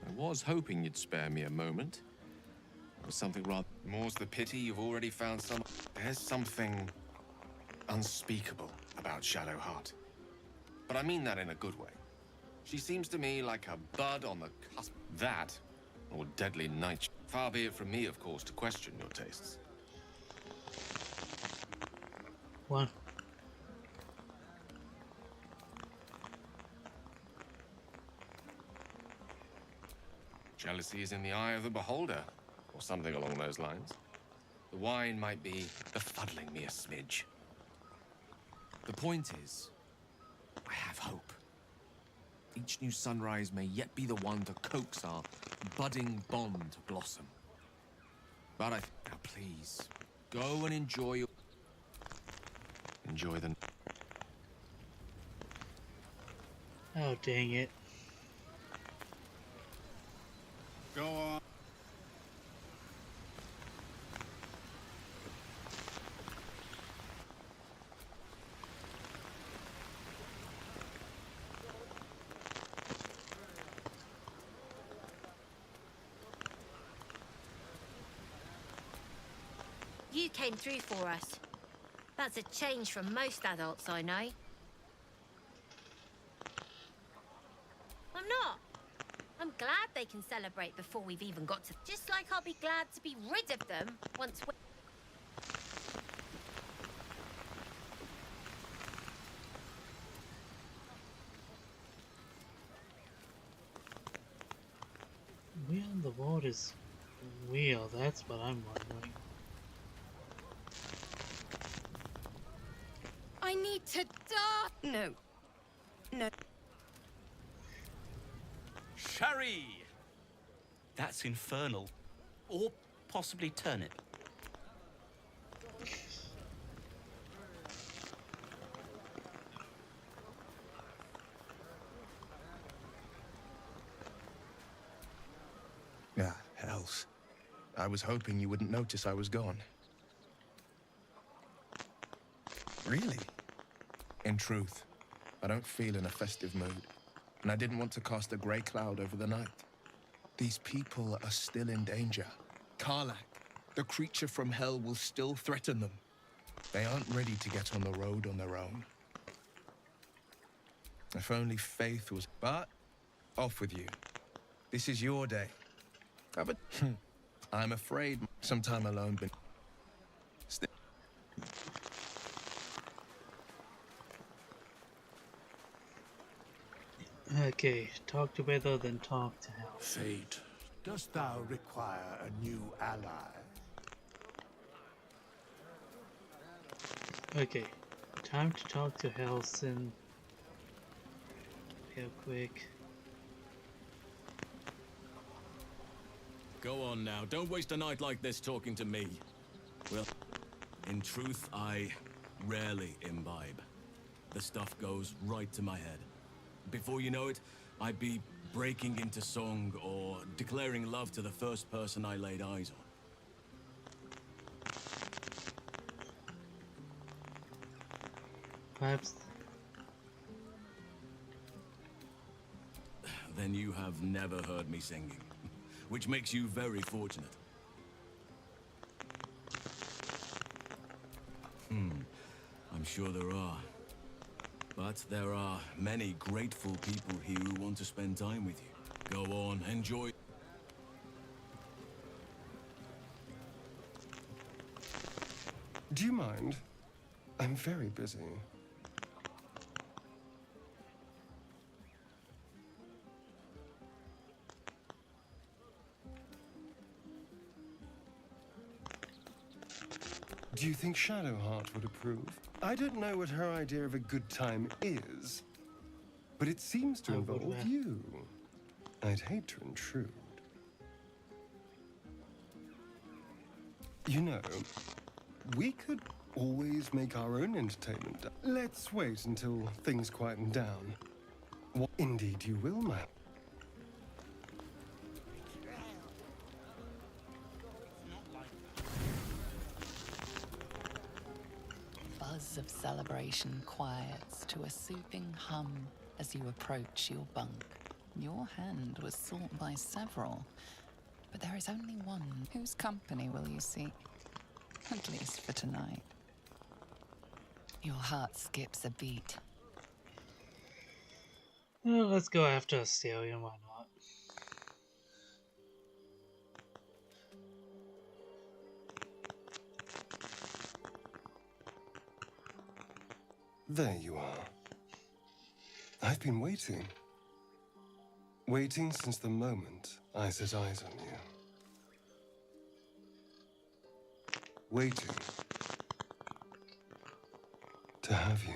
I was hoping you'd spare me a moment. It was something rather... More's the pity you've already found some... There's something unspeakable about Shadowheart. But I mean that in a good way. She seems to me like a bud on the cusp. That, or deadly night. Far be it from me, of course, to question your tastes. One. Jealousy is in the eye of the beholder, or something along those lines. The wine might be befuddling me a smidge. The point is, I have hope. Each new sunrise may yet be the one to coax our budding bond to blossom. But now please, go and enjoy your... Enjoy the... Oh, dang it. Go on. You came through for us. That's a change from most adults I know. I'm not. I'm glad they can celebrate before we've even got to... Just like I'll be glad to be rid of them once we... Wheel in the world is wheel, that's what I'm wondering. I need to die! No. No. Sherry! That's infernal. Or possibly turnip. I was hoping you wouldn't notice I was gone. Really? In truth, I don't feel in a festive mood, and I didn't want to cast a grey cloud over the night. These people are still in danger. Karlak, the creature from hell, will still threaten them. They aren't ready to get on the road on their own. If only faith was... But, off with you. This is your day. Have a... I'm afraid some time alone, but... Okay, talk to Weather, then talk to Hell. Fate, dost thou require a new ally? Okay, time to talk to Helson. Real quick. Go on now, don't waste a night like this talking to me. Well, in truth, I rarely imbibe. The stuff goes right to my head. Before you know it, I'd be breaking into song or declaring love to the first person I laid eyes on. Perhaps. Then you have never heard me singing, which makes you very fortunate. I'm sure there are. But there are many grateful people here who want to spend time with you. Go on, enjoy. Do you mind? I'm very busy. Do you think Shadowheart would approve? I don't know what her idea of a good time is, but it seems to involve you. I'd hate to intrude. You know, we could always make our own entertainment. Let's wait until things quieten down. Indeed you will, ma'am. Buzz of celebration quiets to a soothing hum as you approach your bunk. Your hand was sought by several, but there is only one. Whose company will you seek? At least for tonight. Your heart skips a beat. Well, let's go after Asterion, why not? There you are. I've been waiting. Waiting since the moment I set eyes on you. Waiting to have you.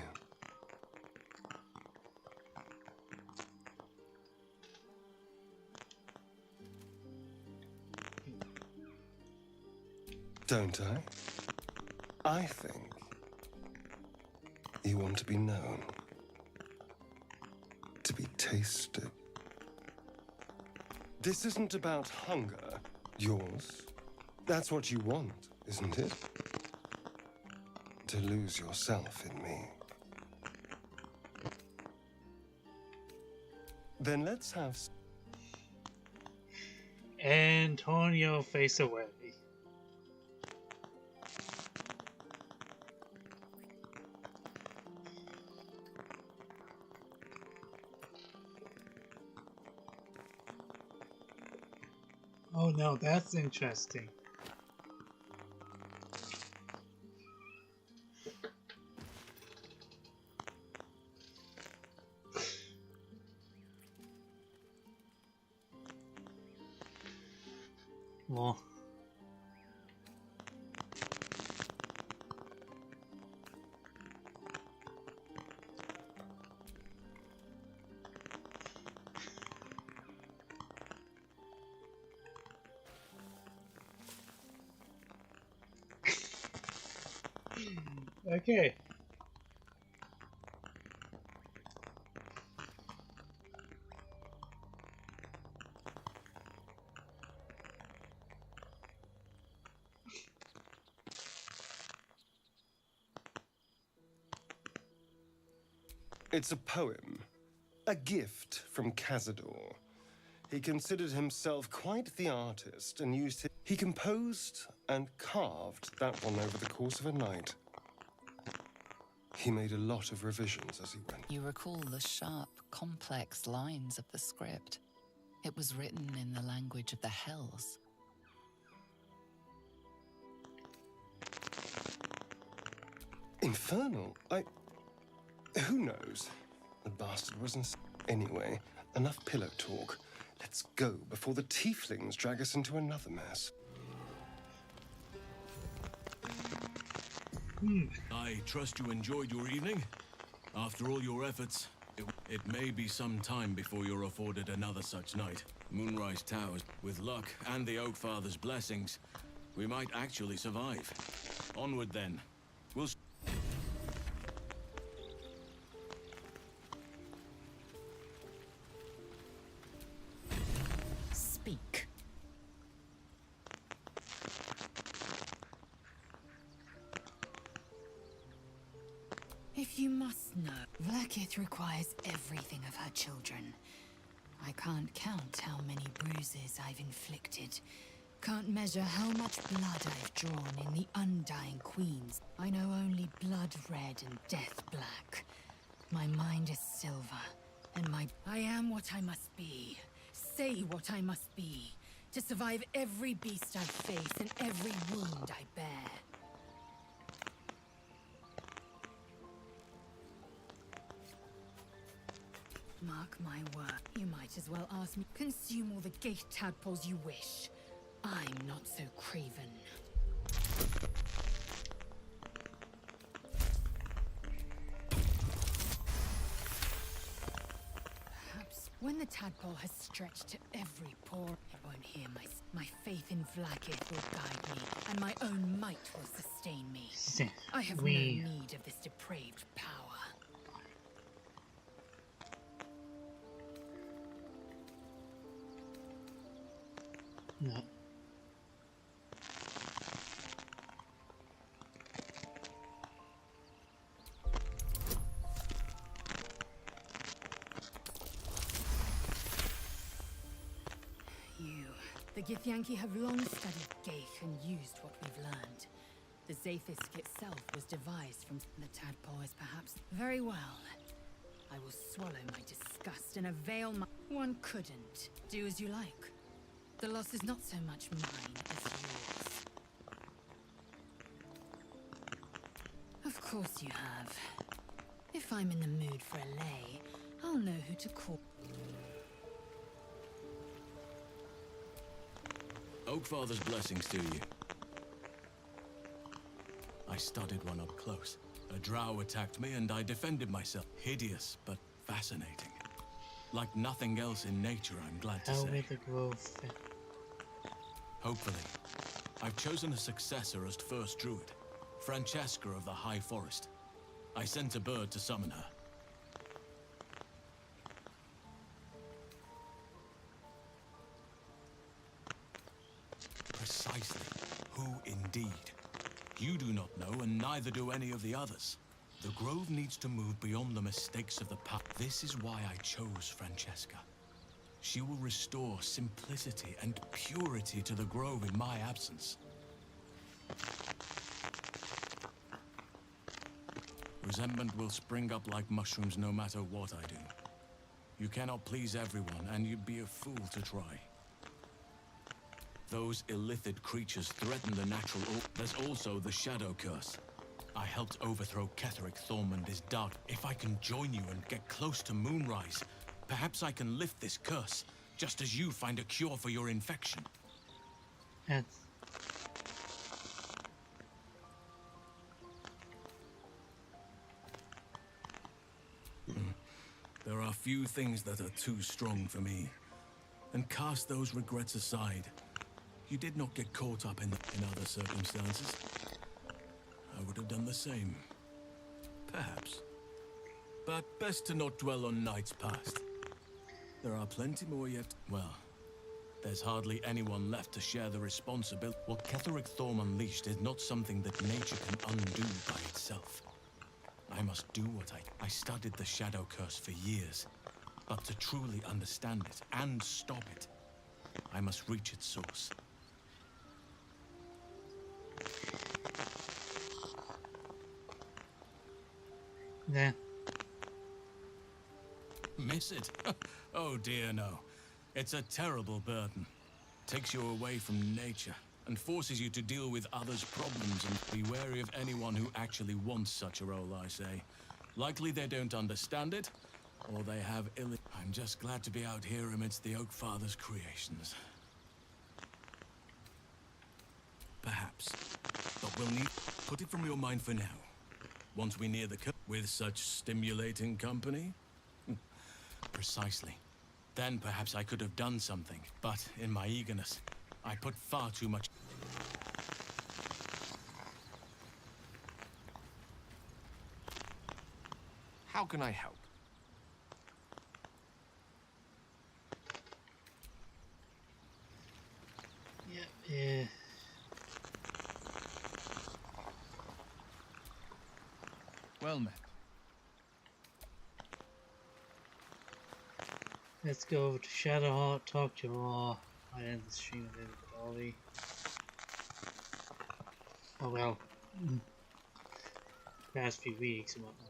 Don't I? I think you want to be known, to be tasted. This isn't about hunger, yours. That's what you want, isn't it? To lose yourself in me. Then let's have... Antonio, face away. Oh no, that's interesting. Well, okay. It's a poem. A gift from Cazador. He considered himself quite the artist and used it. He composed and carved that one over the course of a night. He made a lot of revisions as he went. You recall the sharp, complex lines of the script. It was written in the language of the Hells. Infernal? Who knows? The bastard wasn't... Anyway, enough pillow talk. Let's go before the tieflings drag us into another mess. I trust you enjoyed your evening. After all your efforts, it may be some time before you're afforded another such night. Moonrise Towers, with luck and the Oak Father's blessings, we might actually survive. Onward then. We'll... Speak. If you must know, Vlaakith requires everything of her children. I can't count how many bruises I've inflicted. Can't measure how much blood I've drawn in the Undying Queens. I know only blood red and death black. My mind is silver, and I am what I must be. Say what I must be. To survive every beast I face and every wound I bear. Mark my word, you might as well ask me. Consume all the gate tadpoles you wish. I'm not so craven. Perhaps when the tadpole has stretched to every pore, it won't hear my faith in Vlaakith will guide me, and my own might will sustain me. I have no need of this depraved power. No. You, the Githyanki have long studied Gaith and used what we've learned. The Zaithisk itself was devised from the tadpole is perhaps very well. I will swallow my disgust and avail my... One couldn't. Do as you like. The loss is not so much mine as yours. Of course you have. If I'm in the mood for a lay, I'll know who to call. Oakfather's blessings to you. I studied one up close. A drow attacked me and I defended myself. Hideous, but fascinating. Like nothing else in nature, I'm glad to say. The growth. Hopefully. I've chosen a successor as first druid, Francesca of the High Forest. I sent a bird to summon her. Precisely. Who indeed? You do not know, and neither do any of the others. The Grove needs to move beyond the mistakes of the past. This is why I chose Francesca. She will restore simplicity and purity to the Grove in my absence. Resentment will spring up like mushrooms no matter what I do. You cannot please everyone, and you'd be a fool to try. Those illithid creatures threaten the natural order. There's also the Shadow Curse. I helped overthrow Ketheric Thormund dark. If I can join you and get close to Moonrise, perhaps I can lift this curse, just as you find a cure for your infection. Yes. There are few things that are too strong for me. And cast those regrets aside. You did not get caught up in other circumstances. I would have done the same. Perhaps. But best to not dwell on nights past. There are plenty more yet. Well, there's hardly anyone left to share the responsibility. What Ketheric Thorm unleashed is not something that nature can undo by itself. I must do what I studied the Shadow Curse for years. But to truly understand it and stop it, I must reach its source. Yeah. Miss it? Oh dear, no. It's a terrible burden. Takes you away from nature and forces you to deal with others' problems, and be wary of anyone who actually wants such a role, I say. Likely they don't understand it, or they have ill... I'm just glad to be out here amidst the Oak Father's creations. Perhaps. But we'll need... Put it from your mind for now. Once we near the... With such stimulating company? Precisely. Then perhaps I could have done something, but in my eagerness, I put far too much... How can I help? Yeah. Well met. Let's go over to Shadowheart, talk to Raw. I end the stream of Dolly. Oh well. Past few weeks and whatnot.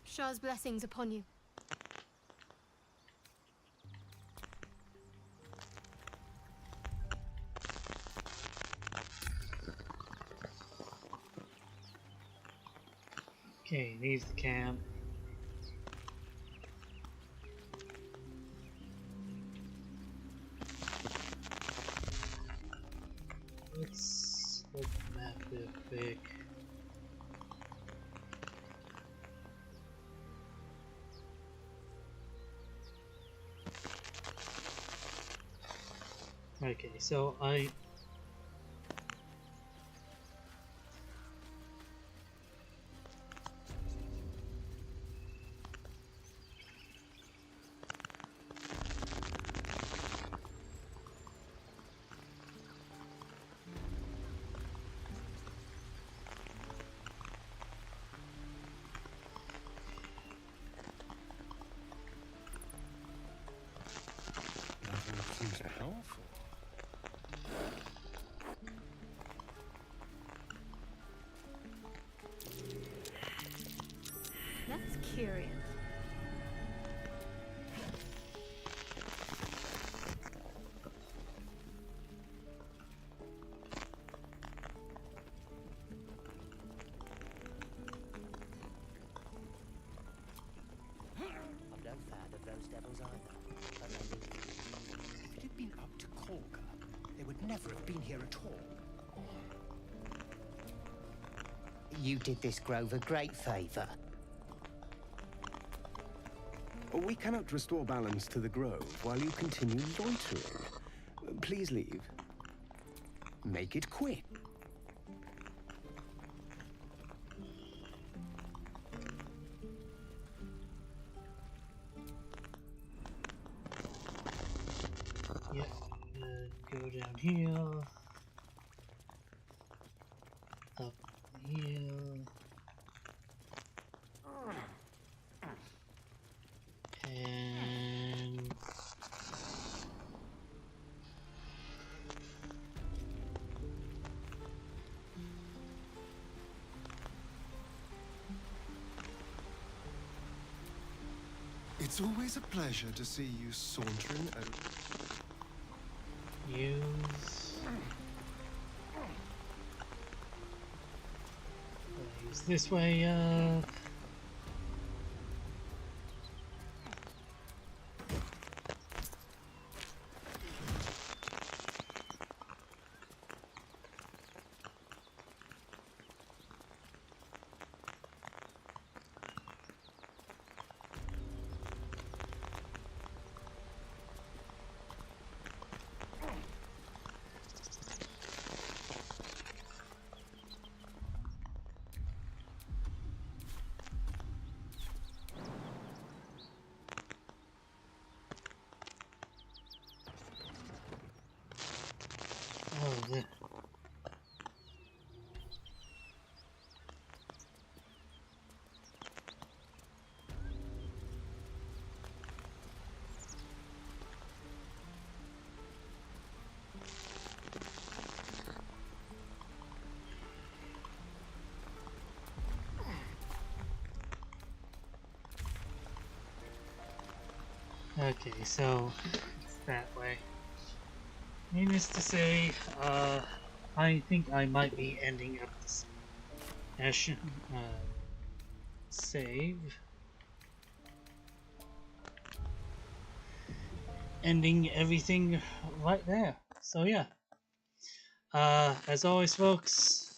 Shah's blessings upon you. Okay, leave the camp. Let's look at the map real quick. Okay, so I Nothing seems powerful. That's curious. I'm no fan of those devils either. But if it had been up to Korga, they would never have been here at all. You did this grove a great favor. We cannot restore balance to the grove while you continue loitering. Please leave. Make it quick. yep, go down here, up here. And It's always a pleasure to see you sauntering out. use this way up. Okay, so it's that way. Needless to say, I think I might be ending up this save. Ending everything right there. So yeah. As always, folks,